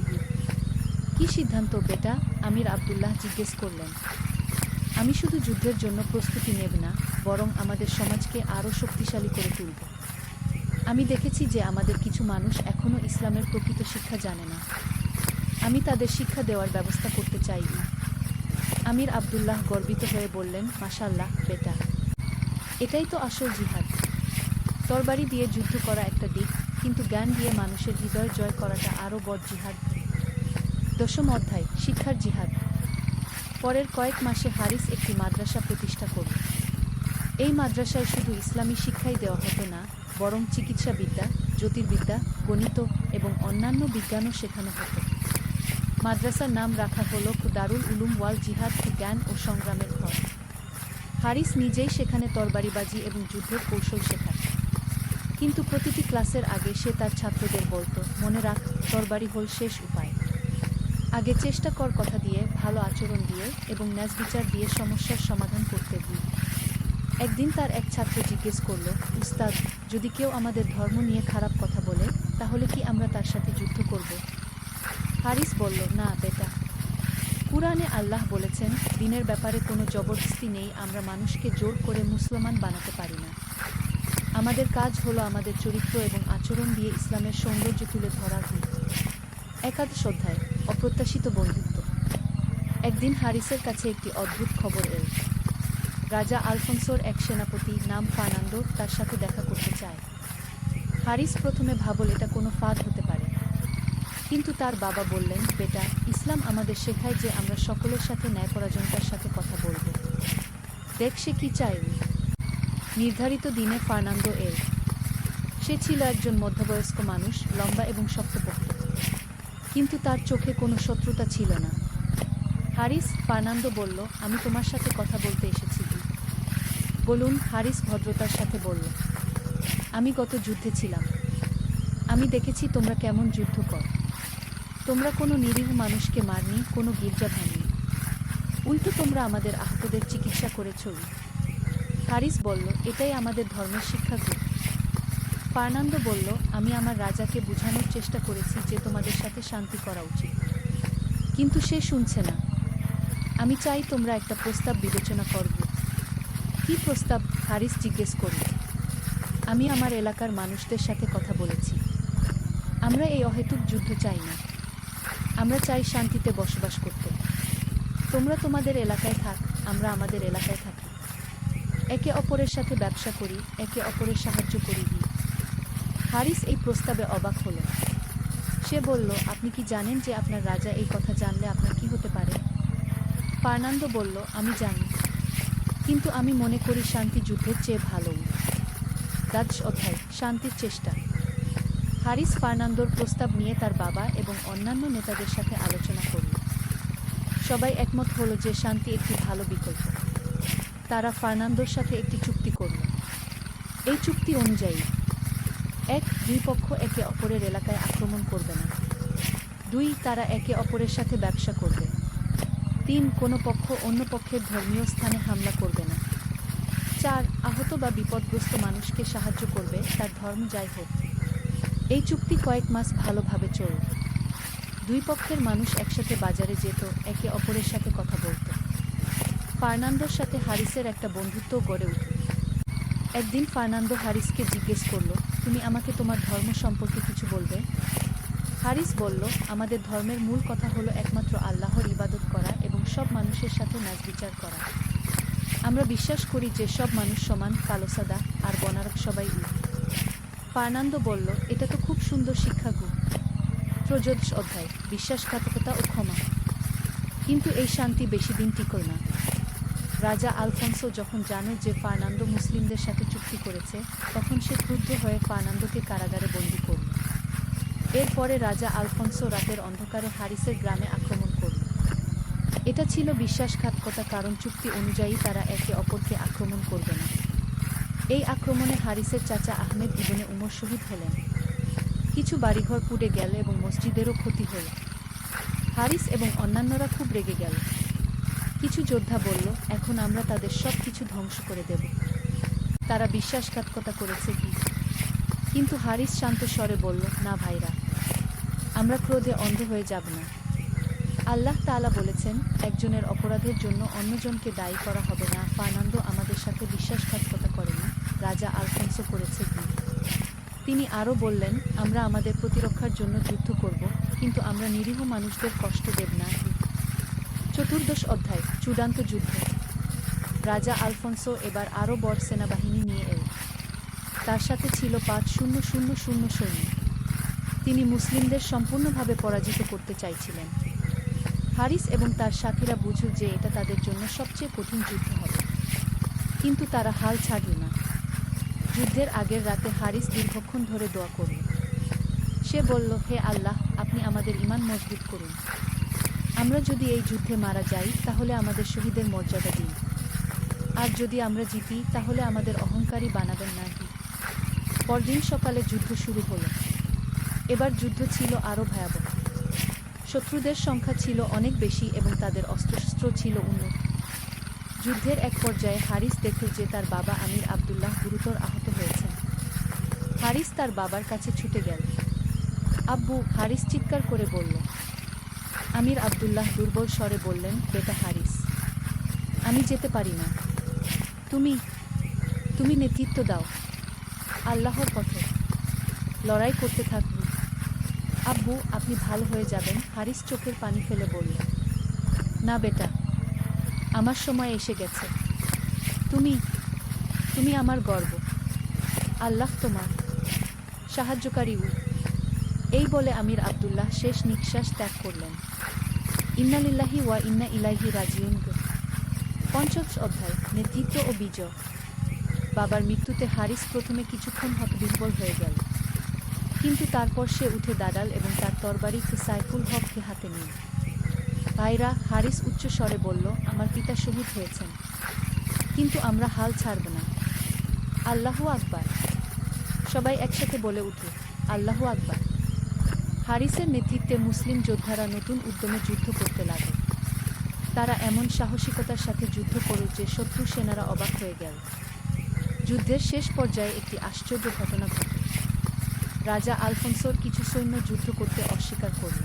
কি সিদ্ধান্ত বেটা? আমির আব্দুল্লাহ জিজ্ঞেস করলেন। আমি শুধু যুদ্ধের জন্য প্রস্তুতি নেব না, বরং আমাদের সমাজকে আরও শক্তিশালী করে তুলব। আমি দেখেছি যে আমাদের কিছু মানুষ এখনও ইসলামের প্রকৃত শিক্ষা জানে না। আমি তাদের শিক্ষা দেওয়ার ব্যবস্থা করতে চাই। আমির আব্দুল্লাহ গর্বিত হয়ে বললেন, মাশাআল্লাহ বেটা, এটাই তো আসল জিহাদ। তরবারি দিয়ে যুদ্ধ করা একটা দিক, কিন্তু জ্ঞান দিয়ে মানুষের হৃদয় জয় করাটা আরও বড় জিহাদ। দশম অধ্যায়, শিক্ষার জিহাদ। পরের কয়েক মাসে হারিস একটি মাদ্রাসা প্রতিষ্ঠা করল। এই মাদ্রাসায় শুধু ইসলামী শিক্ষাই দেওয়া হতো না, বরং চিকিৎসাবিদ্যা, জ্যোতির্বিদ্যা, গণিত এবং অন্যান্য বিজ্ঞানও শেখানো হতো। মাদ্রাসার নাম রাখা হল দারুল উলুম ওয়াল জিহাদ, জ্ঞান ও সংগ্রামের ঘর। হারিস নিজেই সেখানে তরবারিবাজি এবং যুদ্ধের কৌশল শেখায়। কিন্তু প্রতিটি ক্লাসের আগে সে তার ছাত্রদের বলত, মনে রাখ, তরবারি হল শেষ উপায়। আগে চেষ্টা কর কথা দিয়ে, ভালো আচরণ দিয়ে এবং ন্যায় বিচার দিয়ে সমস্যার সমাধান করতে। একদিন তার এক ছাত্র জিজ্ঞেস করল, উস্তাদ, যদি কেউ আমাদের ধর্ম নিয়ে খারাপ কথা বলে, তাহলে কি আমরা তার সাথে যুদ্ধ করব? হারিস বলল, না বেটা, কুরআনে আল্লাহ বলেছেন, দ্বীনের ব্যাপারে কোনো জবরদস্তি নেই। আমরা মানুষকে জোর করে মুসলমান বানাতে পারি না। আমাদের কাজ হলো আমাদের চরিত্র এবং আচরণ দিয়ে ইসলামের সৌন্দর্য তুলে ধরা। একাদশ অধ্যায়, অপ্রত্যাশিত বন্ধুত্ব। একদিন হারিসের কাছে একটি অদ্ভুত খবর এল। রাজা আলফোন্সোর এক সেনাপতি নাম ফার্নান্দো তার সাথে দেখা করতে চায়। হারিস প্রথমে ভাবল এটা কোনো ফাঁদ হতে পারে। কিন্তু তার বাবা বললেন, বেটা, ইসলাম আমাদের শেখায় যে আমরা সকলের সাথে ন্যায়পরায়ণতার সাথে কথা বলব। দেখ সে কি চায়। নির্ধারিত দিনে ফার্নান্দো এল। সে ছিল একজন মধ্যবয়স্ক মানুষ, লম্বা এবং শক্তপোক্ত। কিন্তু তার চোখে কোনো শত্রুতা ছিল না। হারিস, ফার্নান্দো বলল, আমি তোমার সাথে কথা বলতে এসেছি। বলুন, হারিস ভদ্রতার সাথে বলল। আমি গত যুদ্ধে ছিলাম। আমি দেখেছি তোমরা কেমন যুদ্ধ কর। তোমরা কোনো নিরীহ মানুষকে মারনি, কোনো গির্জা ভাঙনি। উল্টো তোমরা আমাদের আহতদের চিকিৎসা করেছ। হারিস বলল, এটাই আমাদের ধর্মের শিক্ষা। ফার্নান্দো বলল, আমি আমার রাজাকে বোঝানোর চেষ্টা করেছি যে তোমাদের সাথে শান্তি করা উচিত, কিন্তু সে শুনছে না। আমি চাই তোমরা একটা প্রস্তাব বিবেচনা করব। কি প্রস্তাব? হারিস জিজ্ঞেস করল। আমি আমার এলাকার মানুষদের সাথে কথা বলেছি। আমরা এই অহেতুক যুদ্ধ চাই না। আমরা চাই শান্তিতে বসবাস করতে। তোমরা তোমাদের এলাকায় থাক, আমরা আমাদের এলাকায় থাকি। একে অপরের সাথে ব্যবসা করি, একে অপরের সাহায্য করি। হারিস এই প্রস্তাবে অবাক হল। সে বলল, আপনি কি জানেন যে আপনার রাজা এই কথা জানলে আপনার কি হতে পারে? ফার্নান্দো বলল, আমি জানি, কিন্তু আমি মনে করি শান্তি যুদ্ধের চেয়ে ভালো। 10 অধ্যায়, শান্তির চেষ্টা। হারিস ফার্নান্দোর প্রস্তাব নিয়ে তার বাবা এবং অন্যান্য নেতাদের সাথে আলোচনা করল। সবাই একমত হল যে শান্তি একটি ভালো বিকল্প। তারা ফার্নান্দোর সাথে একটি চুক্তি করল। এই চুক্তি অনুযায়ী 1. দুই পক্ষ একে অপরের এলাকায় আক্রমণ করবে না। 2. তারা একে অপরের সাথে ব্যবসা করবে। 3. কোনো পক্ষ অন্য পক্ষের ধর্মীয় স্থানে হামলা করবে না। 4. আহত বা বিপদগ্রস্ত মানুষকে সাহায্য করবে, তার ধর্ম যাই হোক। এই চুক্তি কয়েক মাস ভালোভাবে চলল। দুই পক্ষের মানুষ একসাথে বাজারে যেত, একে অপরের সাথে কথা বলত। ফার্নান্দোর সাথে হারিসের একটা বন্ধুত্ব গড়ে উঠল। একদিন ফার্নান্দো হারিসকে জিজ্ঞেস করল, তুমি আমাকে তোমার ধর্ম সম্পর্কে কিছু বলবে? হারিস বলল, আমাদের ধর্মের মূল কথা হলো একমাত্র আল্লাহর ইবাদত করা এবং সব মানুষের সাথে ন্যায়বিচার করা। আমরা বিশ্বাস করি যে সব মানুষ সমান, কালো সাদা আর বনারক সবাই এক। ফার্নান্দো বলল, এটা তো খুব সুন্দর শিক্ষাগু। 13 অধ্যায়, বিশ্বাসঘাতকতা ও ক্ষমা। কিন্তু এই শান্তি বেশি দিন টিকল না। রাজা আলফোন্সো যখন জানল যে ফার্নান্দো মুসলিমদের সাথে চুক্তি করেছে, তখন সে ক্রুদ্ধ হয়ে ফার্নান্দোকে কারাগারে বন্দী করল। এরপরে রাজা আলফোন্সো রাতের অন্ধকারে হারিসের গ্রামে আক্রমণ করল। এটা ছিল বিশ্বাসঘাতকতা, কারণ চুক্তি অনুযায়ী তারা একে অপরকে আক্রমণ করবে না। এই আক্রমণে হারিসের চাচা আহমেদ ইবনে উমর শহীদ হলেন। কিছু বাড়িঘর পুড়ে গেল এবং মসজিদেরও ক্ষতি হল। হারিস এবং অন্যান্যরা খুব রেগে গেল। কিছু যোদ্ধা বলল, এখন আমরা তাদের সব কিছু ধ্বংস করে দেব। তারা বিশ্বাসঘাতকতা করেছে কি? কিন্তু হারিস শান্ত স্বরে বলল, না ভাইরা, আমরা ক্রোধে অন্ধ হয়ে যাব না। আল্লাহ তাআলা বলেছেন, একজনের অপরাধের জন্য অন্যজনকে দায়ী করা হবে না। ফার্নান্দো আমাদের সাথে বিশ্বাসঘাতকতা করেনি, রাজা আলফোন্সো করেছে কি? তিনি আরও বললেন, আমরা আমাদের প্রতিরক্ষার জন্য যুদ্ধ করব, কিন্তু আমরা নিরীহ মানুষদের কষ্ট দেব না। 14 অধ্যায়, চূড়ান্ত যুদ্ধ। রাজা আলফোন্সো এবার আরও বড় সেনাবাহিনী নিয়ে এল। তার সাথে ছিল 5,000 সৈন্য। তিনি মুসলিমদের সম্পূর্ণভাবে পরাজিত করতে চাইছিলেন। হারিস এবং তার সাথীরা বুঝল যে এটা তাদের জন্য সবচেয়ে কঠিন যুদ্ধ হবে, কিন্তু তারা হাল ছাড়ল না। যুদ্ধের আগের রাতে হারিস দীর্ঘক্ষণ ধরে দোয়া করল। সে বলল, হে আল্লাহ, আপনি আমাদের ঈমান মজবুত করুন। আমরা যদি এই যুদ্ধে মারা যাই, তাহলে আমাদের শহীদের মর্যাদা দিন। আর যদি আমরা জিতি, তাহলে আমাদের অহংকারী বানাবেন না। পরদিন সকালে যুদ্ধ শুরু হলো। এবার যুদ্ধ ছিল আরও ভয়াবহ। শত্রুদের সংখ্যা ছিল অনেক বেশি এবং তাদের অস্ত্রশস্ত্র ছিল উন্নত। যুদ্ধের এক পর্যায়ে হারিস দেখল যে তার বাবা আমির আবদুল্লাহ গুরুতর আহত হয়েছেন। হারিস তার বাবার কাছে ছুটে গেল। আব্বু, হারিস চিৎকার করে বলল। আমির আবদুল্লাহ দুর্বল স্বরে বললেন, বেটা হারিস, আমি যেতে পারি না। তুমি নেতৃত্ব দাও। আল্লাহর পথে লড়াই করতে থাকব। আব্বু, আপনি ভালো হয়ে যাবেন। হারিস চোখের পানি ফেলে বলল, না বেটা, আমার সময় এসে গেছে। তুমি আমার গর্ব। আল্লাহ তোমার সাহায্যকারী। এই বলে আমির আবদুল্লাহ শেষ নিঃশ্বাস ত্যাগ করলেন। ইন্না লিল্লাহি ওয়া ইন্না ইলাইহি রাজিউন। 50 অধ্যায়, নেতৃত্ব ও বিজয়। বাবার মৃত্যুতে হারিস প্রথমে কিছুক্ষণ হতবিহ্বল হয়ে গেল, কিন্তু তারপর সে উঠে দাঁড়াল এবং তার তরবারি সাইফুল হককে হাতে নিল। ভাইরা, হারিস উচ্চ স্বরে বলল, আমার পিতা শহীদ হয়েছেন, কিন্তু আমরা হাল ছাড়ব না। আল্লাহু আকবার। সবাই একসাথে বলে উঠল, আল্লাহু আকবার। হারিসের নেতৃত্বে মুসলিম যোদ্ধারা নতুন উদ্যমে যুদ্ধ করতে লাগল। তারা এমন সাহসিকতার সাথে যুদ্ধ করল যে শত্রু সেনারা অবাক হয়ে গেল। যুদ্ধের শেষ পর্যায়ে একটি আশ্চর্য ঘটনা ঘটল। রাজা আলফোন্সোর কিছু সৈন্য যুদ্ধ করতে অস্বীকার করল।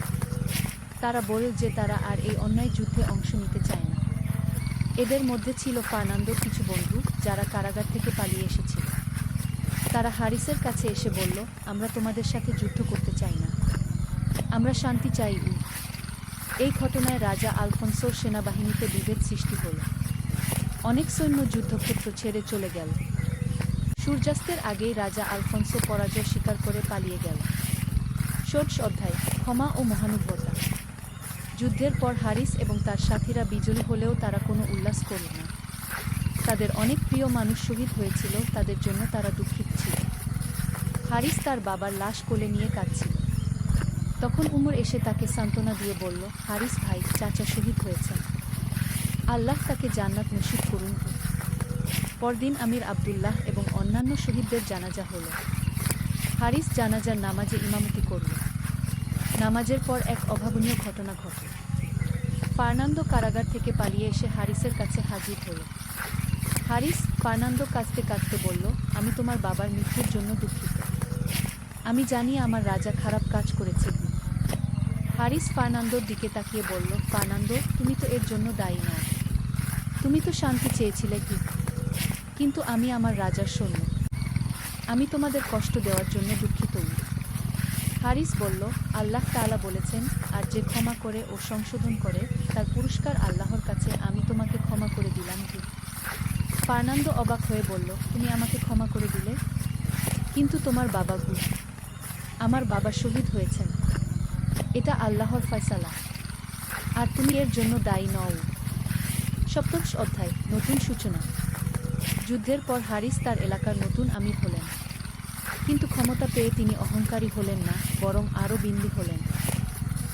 তারা বলল যে তারা আর এই অন্যায় যুদ্ধে অংশ নিতে চায় না। এদের মধ্যে ছিল ফার্নান্দোর কিছু বন্ধু, যারা কারাগার থেকে পালিয়ে এসেছিল। তারা হারিসের কাছে এসে বলল, আমরা তোমাদের সাথে যুদ্ধ করতে চাই না, আমরা শান্তি চাই। এই ঘটনায় রাজা আলফোন্সোর সেনাবাহিনীতে বিভেদ সৃষ্টি হল। অনেক সৈন্য যুদ্ধক্ষেত্র ছেড়ে চলে গেল। সূর্যাস্তের আগেই রাজা আলফোন্সো পরাজয় স্বীকার করে পালিয়ে গেল। 16 অধ্যায়, ক্ষমা ও মহানুভবতা। যুদ্ধের পর হারিস এবং তার সাথীরা বিজয়ী হলেও তারা কোনো উল্লাস করল না। তাদের অনেক প্রিয় মানুষ শহীদ হয়েছিল, তাদের জন্য তারা দুঃখিত ছিল। হারিস তার বাবার লাশ কোলে নিয়ে কাঁদছিল। তখন উমর এসে তাকে সান্ত্বনা দিয়ে বলল, হারিস ভাই, চাচা শহীদ হয়েছেন, আল্লাহ তাকে জান্নাত নসিব করুন। পরদিন আমির আবদুল্লাহ এবং অন্যান্য শহীদদের জানাজা হল। হারিস জানাজার নামাজে ইমামতি করল। নামাজের পর এক অভাবনীয় ঘটনা ঘটল। ফার্নান্দো কারাগার থেকে পালিয়ে এসে হারিসের কাছে হাজির হল। হারিস ফার্নান্দো কাঁদতে কাঁদতে বলল, আমি তোমার বাবার মৃত্যুর জন্য দুঃখিত। আমি জানি আমার রাজা খারাপ কাজ করেছে। হারিস ফার্নান্দোর দিকে তাকিয়ে বলল, ফার্নান্দো, তুমি তো এর জন্য দায়ী নও। তুমি তো শান্তি চেয়েছিলে কি? কিন্তু আমি আমার রাজার সৈন্য। আমি তোমাদের কষ্ট দেওয়ার জন্য দুঃখিত। হারিস বলল, আল্লাহ তাআলা বলেছেন, আর যে ক্ষমা করে ও সংশোধন করে তার পুরস্কার আল্লাহর কাছে, আমি তোমাকে ক্ষমা করে দিলাম। কি? ফার্নান্দো অবাক হয়ে বলল, তুমি আমাকে ক্ষমা করে দিলে? কিন্তু তোমার বাবা আমার বাবা শহীদ হয়েছেন। এটা আল্লাহর ফয়সালা, আর তুমি এর জন্য দায়ী নও। সপ্তদশ অধ্যায়, নতুন সূচনা। যুদ্ধের পর হারিস তার এলাকার নতুন আমির হলেন। কিন্তু ক্ষমতা পেয়ে তিনি অহংকারী হলেন না, বরং আরও বিন্দী হলেন।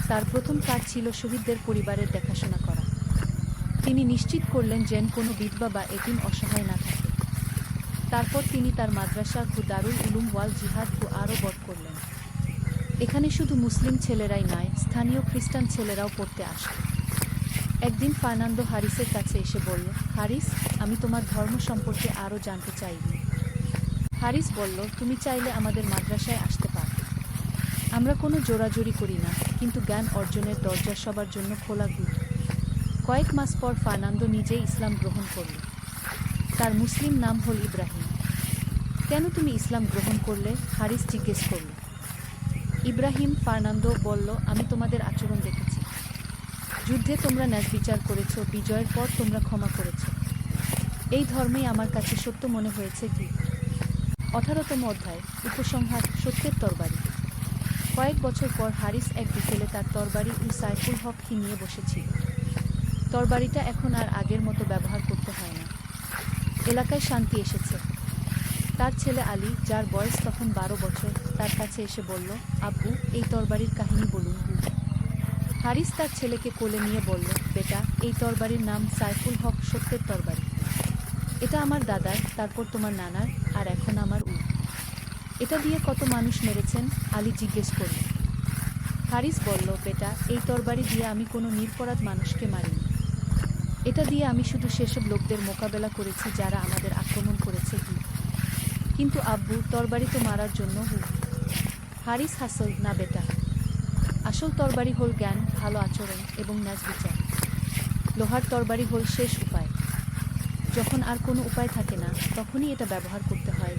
তার প্রথম কাজ ছিল শহীদদের পরিবারের দেখাশোনা করা। তিনি নিশ্চিত করলেন যেন কোনো বিধবা বা এতিম অসহায় না থাকে। তারপর তিনি তার মাদ্রাসা দারুল উলুম ওয়াল জিহাদ আরও বড় করলেন। এখানে শুধু মুসলিম ছেলেরাই নয়, স্থানীয় খ্রিস্টান ছেলেরাও পড়তে আসত। একদিন ফার্নান্দো হারিসের কাছে এসে বলল, হারিস, আমি তোমার ধর্ম সম্পর্কে আরও জানতে চাই। হারিস বলল, তুমি চাইলে আমাদের মাদ্রাসায় আসতে পারো। আমরা কোনো জোরাজুরি করি না, কিন্তু জ্ঞান অর্জনের দরজা সবার জন্য খোলা। কয়েক মাস পর ফার্নান্দো নিজেই ইসলাম গ্রহণ করল। তার মুসলিম নাম হল ইব্রাহিম। কেন তুমি ইসলাম গ্রহণ করলে? হারিস জিজ্ঞেস করল। ইব্রাহিম ফার্নান্দো বলল, আমি তোমাদের আচরণ দেখেছি। যুদ্ধে তোমরা ন্যায়বিচার করেছ, বিজয়ের পর তোমরা ক্ষমা করেছ। এই ধর্মেই আমার কাছে সত্য মনে হয়েছে। 18তম অধ্যায়, উপসংহার, সত্যের তরবারি। কয়েক বছর পর হারিস এক বিকেলে তার তরবারি সাইফুল হক নিয়ে বসেছিল। তরবারিটা এখন আর আগের মতো ব্যবহার করতে হয় না। এলাকায় শান্তি এসেছে। তার ছেলে আলী, যার বয়স তখন 12 বছর, তার কাছে এসে বলল, আব্বু, এই তরবারির কাহিনী বলুন। হারিস তার ছেলেকে কোলে নিয়ে বলল, বেটা, এই তরবারির নাম সাইফুল হক, সত্যের তরবারি। এটা আমার দাদার, তারপর তোমার নানার, আর এখন আমার। এটা দিয়ে কত মানুষ মেরেছেন? আলী জিজ্ঞেস করল। হারিস বলল, বেটা, এই তরবারি দিয়ে আমি কোনো নিরপরাধ মানুষকে মারিনি। এটা দিয়ে আমি শুধু সেসব লোকদের মোকাবেলা করেছি যারা আমাদের আক্রমণ করেছে। কিন্তু আব্বু, তরবারি তো মারার জন্য। হারিস হাসল, না বেটা, আসল তরবারি হল জ্ঞান, ভালো আচরণ এবং ন্যায়বিচার। লোহার তরবারি হল শেষ উপায়। যখন আর কোনো উপায় থাকে না, তখনই এটা ব্যবহার করতে হয়।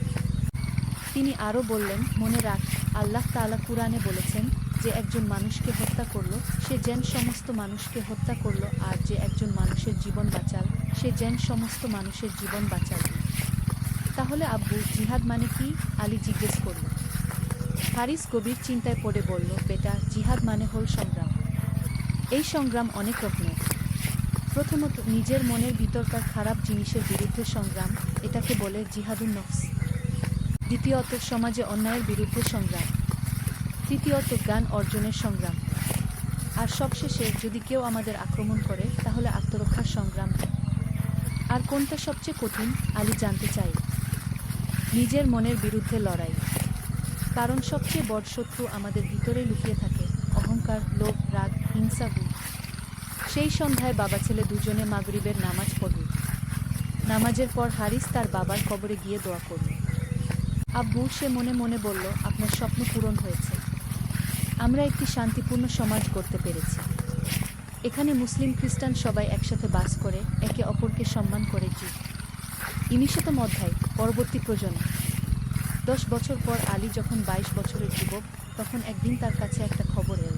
তিনি আরও বললেন, মনে রাখ, আল্লাহ তাআলা কুরআনে বলেছেন, যে একজন মানুষকে হত্যা করল সে যেন সমস্ত মানুষকে হত্যা করল, আর যে একজন মানুষের জীবন বাঁচাল সে যেন সমস্ত মানুষের জীবন বাঁচাল। তাহলে আব্বু, জিহাদ মানে কি? আলী জিজ্ঞেস করল। হারিস গভীর চিন্তায় পড়ে বলল, বেটা, জিহাদ মানে হল সংগ্রাম। এই সংগ্রাম অনেক রকমের। প্রথমত, নিজের মনের ভিতরকার খারাপ জিনিসের বিরুদ্ধে সংগ্রাম, এটাকে বলে জিহাদুন নফস। দ্বিতীয়ত, সমাজে অন্যায়ের বিরুদ্ধে সংগ্রাম। তৃতীয়ত, জ্ঞান অর্জনের সংগ্রাম। আর সবশেষে, যদি কেউ আমাদের আক্রমণ করে, তাহলে আত্মরক্ষার সংগ্রাম। আর কোনটা সবচেয়ে কঠিন? আলী জানতে চাই। নিজের মনের বিরুদ্ধে লড়াই। কারণ সবচেয়ে বড় শত্রু আমাদের ভিতরে লুকিয়ে থাকে, অহংকার, লোভ, রাগ, হিংসা। সেই সন্ধ্যায় বাবা ছেলে দুজনে মাগরিবের নামাজ পড়ল। নামাজের পর হারিস তার বাবার কবরে গিয়ে দোয়া করল। আব্বু, সে মনে মনে বলল, আপনার স্বপ্ন পূরণ হয়েছে। আমরা একটি শান্তিপূর্ণ সমাজ গড়তে পেরেছি। এখানে মুসলিম খ্রিস্টান সবাই একসাথে বাস করে, একে অপরকে সম্মান করে। 19তম অধ্যায়, পরবর্তী প্রজন্ম। 10 বছর পর আলী যখন 22 বছরের যুবক, তখন একদিন তার কাছে একটা খবর এল।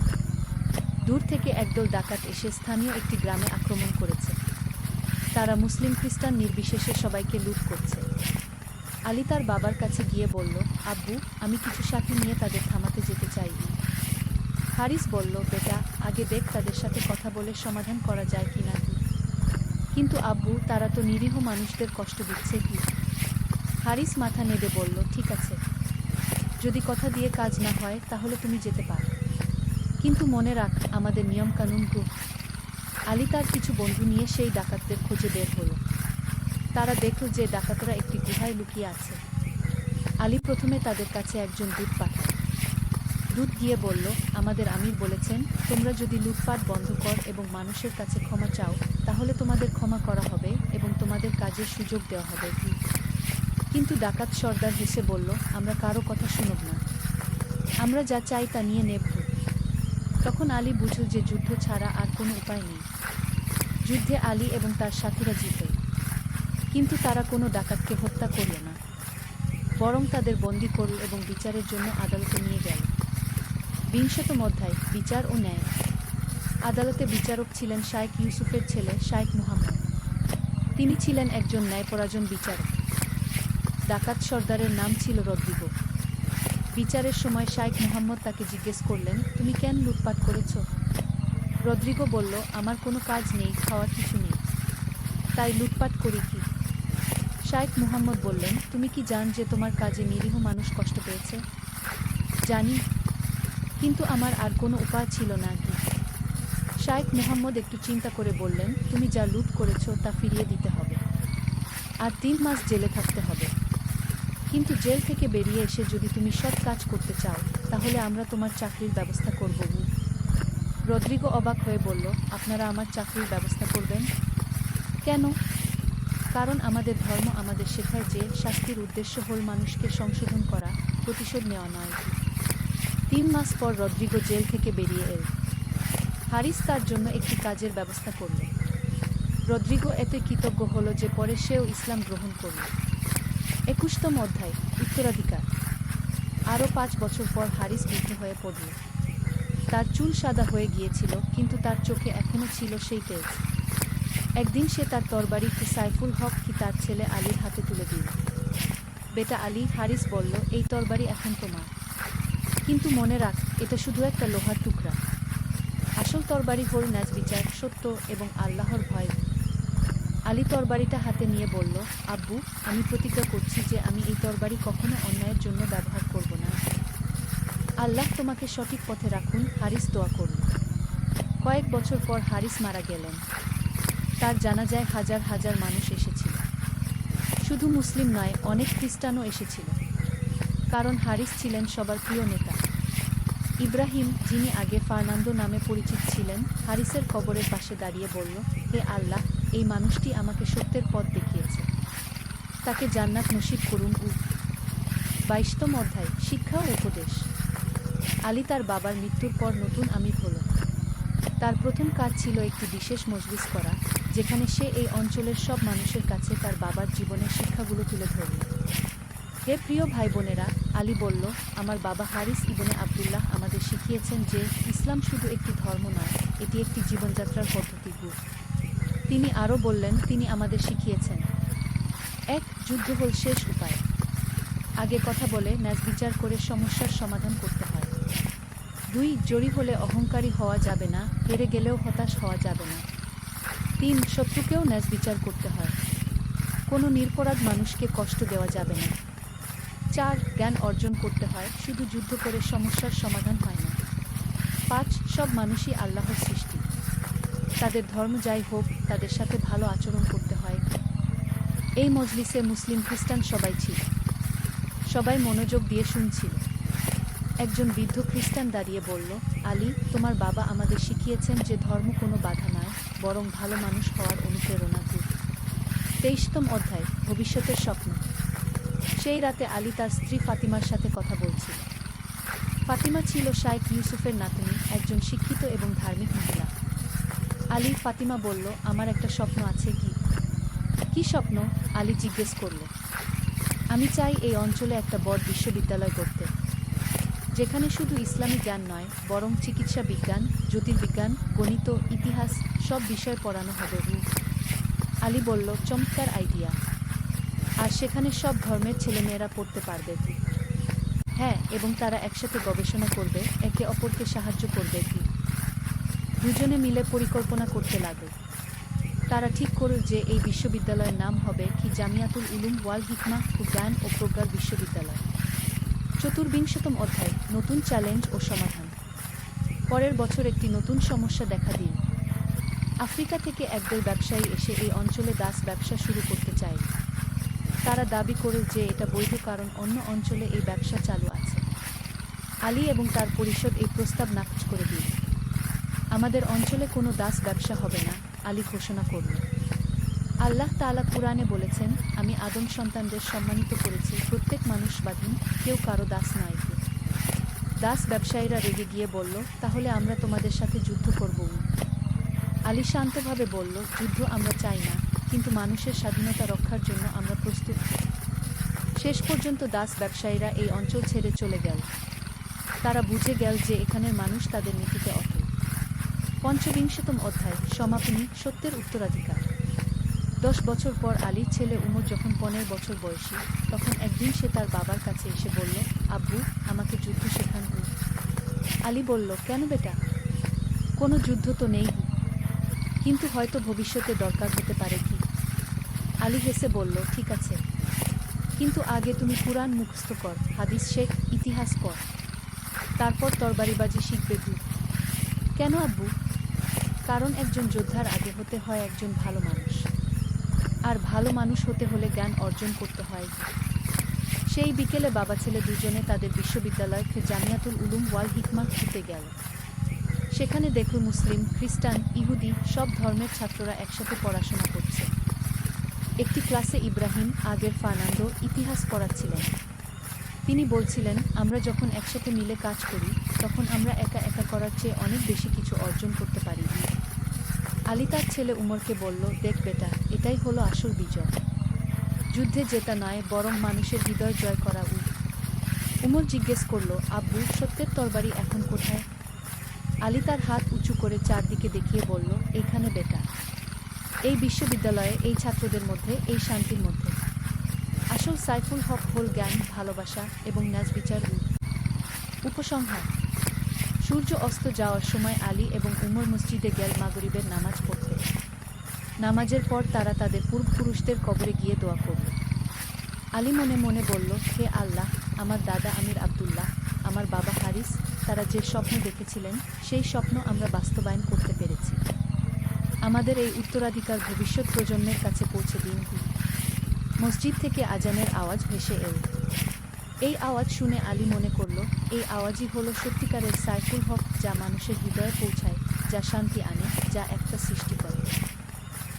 দূর থেকে একদল ডাকাত এসে স্থানীয় একটি গ্রামে আক্রমণ করেছে। তারা মুসলিম খ্রিস্টান নির্বিশেষে সবাইকে লুট করছে। আলী তার বাবার কাছে গিয়ে বলল, আব্বু, আমি কিছু সাথী নিয়ে তাদের থামাতে যেতে চাই। হারিস বলল, বেটা, আগে দেখ তাদের সাথে কথা বলে সমাধান করা যায় কি না। কিন্তু আব্বু, তারা তো নিরীহ মানুষদের কষ্ট দিচ্ছে কি। হারিস মাথা নেড়ে বলল, ঠিক আছে, যদি কথা দিয়ে কাজ না হয় তাহলে তুমি যেতে পারো, কিন্তু মনে রাখ আমাদের নিয়মকানুন গো। আলী তার কিছু বন্ধু নিয়ে সেই ডাকাতদের খোঁজে বের হলো। তারা দেখল যে ডাকাতরা একটি গুহায় লুকিয়ে আছে। আলী প্রথমে তাদের কাছে একজন দূত পাঠায়। দূত গিয়ে বলল, আমাদের আমির বলেছেন তোমরা যদি লুটপাট বন্ধ কর এবং মানুষের কাছে ক্ষমা চাও তাহলে তোমাদের ক্ষমা করা হবে এবং তোমাদের কাজের সুযোগ দেওয়া হবে। কিন্তু ডাকাত সর্দার হেসে বলল, আমরা কারো কথা শুনব না, আমরা যা চাই তা নিয়ে নেব। তখন আলী বুঝল যে যুদ্ধ ছাড়া আর কোনো উপায় নেই। যুদ্ধে আলী এবং তার সাথীরা জিতল, কিন্তু তারা কোনো ডাকাতকে হত্যা করল না, বরং তাদের বন্দী করল এবং বিচারের জন্য আদালতে নিয়ে গেল। 20তম অধ্যায়, বিচার ও ন্যায়। আদালতে বিচারক ছিলেন শাইখ ইউসুফের ছেলে শাইখ মুহাম্মদ। তিনি ছিলেন একজন ন্যায়পরায়ণ বিচারক। ডাকাত সর্দারের নাম ছিল রদ্রিগো। বিচারের সময় শাইখ মুহাম্মদ তাকে জিজ্ঞেস করলেন, তুমি কেন লুটপাট করেছ? রদ্রিগো বলল, আমার কোনো কাজ নেই, খাওয়ার কিছু নেই, তাই লুটপাট করি কি। শাইখ মুহাম্মদ বললেন, তুমি কি জান যে তোমার কাজে নিরীহ মানুষ কষ্ট পেয়েছে? জানি, কিন্তু আমার আর কোনো উপায় ছিল না কি। শাইখ মুহাম্মদ একটু চিন্তা করে বললেন, তুমি যা লুট করেছ তা ফিরিয়ে দিতে হবে, আর 3 মাস জেলে থাকতে হবে। কিন্তু জেল থেকে বেরিয়ে এসে যদি তুমি সৎ কাজ করতে চাও তাহলে আমরা তোমার চাকরির ব্যবস্থা করব। রদ্রিগো অবাক হয়ে বলল, আপনারা আমার চাকরির ব্যবস্থা করবেন কেন? কারণ আমাদের ধর্ম আমাদের শেখায় যে শাস্তির উদ্দেশ্য হল মানুষকে সংশোধন করা, প্রতিশোধ নেওয়া নয়। 3 মাস পর রদ্রিগো জেল থেকে বেরিয়ে এল। হারিস তার জন্য একটি কাজের ব্যবস্থা করল। রদ্রিগো এতই কৃতজ্ঞ হল যে পরে সেও ইসলাম গ্রহণ করল। 21তম অধ্যায়, উত্তরাধিকার। আরও 5 বছর পর হারিস বৃদ্ধ হয়ে পড়ল। তার চুল সাদা হয়ে গিয়েছিল, কিন্তু তার চোখে এখনও ছিল সেই তেজ। একদিন সে তার তরবারিকে সাইফুল হক কি তার ছেলে আলীর হাতে তুলে দিল। বেটা আলী, হারিস বলল, এই তরবারি এখন তোমার, কিন্তু মনে রাখ এটা শুধু একটা লোহার টুকরা। আসল তরবারি হল ন্যায় বিচার, সত্য এবং আল্লাহর ভয়। আলী তরবারিটা হাতে নিয়ে বলল, আব্বু, আমি প্রতিজ্ঞা করছি যে আমি এই তরবারি কখনো অন্যায়ের জন্য ব্যবহার করব না। আল্লাহ তোমাকে সঠিক পথে রাখুন। হারিস দোয়া করল। কয়েক বছর পর হারিস মারা গেলেন। তার জানাজায় হাজার হাজার মানুষ এসেছিল। শুধু মুসলিম নয়, অনেক খ্রিস্টানও এসেছিল, কারণ হারিস ছিলেন সবার প্রিয় নেতা। ইব্রাহিম, যিনি আগে ফার্নান্দো নামে পরিচিত ছিলেন, হারিসের কবরের পাশে দাঁড়িয়ে বলল, হে আল্লাহ, এই মানুষটি আমাকে সত্যের পথ দেখিয়েছে, তাকে জান্নাত নসিব করুন। 22তম অধ্যায়, শিক্ষা ও উপদেশ। আলী তার বাবার মৃত্যুর পর নতুন আমির হল। তার প্রথম কাজ ছিল একটি বিশেষ মজলিস করা, যেখানে সে এই অঞ্চলের সব মানুষের কাছে তার বাবার জীবনের শিক্ষাগুলো তুলে ধরল। হে প্রিয় ভাই বোনেরা, আলী বলল, আমার বাবা হারিস ইবনে আবদুল্লাহ আমাদের শিখিয়েছেন যে ইসলাম শুধু একটি ধর্ম নয়, এটি একটি জীবনযাত্রার পদ্ধতি। তিনি আরও বললেন, তিনি আমাদের শিখিয়েছেন, 1. যুদ্ধ হল শেষ উপায়। আগে কথা বলে ন্যায় বিচার করে সমস্যার সমাধান করতে হয়। 2. জয়ী হলে অহংকারী হওয়া যাবে না, হেরে গেলেও হতাশ হওয়া যাবে না। 3. শত্রুকেও ন্যায় বিচার করতে হয়, কোনো নিরপরাধ মানুষকে কষ্ট দেওয়া যাবে না। 4. জ্ঞান অর্জন করতে হয়, শুধু যুদ্ধ করে সমস্যার সমাধান হয় না। 5. সব মানুষই আল্লাহর সৃষ্টি, তাদের ধর্ম যাই হোক তাদের সাথে ভালো আচরণ করতে হয়। এই মজলিসে মুসলিম খ্রিস্টান সবাই ছিল, সবাই মনোযোগ দিয়ে শুনছিল। একজন বৃদ্ধ খ্রিস্টান দাঁড়িয়ে বলল, আলী, তোমার বাবা আমাদের শিখিয়েছেন যে ধর্ম কোনো বাধা নয়, বরং ভালো মানুষ হওয়ার অনুপ্রেরণা। 23তম অধ্যায়, ভবিষ্যতের স্বপ্ন। সেই রাতে আলী তার স্ত্রী ফাতিমার সাথে কথা বলছিল। ফাতিমা ছিল শাইখ ইউসুফের নাতনি, একজন শিক্ষিত এবং ধার্মিক মহিলা। আলী, ফাতিমা বলল, আমার একটা স্বপ্ন আছে। কি স্বপ্ন? আলী জিজ্ঞেস করল। আমি চাই এই অঞ্চলে একটা বড় বিশ্ববিদ্যালয় করতে, যেখানে শুধু ইসলামী জ্ঞান নয়, বরং চিকিৎসা বিজ্ঞান, জ্যোতির্বিজ্ঞান, গণিত, ইতিহাস সব বিষয় পড়ানো হবে। আলী বলল, চমৎকার আইডিয়া, আর সেখানে সব ধর্মের ছেলেমেয়েরা পড়তে পারবে। হ্যাঁ, এবং তারা একসাথে গবেষণা করবে, একে অপরকে সাহায্য করবে। দুজনে মিলে পরিকল্পনা করতে লাগল। তারা ঠিক করল যে এই বিশ্ববিদ্যালয়ের নাম হবে কি জামিয়াতুল উলুম ওয়াল হিকমাহ ও জ্ঞান ও প্রজ্ঞার বিশ্ববিদ্যালয়। ৪৪তম অধ্যায়, নতুন চ্যালেঞ্জ ও সমাধান। পরের বছর একটি নতুন সমস্যা দেখা দিল। আফ্রিকা থেকে একদল ব্যবসায়ী এসে এই অঞ্চলে দাস ব্যবসা শুরু করতে চায়। তারা দাবি করে যে এটা বৈধ কারণ অন্য অঞ্চলে এই ব্যবসা চালু আছে। আলী এবং তার পরিষদ এই প্রস্তাব নাকচ করে দিল। আমাদের অঞ্চলে কোনো দাস ব্যবসা হবে না, আলী ঘোষণা করল। আল্লাহ তাআলা কুরআনে বলেছেন, আমি আদম সন্তানদের সম্মানিত করেছি, প্রত্যেক মানুষ স্বাধীন, কেউ কারো দাস নয়। দাস ব্যবসায়ীরা রেগে গিয়ে বলল, তাহলে আমরা তোমাদের সাথে যুদ্ধ করব। আলী শান্তভাবে বলল, যুদ্ধ আমরা চাই না, কিন্তু মানুষের স্বাধীনতা রক্ষার জন্য আমরা প্রস্তুত। শেষ পর্যন্ত দাস ব্যবসায়ীরা এই অঞ্চল ছেড়ে চলে গেল। তারা বুঝে গেল যে এখানের মানুষ তাদের নীতিতে অটল। ৫৫তম অধ্যায়, সমাপনী, সত্যের উত্তরাধিকার। ১০ বছর পর আলীর ছেলে উমর যখন ১৫ বছর বয়সী, তখন একদিন সে তার বাবার কাছে এসে বলল, আব্বু, আমাকে যুদ্ধ শেখান। আলী বলল, কেন বেটা? কোনো যুদ্ধ তো নেই, কিন্তু হয়তো ভবিষ্যতে দরকার হতে পারে। কি? আলী হেসে বলল, ঠিক আছে, কিন্তু আগে তুমি কুরআন মুখস্থ কর, হাদিস শেখ, ইতিহাস পড়, তারপর তরবারিবাজি শিখবে। কেন আব্বু? কারণ একজন যোদ্ধার আগে হতে হয় একজন ভালো মানুষ, আর ভালো মানুষ হতে হলে জ্ঞান অর্জন করতে হয়। সেই বিকেলে বাবা ছেলে দুজনে তাদের বিশ্ববিদ্যালয় জামিয়াতুল উলুম ওয়াল হিকমাহ হতে গেল। সেখানে দেখল মুসলিম, খ্রিস্টান, ইহুদি সব ধর্মের ছাত্ররা একসাথে পড়াশোনা করছে। একটি ক্লাসে ইব্রাহিম, আগের ফার্নান্দো, ইতিহাস পড়াচ্ছিলেন। তিনি বলছিলেন, আমরা যখন একসাথে মিলে কাজ করি, তখন আমরা একা একা করার চেয়ে অনেক বেশি কিছু অর্জন করতে পারি। আলী তার ছেলে উমরকে বলল, দেখ বেটা, এটাই হলো আসল বিজয়। যুদ্ধে জেতা নয়, বরং মানুষের হৃদয় জয় করা। উমর জিজ্ঞেস করল, আব্বু, সত্যের তরবারি এখন কোথায়? আলী তার হাত উঁচু করে চারদিকে দেখিয়ে বলল, এইখানে বেটা, এই বিশ্ববিদ্যালয়ে, এই ছাত্রদের মধ্যে, এই শান্তির মধ্যে। আসল সাইফুল হক হল জ্ঞান, ভালোবাসা এবং ন্যায় বিচার। উপসংহার। সূর্য অস্ত যাওয়ার সময় আলী এবং উমর মসজিদে গেল মাগরিবের নামাজ পড়তে। নামাজের পর তারা তাদের পূর্বপুরুষদের কবরে গিয়ে দোয়া করল। আলী মনে মনে বলল, হে আল্লাহ, আমার দাদা আমির আব্দুল্লাহ, আমার বাবা হারিস, তারা যে স্বপ্ন দেখেছিলেন, সেই স্বপ্ন আমরা বাস্তবায়ন করতে পেরেছি। আমাদের এই উত্তরাধিকার ভবিষ্যৎ প্রজন্মের কাছে পৌঁছে দিন। মসজিদ থেকে আজানের আওয়াজ ভেসে এল। এই আওয়াজ শুনে আলী মনে করল, এই আওয়াজই হলো সত্যিকারের সাইফুল হক, যা মানুষের হৃদয়ে পৌঁছায়, যা শান্তি আনে, যা একটা সৃষ্টি করে।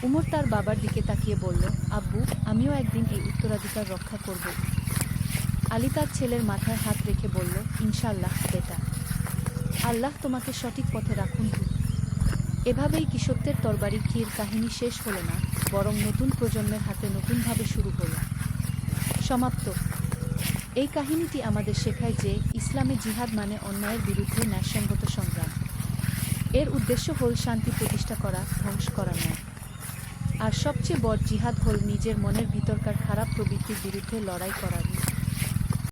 উমর তার বাবার দিকে তাকিয়ে বলল, আব্বু, আমিও একদিন এই উত্তরাধিকার রক্ষা করব। আলী তার ছেলের মাথায় হাত রেখে বলল, ইনশাআল্লাহ বেটা, আল্লাহ তোমাকে সঠিক পথে রাখুন। এভাবেই কি সত্যের তরবারি ক্ষীর কাহিনী শেষ হলো না, বরং নতুন প্রজন্মের হাতে নতুনভাবে শুরু হলো। সমাপ্ত। এই কাহিনীটি আমাদের শেখায় যে ইসলামে জিহাদ মানে অন্যায়ের বিরুদ্ধে ন্যায়সঙ্গত সংগ্রাম। এর উদ্দেশ্য হল শান্তি প্রতিষ্ঠা করা, ধ্বংস করা নয়। আর সবচেয়ে বড় জিহাদ হল নিজের মনের ভিতরকার খারাপ প্রবৃত্তির বিরুদ্ধে লড়াই করা।